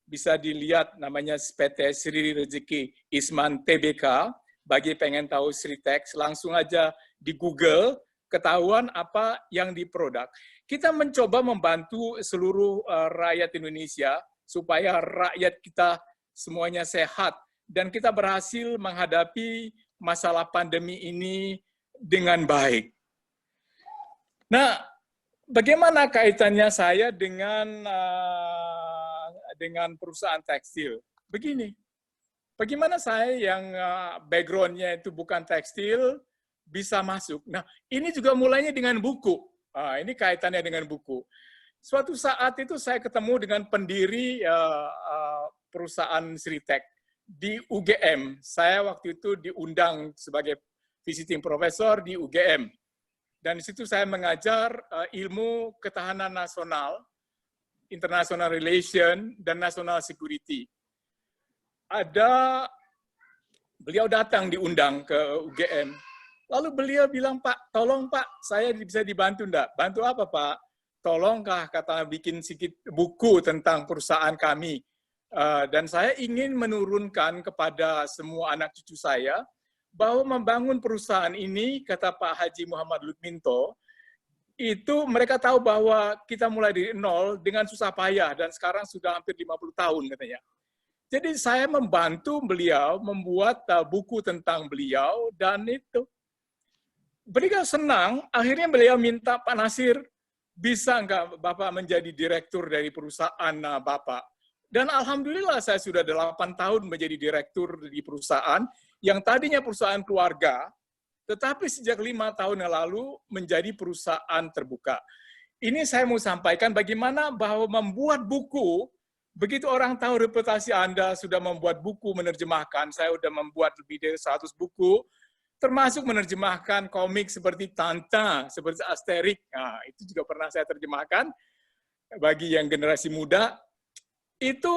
bisa dilihat namanya PT Sri Rezeki Isman Tbk. Bagi pengen tahu Sritex, langsung aja di Google, ketahuan apa yang diproduk. Kita mencoba membantu seluruh rakyat Indonesia supaya rakyat kita semuanya sehat, dan kita berhasil menghadapi masalah pandemi ini dengan baik. Nah, bagaimana kaitannya saya dengan perusahaan tekstil? Begini, bagaimana saya yang background-nya itu bukan tekstil bisa masuk? Nah, ini juga mulainya dengan buku. Ini kaitannya dengan buku. Suatu saat itu saya ketemu dengan pendiri perusahaan Sritex di UGM. Saya waktu itu diundang sebagai visiting professor di UGM. Dan di situ saya mengajar ilmu ketahanan nasional, international relation, dan national security. Beliau datang diundang ke UGM. Lalu beliau bilang, Pak, tolong Pak, saya bisa dibantu enggak? Bantu apa Pak? Tolongkah kata bikin sedikit buku tentang perusahaan kami. Dan saya ingin menurunkan kepada semua anak cucu saya, bahwa membangun perusahaan ini, kata Pak Haji Muhammad Lutminto, itu mereka tahu bahwa kita mulai dari nol dengan susah payah, dan sekarang sudah hampir 50 tahun katanya. Jadi saya membantu beliau membuat buku tentang beliau, dan itu. Beliau senang, akhirnya beliau minta, Pak Nasir, bisa nggak Bapak menjadi direktur dari perusahaan Bapak? Dan alhamdulillah saya sudah 8 tahun menjadi direktur di perusahaan, yang tadinya perusahaan keluarga, tetapi sejak 5 tahun yang lalu menjadi perusahaan terbuka. Ini saya mau sampaikan bagaimana bahwa membuat buku, begitu orang tahu reputasi Anda sudah membuat buku menerjemahkan, saya sudah membuat lebih dari 100 buku, termasuk menerjemahkan komik seperti Tanta, seperti Asterix, nah, itu juga pernah saya terjemahkan, bagi yang generasi muda, itu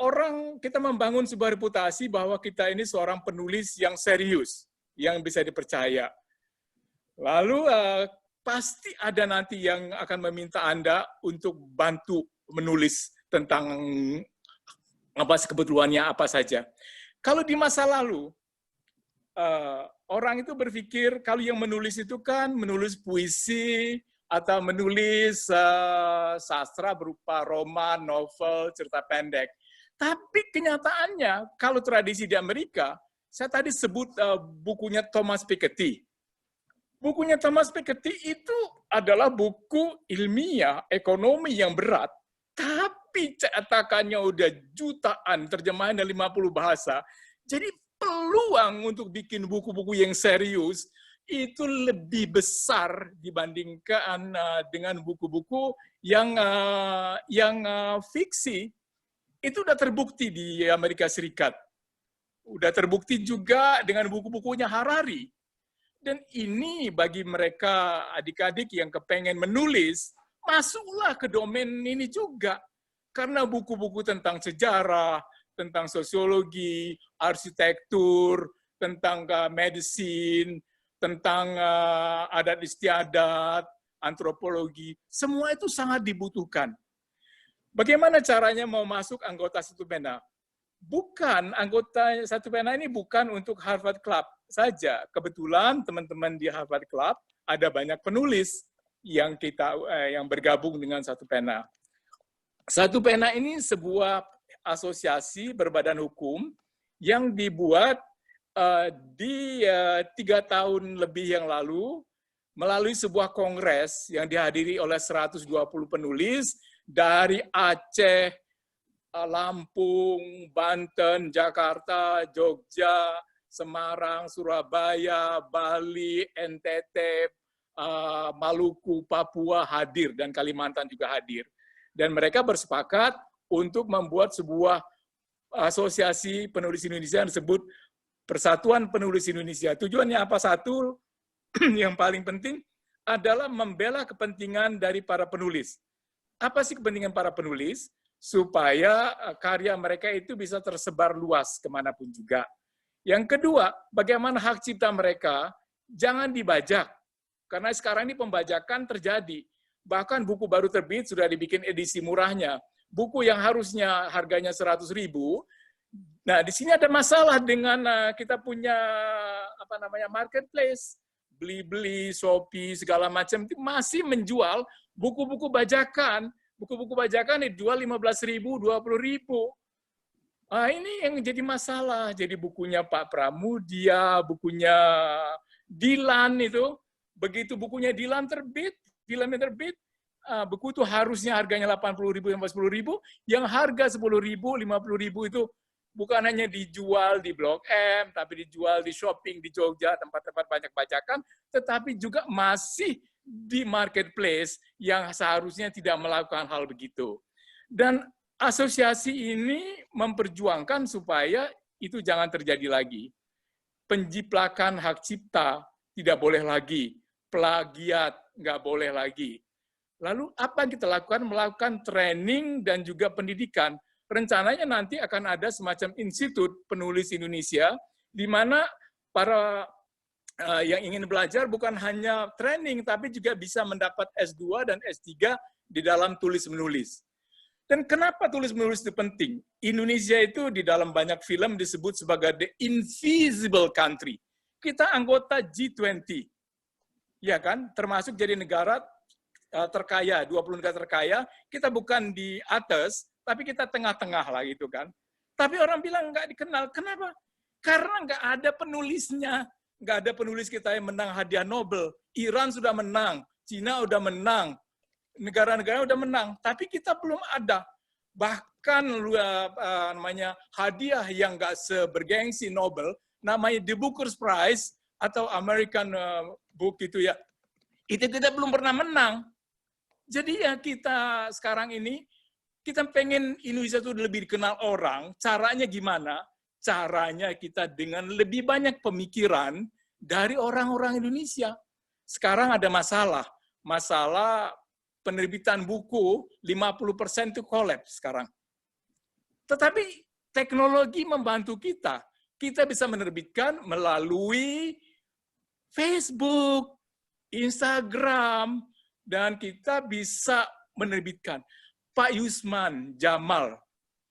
orang kita membangun sebuah reputasi bahwa kita ini seorang penulis yang serius. yang bisa dipercaya. Lalu pasti ada nanti yang akan meminta Anda untuk bantu menulis tentang kebutuhannya apa saja. Kalau di masa lalu, orang itu berpikir kalau yang menulis itu kan menulis puisi atau menulis sastra berupa roman, novel, cerita pendek. Tapi kenyataannya, kalau tradisi di Amerika, saya tadi sebut bukunya Thomas Piketty. Bukunya Thomas Piketty itu adalah buku ilmiah, ekonomi yang berat, tapi cetakannya udah jutaan, terjemahan dari 50 bahasa. Jadi peluang untuk bikin buku-buku yang serius itu lebih besar dibandingkan dengan buku-buku yang fiksi. Itu udah terbukti di Amerika Serikat. Udah terbukti juga dengan buku-bukunya Harari. Dan ini bagi mereka adik-adik yang kepengen menulis, masuklah ke domain ini juga. Karena buku-buku tentang sejarah, tentang sosiologi, arsitektur, tentang medicine, tentang adat istiadat, antropologi, semua itu sangat dibutuhkan. Bagaimana caranya mau masuk anggota Satu Pena? Bukan, anggota Satu Pena ini bukan untuk Harvard Club saja. Kebetulan teman-teman di Harvard Club ada banyak penulis yang bergabung dengan Satu Pena. Satu Pena ini sebuah asosiasi berbadan hukum yang dibuat di 3 tahun lebih yang lalu melalui sebuah kongres yang dihadiri oleh 120 penulis dari Aceh, Lampung, Banten, Jakarta, Jogja, Semarang, Surabaya, Bali, NTT, Maluku, Papua hadir, dan Kalimantan juga hadir. Dan mereka bersepakat untuk membuat sebuah asosiasi penulis Indonesia yang disebut Persatuan Penulis Indonesia. Tujuannya apa? Satu, yang paling penting adalah membela kepentingan dari para penulis. Apa sih kepentingan para penulis? Supaya karya mereka itu bisa tersebar luas kemanapun juga. Yang kedua, bagaimana hak cipta mereka jangan dibajak. Karena sekarang ini pembajakan terjadi. Bahkan buku baru terbit sudah dibikin edisi murahnya. Buku yang harusnya harganya 100.000. Nah, di sini ada masalah dengan kita punya marketplace, Blibli, Shopee, segala macam itu masih menjual buku-buku bajakan. Buku-buku bajakan dijual 15.000, 20.000. Nah, ini yang jadi masalah. Jadi bukunya Pak Pramudia, bukunya Dilan itu, begitu bukunya Dilan terbit, buku itu harusnya harganya 80.000 sampai 10.000, yang harga 10.000, 50.000 itu bukan hanya dijual di Blok M, tapi dijual di shopping di Jogja, tempat-tempat banyak bajakan, tetapi juga masih di marketplace yang seharusnya tidak melakukan hal begitu. Dan asosiasi ini memperjuangkan supaya itu jangan terjadi lagi. Penjiplakan hak cipta tidak boleh lagi. Plagiat nggak boleh lagi. Lalu apa yang kita lakukan? Melakukan training dan juga pendidikan. Rencananya nanti akan ada semacam institut penulis Indonesia, di mana para yang ingin belajar bukan hanya training, tapi juga bisa mendapat S2 dan S3 di dalam tulis-menulis. Dan kenapa tulis-menulis itu penting? Indonesia itu di dalam banyak film disebut sebagai the invisible country. Kita anggota G20, ya kan? Termasuk jadi negara terkaya, 20 negara terkaya, kita bukan di atas, tapi kita tengah-tengah lah gitu kan. Tapi orang bilang nggak dikenal. Kenapa? Karena nggak ada penulisnya. Nggak ada penulis kita yang menang hadiah Nobel. Iran sudah menang, Cina udah menang, negara-negara udah menang, tapi kita belum ada. Bahkan namanya hadiah yang nggak sebergengsi Nobel, namanya The Booker's Prize atau American Book itu ya, itu kita belum pernah menang. Jadi ya kita sekarang ini, kita pengen Indonesia itu lebih dikenal orang, caranya gimana? Caranya kita dengan lebih banyak pemikiran dari orang-orang Indonesia. Sekarang ada masalah penerbitan buku 50% itu kolaps sekarang. Tetapi teknologi membantu kita. Kita bisa menerbitkan melalui Facebook, Instagram, dan kita bisa menerbitkan. Pak Yusman Jamal,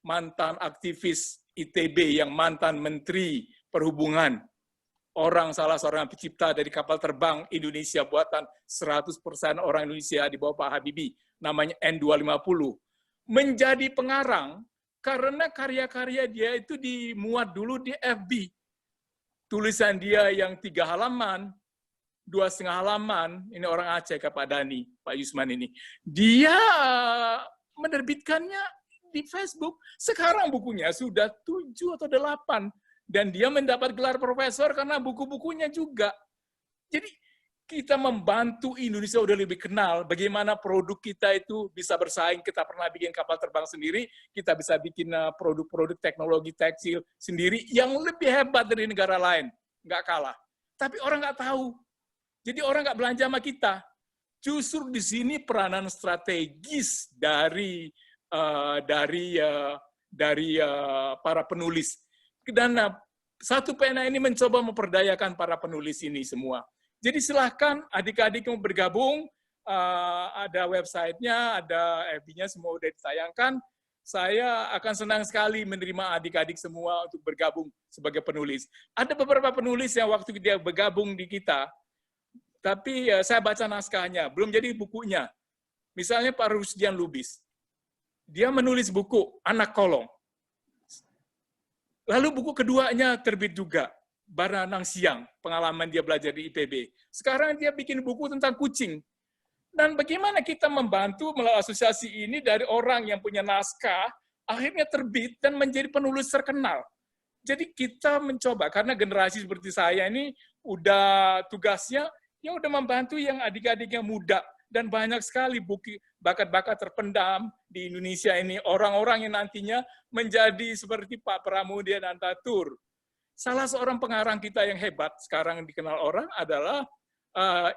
mantan aktivis ITB yang mantan Menteri Perhubungan, salah seorang pencipta dari kapal terbang Indonesia buatan 100% orang Indonesia di bawah Pak Habibie, namanya N250, menjadi pengarang karena karya-karya dia itu dimuat dulu di FB. Tulisan dia yang 3 halaman, 2,5 halaman, ini orang Aceh, Pak Dani, Pak Yusman ini. Dia menerbitkannya di Facebook. Sekarang bukunya sudah 7 atau 8. Dan dia mendapat gelar profesor karena buku-bukunya juga. Jadi kita membantu Indonesia udah lebih kenal bagaimana produk kita itu bisa bersaing. Kita pernah bikin kapal terbang sendiri, kita bisa bikin produk-produk teknologi tekstil sendiri yang lebih hebat dari negara lain. Nggak kalah. Tapi orang nggak tahu. Jadi orang nggak belanja sama kita. Justru di sini peranan strategis dari para penulis. Dan Satu Pena ini mencoba memperdayakan para penulis ini semua. Jadi silahkan adik-adik yang bergabung, ada websitenya, ada FB-nya, semua udah ditayangkan. Saya akan senang sekali menerima adik-adik semua untuk bergabung sebagai penulis. Ada beberapa penulis yang waktu dia bergabung di kita, tapi saya baca naskahnya, belum jadi bukunya. Misalnya Pak Rusdian Lubis, dia menulis buku Anak Kolong. Lalu buku keduanya terbit juga, Baranang Siang, pengalaman dia belajar di IPB. Sekarang dia bikin buku tentang kucing. Dan bagaimana kita membantu melalui asosiasi ini dari orang yang punya naskah, akhirnya terbit dan menjadi penulis terkenal. Jadi kita mencoba, karena generasi seperti saya ini udah tugasnya, ya udah membantu yang adik-adik yang muda. Dan banyak sekali bakat-bakat terpendam di Indonesia ini, orang-orang yang nantinya menjadi seperti Pak Pramudia Nantatur. Salah seorang pengarang kita yang hebat, sekarang dikenal orang, adalah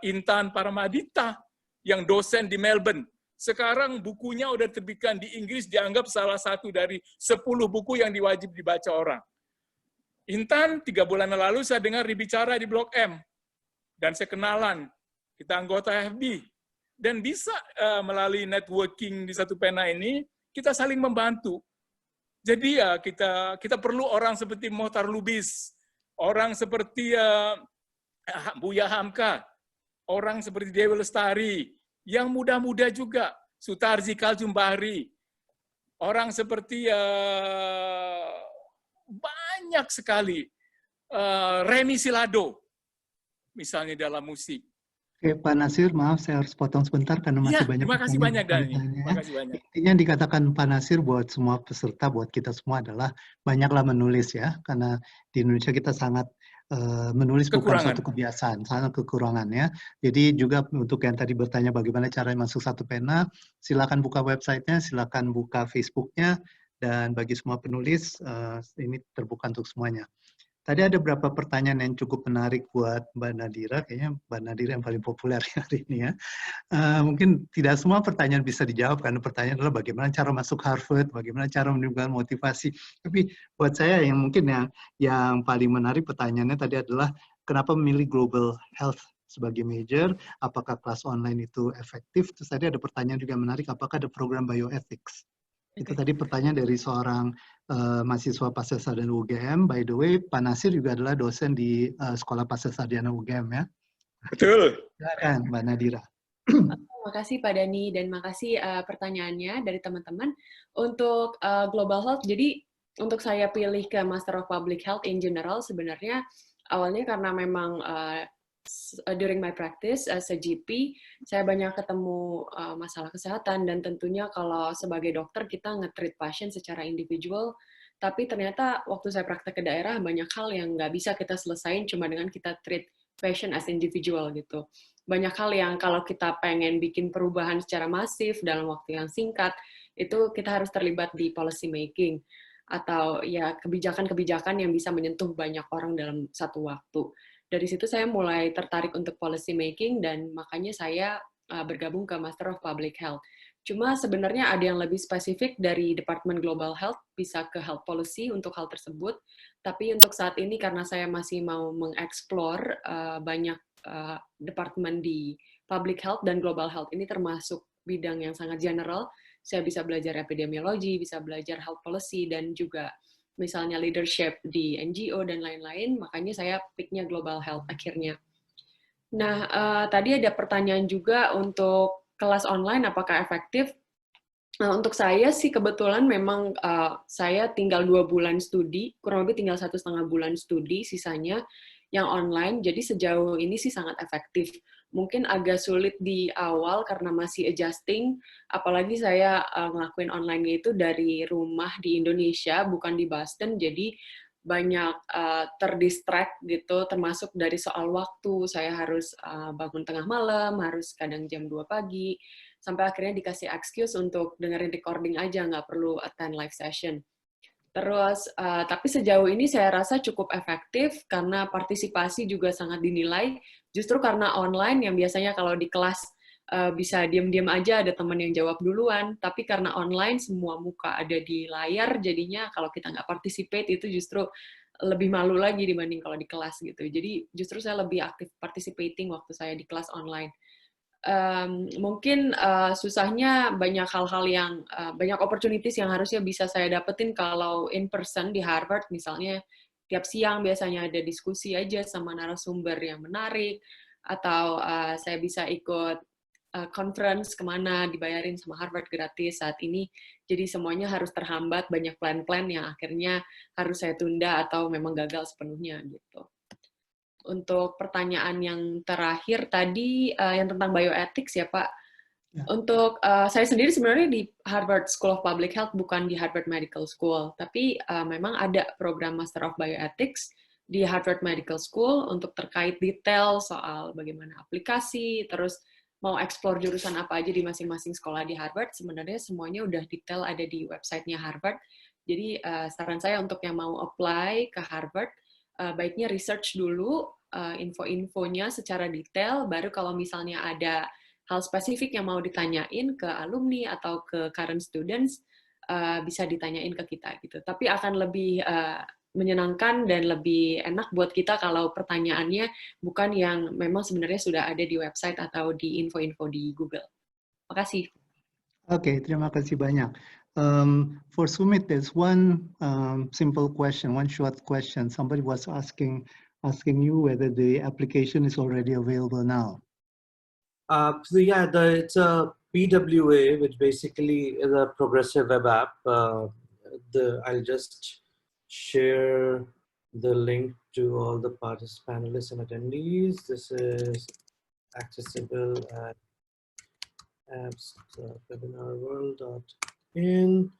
Intan Paramadita, yang dosen di Melbourne. Sekarang bukunya udah terbitkan di Inggris, dianggap salah satu dari 10 buku yang diwajib dibaca orang. Intan, 3 bulan lalu saya dengar dibicara di Blok M, dan saya kenalan, kita anggota FB. Dan bisa melalui networking di Satu Pena ini, kita saling membantu. Jadi ya kita perlu orang seperti Mohtar Lubis, orang seperti Buya Hamka, orang seperti Dewi Lestari, yang muda-muda juga, Sutarzi Kaljumbahri, orang seperti banyak sekali, Remy Silado, misalnya dalam musik. Oke, Pak Nasir, maaf saya harus potong sebentar karena masih banyak. Terima kasih banyak, Dani. Terima kasih banyak. Intinya yang dikatakan Pak Nasir buat semua peserta, buat kita semua adalah banyaklah menulis ya, karena di Indonesia kita sangat menulis bukan suatu kebiasaan, sangat kekurangan ya. Jadi juga untuk yang tadi bertanya bagaimana cara masuk Satu Pena, silakan buka websitenya, silakan buka Facebooknya, dan bagi semua penulis ini terbuka untuk semuanya. Tadi ada beberapa pertanyaan yang cukup menarik buat Mbak Nadira, kayaknya Mbak Nadira yang paling populer hari ini ya. Mungkin tidak semua pertanyaan bisa dijawab, karena pertanyaan adalah bagaimana cara masuk Harvard, bagaimana cara menimbulkan motivasi. Tapi buat saya yang mungkin yang paling menarik pertanyaannya tadi adalah kenapa memilih Global Health sebagai major, apakah kelas online itu efektif? Terus tadi ada pertanyaan juga menarik, apakah ada program bioethics? Itu tadi pertanyaan dari seorang mahasiswa Pascasarjana UGM. By the way, Pak Nasir juga adalah dosen di Sekolah Pascasarjana UGM ya. Betul. Silakan, Mbak Nadira. Terima kasih Pak Dani, dan makasih pertanyaannya dari teman-teman. Untuk Global Health, jadi untuk saya pilih ke Master of Public Health in general, sebenarnya awalnya karena memang during my practice as a GP, saya banyak ketemu masalah kesehatan, dan tentunya kalau sebagai dokter kita nge-treat pasien secara individual, tapi ternyata waktu saya praktek ke daerah banyak hal yang nggak bisa kita selesain cuma dengan kita treat patient as individual gitu. Banyak hal yang kalau kita pengen bikin perubahan secara masif dalam waktu yang singkat, itu kita harus terlibat di policy making atau ya kebijakan-kebijakan yang bisa menyentuh banyak orang dalam satu waktu. Dari situ saya mulai tertarik untuk policy making, dan makanya saya bergabung ke Master of Public Health. Cuma sebenarnya ada yang lebih spesifik dari Departemen Global Health, bisa ke health policy untuk hal tersebut. Tapi untuk saat ini karena saya masih mau mengeksplor banyak departemen di public health dan global health. Ini termasuk bidang yang sangat general. Saya bisa belajar epidemiologi, bisa belajar health policy, dan juga misalnya leadership di NGO dan lain-lain. Makanya saya picknya global health akhirnya. Nah, tadi ada pertanyaan juga untuk kelas online apakah efektif. Nah, untuk saya sih kebetulan memang saya tinggal 2 bulan studi, kurang lebih tinggal 1,5 bulan studi, sisanya yang online. Jadi sejauh ini sih sangat efektif. Mungkin agak sulit di awal karena masih adjusting, apalagi saya ngelakuin online itu dari rumah di Indonesia, bukan di Boston, jadi banyak terdistract gitu, termasuk dari soal waktu. Saya harus bangun tengah malam, harus kadang jam 2 pagi, sampai akhirnya dikasih excuse untuk dengerin recording aja, nggak perlu attend live session. Terus, tapi sejauh ini saya rasa cukup efektif karena partisipasi juga sangat dinilai. Justru karena online yang biasanya kalau di kelas bisa diam-diam aja, ada teman yang jawab duluan, tapi karena online semua muka ada di layar, jadinya kalau kita nggak participate itu justru lebih malu lagi dibanding kalau di kelas gitu. Jadi justru saya lebih aktif participating waktu saya di kelas online. Mungkin susahnya banyak hal-hal yang banyak opportunities yang harusnya bisa saya dapetin kalau in person di Harvard, misalnya tiap siang biasanya ada diskusi aja sama narasumber yang menarik, atau saya bisa ikut conference kemana dibayarin sama Harvard gratis. Saat ini jadi semuanya harus terhambat, banyak plan-plan yang akhirnya harus saya tunda atau memang gagal sepenuhnya gitu. Untuk pertanyaan yang terakhir tadi yang tentang bioethics ya Pak. Ya. Untuk saya sendiri sebenarnya di Harvard School of Public Health, bukan di Harvard Medical School, tapi memang ada program Master of Bioethics di Harvard Medical School untuk terkait detail soal bagaimana aplikasi, terus mau explore jurusan apa aja di masing-masing sekolah di Harvard. Sebenarnya semuanya udah detail ada di websitenya Harvard. Jadi saran saya untuk yang mau apply ke Harvard, baiknya research dulu info-infonya secara detail, baru kalau misalnya ada hal spesifik yang mau ditanyain ke alumni atau ke current students, bisa ditanyain ke kita gitu. Tapi akan lebih menyenangkan dan lebih enak buat kita kalau pertanyaannya bukan yang memang sebenarnya sudah ada di website atau di info-info di Google. Makasih. Oke, terima kasih banyak. For Sumit, there's one simple question, one short question. Somebody was asking you whether the application is already available now. So yeah, it's a PWA, which basically is a progressive web app. I'll just share the link to all the panelists and attendees. This is accessible at apps.webinarworld.in.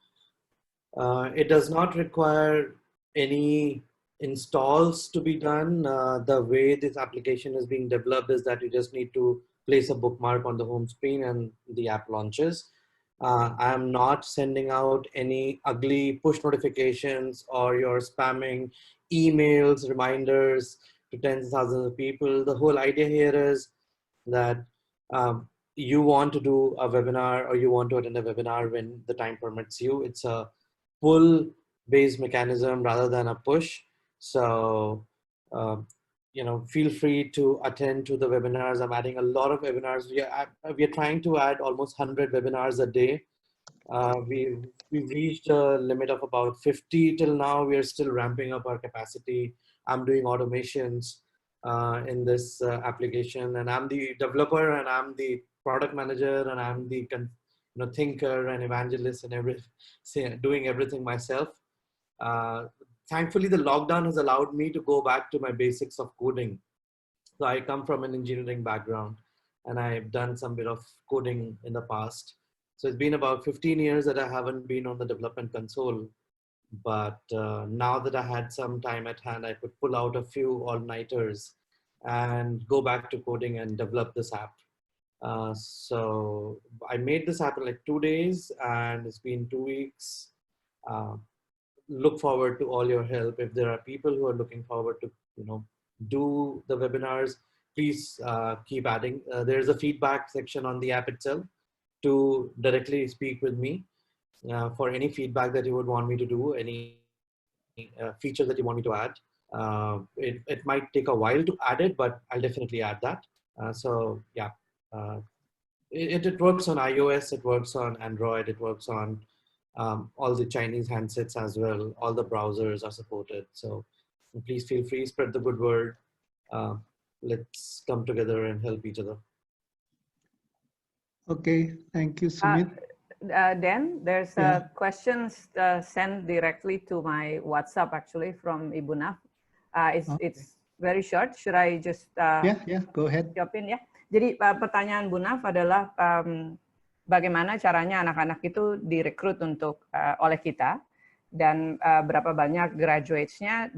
It does not require any installs to be done. The way this application is being developed is that you just need to place a bookmark on the home screen and the app launches. I am not sending out any ugly push notifications or you're spamming emails, reminders to tens of thousands of people. The whole idea here is that you want to do a webinar or you want to attend a webinar when the time permits you. It's a pull-based mechanism rather than a push. So, feel free to attend to the webinars. I'm adding a lot of webinars. We are trying to add almost 100 webinars a day. We've reached a limit of about 50 till now. We are still ramping up our capacity. I'm doing automations in this application, and I'm the developer, and I'm the product manager, and I'm the thinker and evangelist and doing everything myself. Thankfully, the lockdown has allowed me to go back to my basics of coding. So I come from an engineering background and I've done some bit of coding in the past. So it's been about 15 years that I haven't been on the development console. But now that I had some time at hand, I could pull out a few all-nighters and go back to coding and develop this app. So I made this app in like 2 days and it's been 2 weeks. Look forward to all your help. If there are people who are looking forward to, do the webinars, please keep adding. There's a feedback section on the app itself to directly speak with me for any feedback that you would want me to do, any features that you want me to add. It might take a while to add it, but I'll definitely add that. So yeah, it works on iOS, it works on Android, it works on all the Chinese handsets as well. All the browsers are supported. So please feel free, spread the good word. Let's come together and help each other. Okay, thank you, Sumit. Dan, there's a question sent directly to my WhatsApp actually from Ibu Naf. It's very short. Should I just go ahead. Jawabin ya. Jadi pertanyaan Bu Naf adalah bagaimana caranya anak-anak itu direkrut untuk oleh kita dan berapa banyak graduates-nya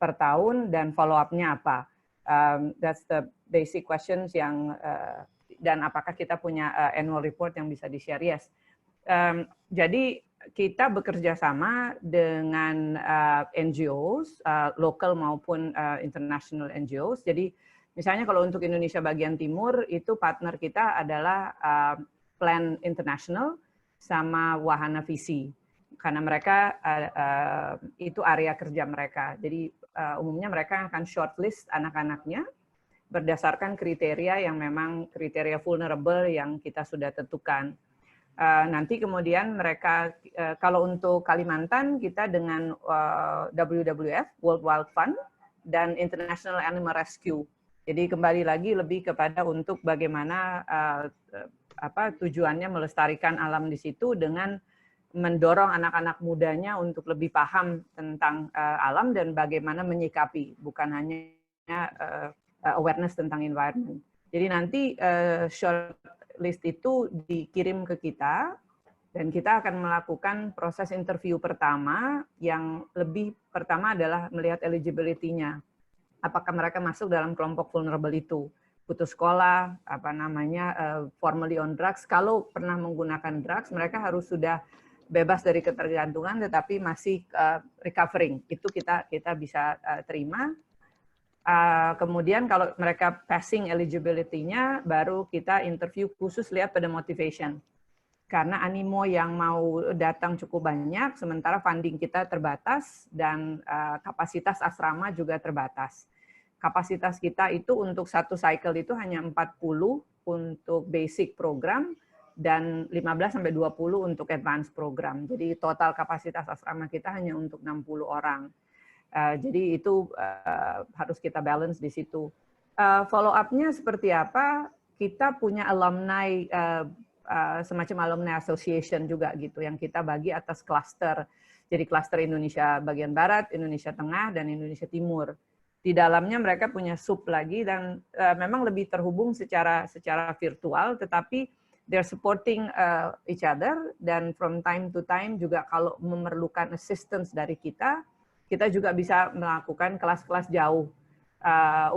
per tahun dan follow up-nya apa. That's the basic questions yang dan apakah kita punya annual report yang bisa di-share? Yes. Jadi kita bekerja sama dengan NGOs, local maupun international NGOs. Jadi misalnya kalau untuk Indonesia bagian timur, itu partner kita adalah Plan International sama Wahana Visi. Karena mereka, itu area kerja mereka. Jadi umumnya mereka akan shortlist anak-anaknya berdasarkan kriteria yang memang kriteria vulnerable yang kita sudah tentukan. Nanti kemudian mereka, kalau untuk Kalimantan, kita dengan WWF, World Wild Fund, dan International Animal Rescue. Jadi kembali lagi lebih kepada untuk bagaimana tujuannya melestarikan alam di situ dengan mendorong anak-anak mudanya untuk lebih paham tentang alam dan bagaimana menyikapi, bukan hanya awareness tentang environment. Jadi nanti short list itu dikirim ke kita dan kita akan melakukan proses interview pertama yang lebih pertama adalah melihat eligibility-nya. Apakah mereka masuk dalam kelompok vulnerable itu, putus sekolah, formerly on drugs. Kalau pernah menggunakan drugs, mereka harus sudah bebas dari ketergantungan tetapi masih recovering. Itu kita bisa terima. Kemudian kalau mereka passing eligibility-nya, baru kita interview khusus lihat pada motivation. Karena animo yang mau datang cukup banyak, sementara funding kita terbatas dan kapasitas asrama juga terbatas. Kapasitas kita itu untuk satu cycle itu hanya 40 untuk basic program dan 15-20 untuk advanced program. Jadi total kapasitas asrama kita hanya untuk 60 orang. Jadi itu harus kita balance di situ. Follow up-nya seperti apa? Kita punya alumni, semacam alumni association juga gitu, yang kita bagi atas cluster. Jadi cluster Indonesia bagian Barat, Indonesia Tengah, dan Indonesia Timur. Di dalamnya mereka punya sub lagi dan memang lebih terhubung secara virtual, tetapi they're supporting each other dan from time to time juga kalau memerlukan assistance dari kita juga bisa melakukan kelas-kelas jauh.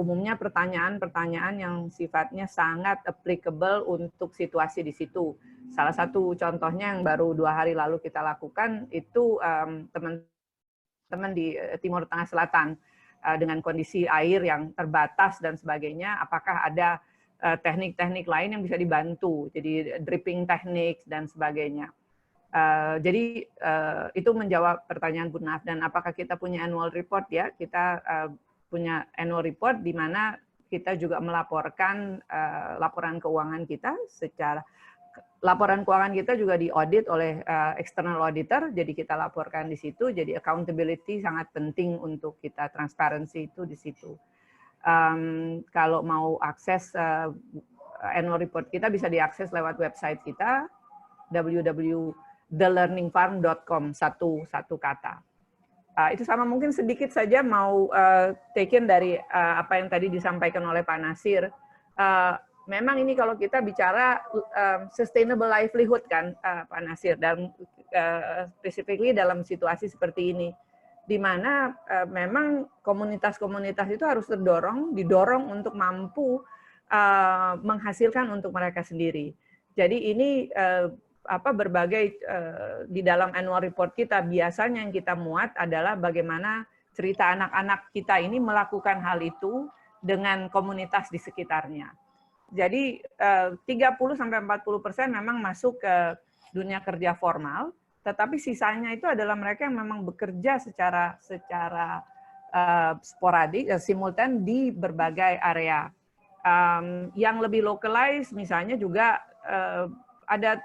Umumnya pertanyaan-pertanyaan yang sifatnya sangat applicable untuk situasi di situ. Salah satu contohnya yang baru 2 hari lalu kita lakukan itu teman-teman di Timur Tengah Selatan dengan kondisi air yang terbatas dan sebagainya, apakah ada teknik-teknik lain yang bisa dibantu, jadi dripping teknik dan sebagainya. Jadi itu menjawab pertanyaan Bu Naf. Dan apakah kita punya annual report? Ya, kita punya annual report di mana kita juga melaporkan laporan keuangan kita laporan keuangan kita juga diaudit oleh external auditor, jadi kita laporkan di situ. Jadi accountability sangat penting untuk kita, transparansi itu di situ. Kalau mau akses annual report kita bisa diakses lewat website kita www.thelearningfarm.com, satu kata. Itu sama mungkin sedikit saja mau taken dari apa yang tadi disampaikan oleh Pak Nasir. Memang ini kalau kita bicara sustainable livelihood kan Pak Nasir, dan specifically dalam situasi seperti ini, di mana memang komunitas-komunitas itu harus didorong untuk mampu menghasilkan untuk mereka sendiri. Jadi ini berbagai di dalam annual report kita biasanya yang kita muat adalah bagaimana cerita anak-anak kita ini melakukan hal itu dengan komunitas di sekitarnya. Jadi 30-40% memang masuk ke dunia kerja formal, tetapi sisanya itu adalah mereka yang memang bekerja secara sporadik, simultan di berbagai area. Yang lebih localized misalnya juga ada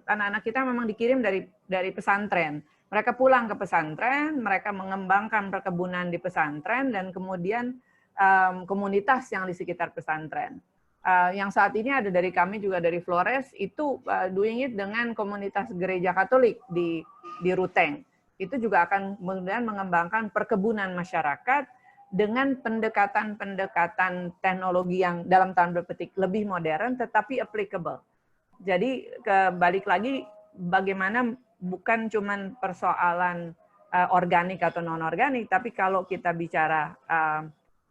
anak-anak kita memang dikirim dari pesantren. Mereka pulang ke pesantren, mereka mengembangkan perkebunan di pesantren dan kemudian komunitas yang di sekitar pesantren. Yang saat ini ada dari kami juga dari Flores itu doing it dengan komunitas gereja Katolik di Ruteng. Itu juga akan kemudian mengembangkan perkebunan masyarakat dengan pendekatan-pendekatan teknologi yang dalam tanda petik lebih modern tetapi applicable. Jadi balik lagi bagaimana bukan cuman persoalan organik atau non-organik, tapi kalau kita bicara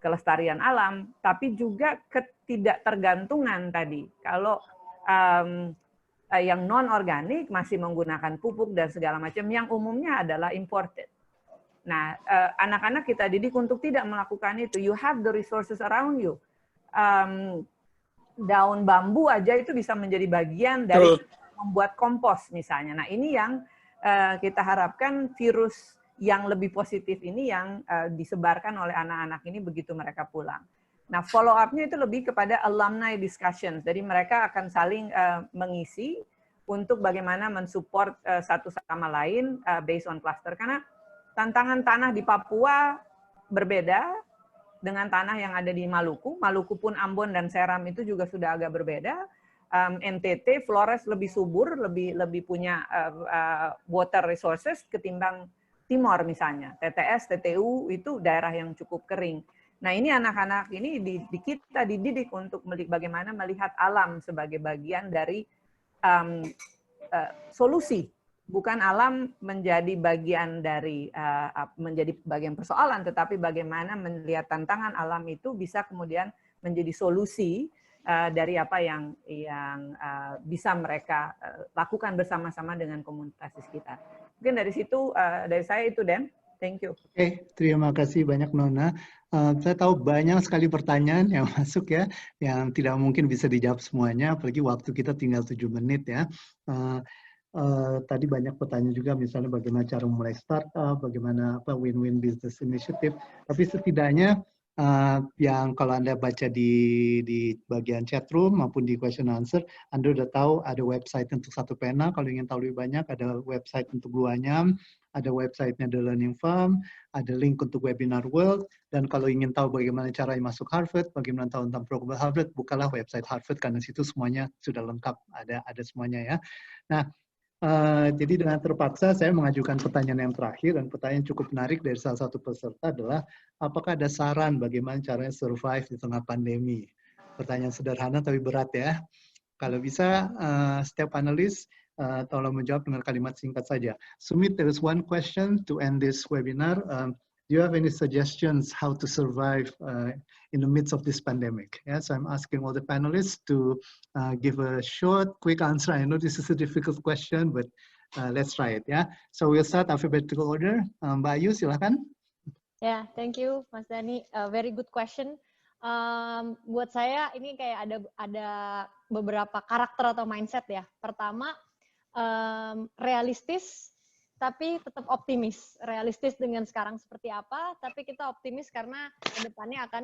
kelestarian alam, tapi juga ketidaktergantungan tadi. Kalau yang non-organik masih menggunakan pupuk dan segala macam, yang umumnya adalah imported. Nah, anak-anak kita didik untuk tidak melakukan itu. You have the resources around you. Daun bambu aja itu bisa menjadi bagian dari membuat kompos misalnya. Nah, ini yang kita harapkan virus yang lebih positif ini yang disebarkan oleh anak-anak ini begitu mereka pulang. Nah, follow up-nya itu lebih kepada alumni discussions. Jadi mereka akan saling mengisi untuk bagaimana mensupport satu sama lain based on cluster. Karena tantangan tanah di Papua berbeda dengan tanah yang ada di Maluku. Maluku pun Ambon dan Seram itu juga sudah agak berbeda. NTT, Flores lebih subur, lebih punya water resources ketimbang Timor misalnya. TTS, TTU itu daerah yang cukup kering. Nah, ini anak-anak ini kita dididik untuk bagaimana melihat alam sebagai bagian dari solusi, bukan alam menjadi bagian dari menjadi bagian persoalan, tetapi bagaimana melihat tantangan alam itu bisa kemudian menjadi solusi dari apa yang bisa mereka lakukan bersama-sama dengan komunitas sekitar. Mungkin dari situ dari saya itu, Dan. Thank you. Oke, terima kasih banyak Nona. Saya tahu banyak sekali pertanyaan yang masuk ya, yang tidak mungkin bisa dijawab semuanya, apalagi waktu kita tinggal 7 menit ya. Tadi banyak pertanyaan juga, misalnya bagaimana cara mulai startup, bagaimana win-win business initiative. Tapi setidaknya yang kalau Anda baca di bagian chat room maupun di question answer, Anda udah tahu ada website untuk Satu Pena. Kalau ingin tahu lebih banyak, ada website untuk Blue Anyam, ada websitenya The Learning Farm, ada link untuk Webinar World, dan kalau ingin tahu bagaimana cara masuk Harvard, bagaimana tahu tentang program Harvard, bukalah website Harvard, karena situ semuanya sudah lengkap, ada semuanya ya. Nah, jadi dengan terpaksa saya mengajukan pertanyaan yang terakhir, dan pertanyaan cukup menarik dari salah satu peserta adalah, apakah ada saran bagaimana caranya survive di tengah pandemi? Pertanyaan sederhana tapi berat ya. Kalau bisa, setiap panelis tolong menjawab dengan kalimat singkat saja. Sumit, there is one question to end this webinar. Do you have any suggestions how to survive in the midst of this pandemic? Yeah, so I'm asking all the panelists to give a short, quick answer. I know this is a difficult question, but let's try it. Yeah, so we'll start alphabetical order. Mbak Ayu, silakan. Yeah, thank you, Mas Dani. Very good question. Buat saya ini kayak ada beberapa karakter atau mindset ya. Pertama, realistis tapi tetap optimis. Realistis dengan sekarang seperti apa, tapi kita optimis karena kedepannya akan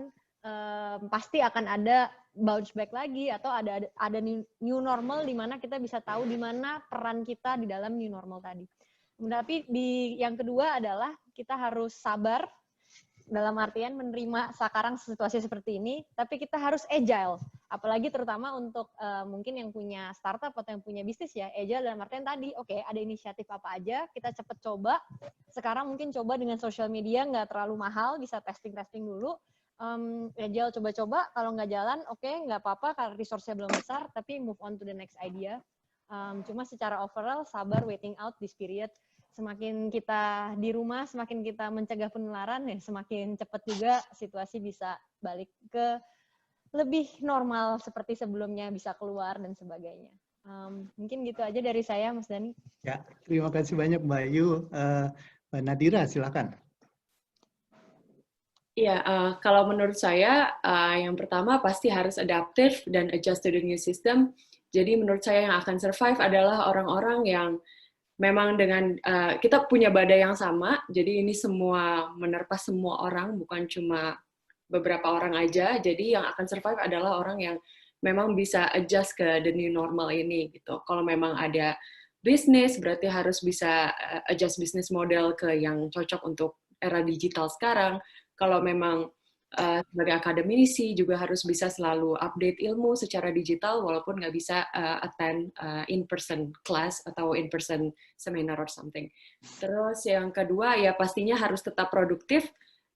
pasti akan ada bounce back lagi, atau ada new normal di mana kita bisa tahu di mana peran kita di dalam new normal tadi. Tapi yang kedua adalah kita harus sabar, dalam artian menerima sekarang situasi seperti ini, tapi kita harus agile. Apalagi terutama untuk mungkin yang punya startup atau yang punya bisnis ya, agile dalam artian tadi, oke, ada inisiatif apa aja, kita cepet coba. Sekarang mungkin coba dengan social media, nggak terlalu mahal, bisa testing dulu. Agile coba-coba, kalau nggak jalan, oke, nggak apa-apa, karena resource-nya belum besar, tapi move on to the next idea. Cuma secara overall, sabar, waiting out this period. Semakin kita di rumah, semakin kita mencegah penularan, ya semakin cepat juga situasi bisa balik ke lebih normal seperti sebelumnya, bisa keluar dan sebagainya. Mungkin gitu aja dari saya, Mas Dani. Ya, terima kasih banyak Mbak Ayu. Mbak Nadira, silakan. Iya, kalau menurut saya, yang pertama pasti harus adaptif dan adjust to the new system. Jadi menurut saya yang akan survive adalah orang-orang yang memang dengan kita punya badai yang sama, jadi ini semua menerpa semua orang, bukan cuma beberapa orang aja. Jadi yang akan survive adalah orang yang memang bisa adjust ke the new normal ini gitu. Kalau memang ada bisnis, berarti harus bisa adjust bisnis model ke yang cocok untuk era digital sekarang. Kalau memang sebagai akademisi juga harus bisa selalu update ilmu secara digital walaupun nggak bisa attend in-person class atau in-person seminar or something. Terus yang kedua ya pastinya harus tetap produktif.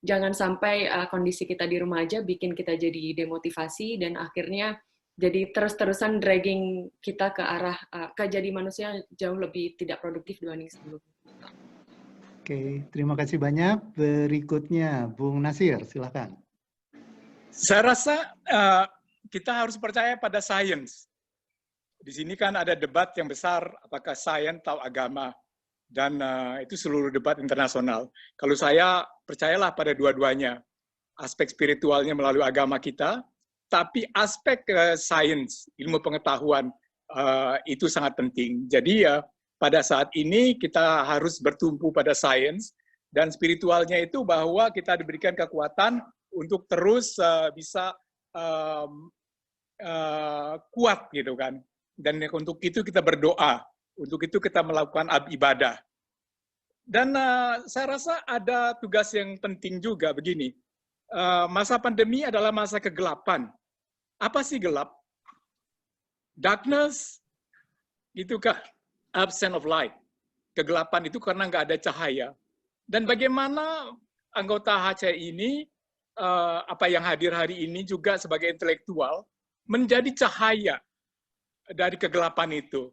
Jangan sampai kondisi kita di rumah aja bikin kita jadi demotivasi dan akhirnya jadi terus-terusan dragging kita ke arah ke jadi manusia jauh lebih tidak produktif dibanding sebelumnya. Oke, terima kasih banyak. Berikutnya, Bung Nasir, silakan. Saya rasa kita harus percaya pada sains. Di sini kan ada debat yang besar, apakah sains atau agama. Dan itu seluruh debat internasional. Kalau saya percayalah pada dua-duanya. Aspek spiritualnya melalui agama kita, tapi aspek sains, ilmu pengetahuan, itu sangat penting. Jadi ya, pada saat ini kita harus bertumpu pada sains, dan spiritualnya itu bahwa kita diberikan kekuatan untuk terus bisa kuat gitu kan. Dan untuk itu kita berdoa, untuk itu kita melakukan ibadah. Dan saya rasa ada tugas yang penting juga begini. Masa pandemi adalah masa kegelapan. Apa sih gelap? Darkness, itu kan absence of light. Kegelapan itu karena nggak ada cahaya. Dan bagaimana anggota HCI ini, apa yang hadir hari ini juga sebagai intelektual, menjadi cahaya dari kegelapan itu.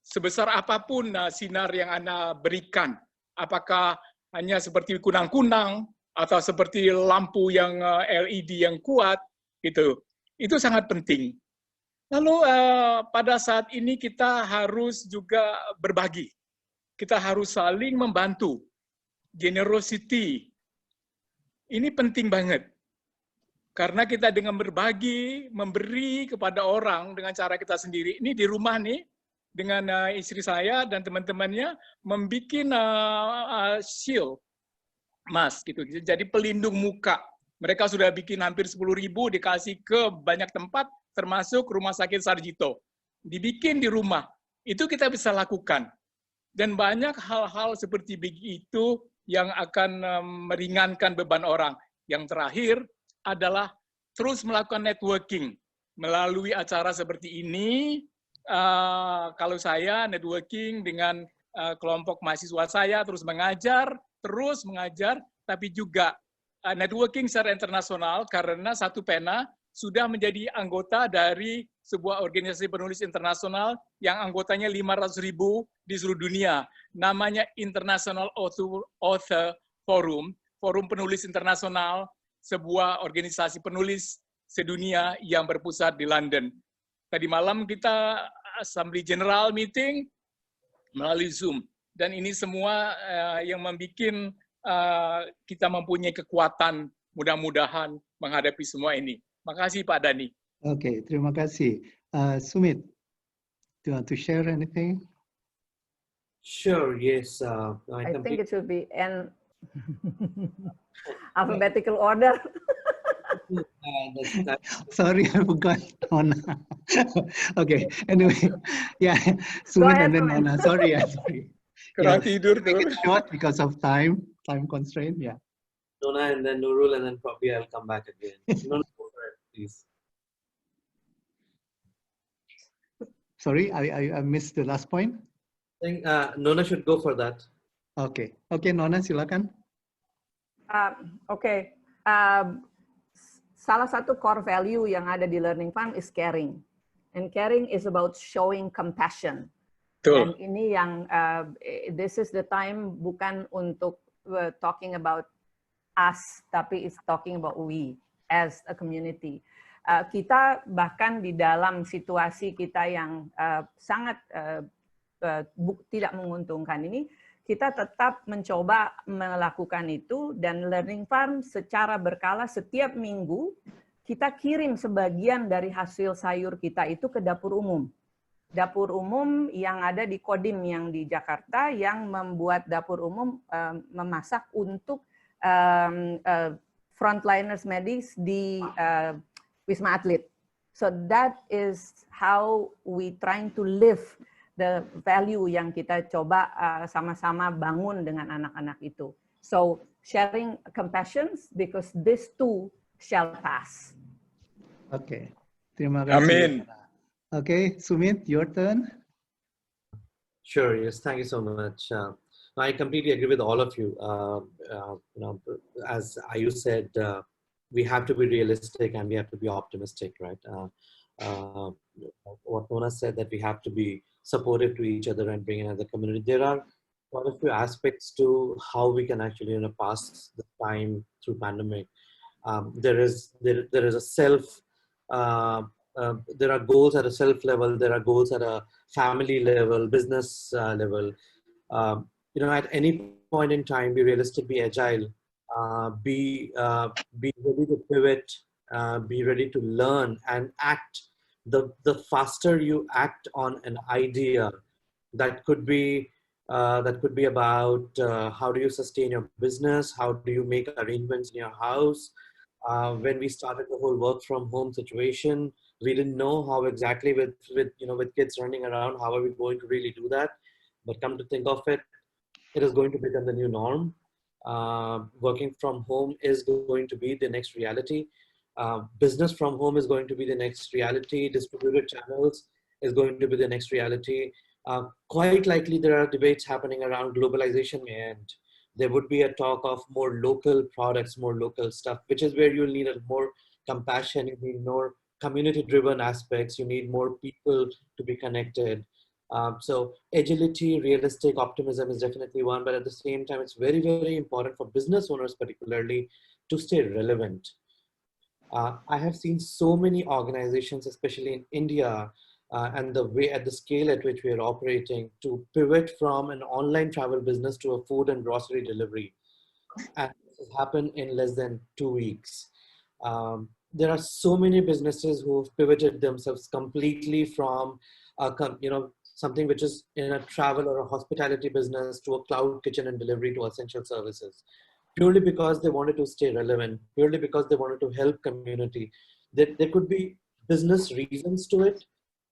Sebesar apapun sinar yang Anda berikan, apakah hanya seperti kunang-kunang, atau seperti lampu yang LED yang kuat, itu sangat penting. Lalu pada saat ini kita harus juga berbagi. Kita harus saling membantu. Generosity. Ini penting banget. Karena kita dengan berbagi, memberi kepada orang dengan cara kita sendiri. Ini di rumah nih, dengan istri saya dan teman-temannya, membuat shield, mask, gitu. Jadi pelindung muka. Mereka sudah bikin hampir 10.000, dikasih ke banyak tempat, termasuk Rumah Sakit Sarjito. Dibikin di rumah. Itu kita bisa lakukan. Dan banyak hal-hal seperti begitu yang akan meringankan beban orang. Yang terakhir adalah terus melakukan networking. Melalui acara seperti ini, kalau saya networking dengan kelompok mahasiswa saya, terus mengajar, tapi juga networking secara internasional karena Satu Pena sudah menjadi anggota dari sebuah organisasi penulis internasional yang anggotanya 500.000 di seluruh dunia. Namanya International Author Forum, Forum Penulis Internasional, sebuah organisasi penulis sedunia yang berpusat di London. Tadi malam kita Assembly General Meeting melalui Zoom. Dan ini semua yang membuat kita mempunyai kekuatan mudah-mudahan menghadapi semua ini. Makasih Pak Dhani. Oke, terima kasih. Sumit, do you want to share anything? Sure, yes. I think it should be in alphabetical order. Sorry, I forgot Nona. Okay, anyway, yeah, Sumit and then Nona. Sorry. Kurang tidur tuh. Make it short because of time constraint, yeah. Nona and then Nurul and then probably I'll come back again. Nona, go for it, please. Sorry, I missed the last point. I think Nona should go for that. Okay, Nona silakan. Okay. Salah satu core value yang ada di Learning Farm is caring. And caring is about showing compassion. Dan ini yang, this is the time bukan untuk talking about us, tapi it's talking about we as a community. Kita bahkan di dalam situasi kita yang sangat tidak menguntungkan ini, kita tetap mencoba melakukan itu, dan Learning Farm secara berkala setiap minggu kita kirim sebagian dari hasil sayur kita itu ke dapur umum. dapur umum yang ada di Kodim yang di Jakarta yang membuat dapur umum memasak untuk frontliners medis di Wisma Atlet. So that is how we trying to live the value yang kita coba sama-sama bangun dengan anak-anak itu. So sharing compassion because this too shall pass. Oke, terima kasih. Amin. Okay, Sumit, your turn. Sure. Yes. Thank you so much. I completely agree with all of you. As Ayu said, we have to be realistic and we have to be optimistic, right? What Mona said, that we have to be supportive to each other and bring in as a community. There are quite a few aspects to how we can actually pass the time through pandemic. There is a self. There are goals at a self level. There are goals at a family level, business level. At any point in time, be realistic, be agile, be ready to pivot, be ready to learn and act. The faster you act on an idea, that could be about how do you sustain your business, how do you make arrangements in your house. When we started the whole work from home situation, we didn't know how exactly with kids running around, how are we going to really do that? But come to think of it, it is going to become the new norm. Working from home is going to be the next reality. Business from home is going to be the next reality. Distributed channels is going to be the next reality. Quite likely there are debates happening around globalization, and there would be a talk of more local products, more local stuff, which is where you'll need a more compassion, you need more community-driven aspects, you need more people to be connected. So agility, realistic optimism is definitely one, but at the same time, it's very, very important for business owners particularly to stay relevant. I have seen so many organizations, especially in India, and the way at the scale at which we are operating, to pivot from an online travel business to a food and grocery delivery. And this has happened in less than 2 weeks. There are so many businesses who have pivoted themselves completely from, something which is in a travel or a hospitality business to a cloud kitchen and delivery to essential services, purely because they wanted to stay relevant, purely because they wanted to help community. There could be business reasons to it,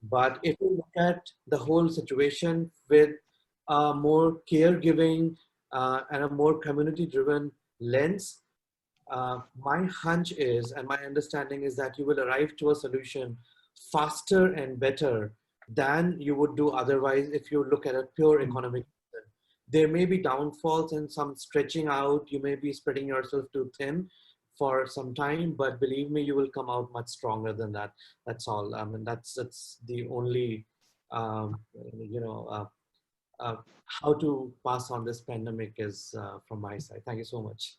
but if you look at the whole situation with a more caregiving and a more community-driven lens, my hunch is, and my understanding is, that you will arrive to a solution faster and better than you would do otherwise if you look at a pure economic reason. There may be downfalls and some stretching out. You may be spreading yourself too thin for some time, but believe me, you will come out much stronger than that. That's all. I mean, that's the only, how to pass on this pandemic is from my side. Thank you so much.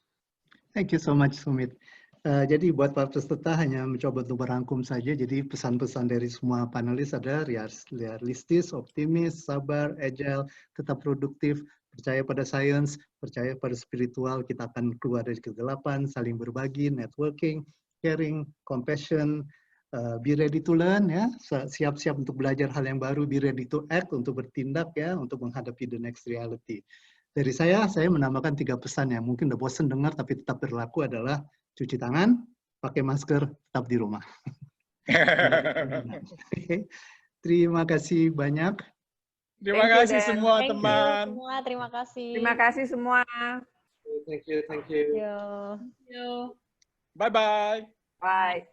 Thank you so much, Sumit. Jadi buat para peserta hanya mencoba untuk merangkum saja. Jadi pesan-pesan dari semua panelis adalah realistis, optimis, sabar, agile, tetap produktif, percaya pada sains, percaya pada spiritual. Kita akan keluar dari kegelapan, saling berbagi, networking, caring, compassion, be ready to learn, ya, siap-siap untuk belajar hal yang baru, be ready to act, untuk bertindak, ya, untuk menghadapi the next reality. Dari saya menambahkan 3 pesan yang mungkin udah bosen dengar tapi tetap berlaku adalah cuci tangan, pakai masker, tetap di rumah. Terima kasih banyak. Terima kasih semua teman. Terima kasih. Terima kasih semua. Thank you. Yo. Bye-bye. Bye.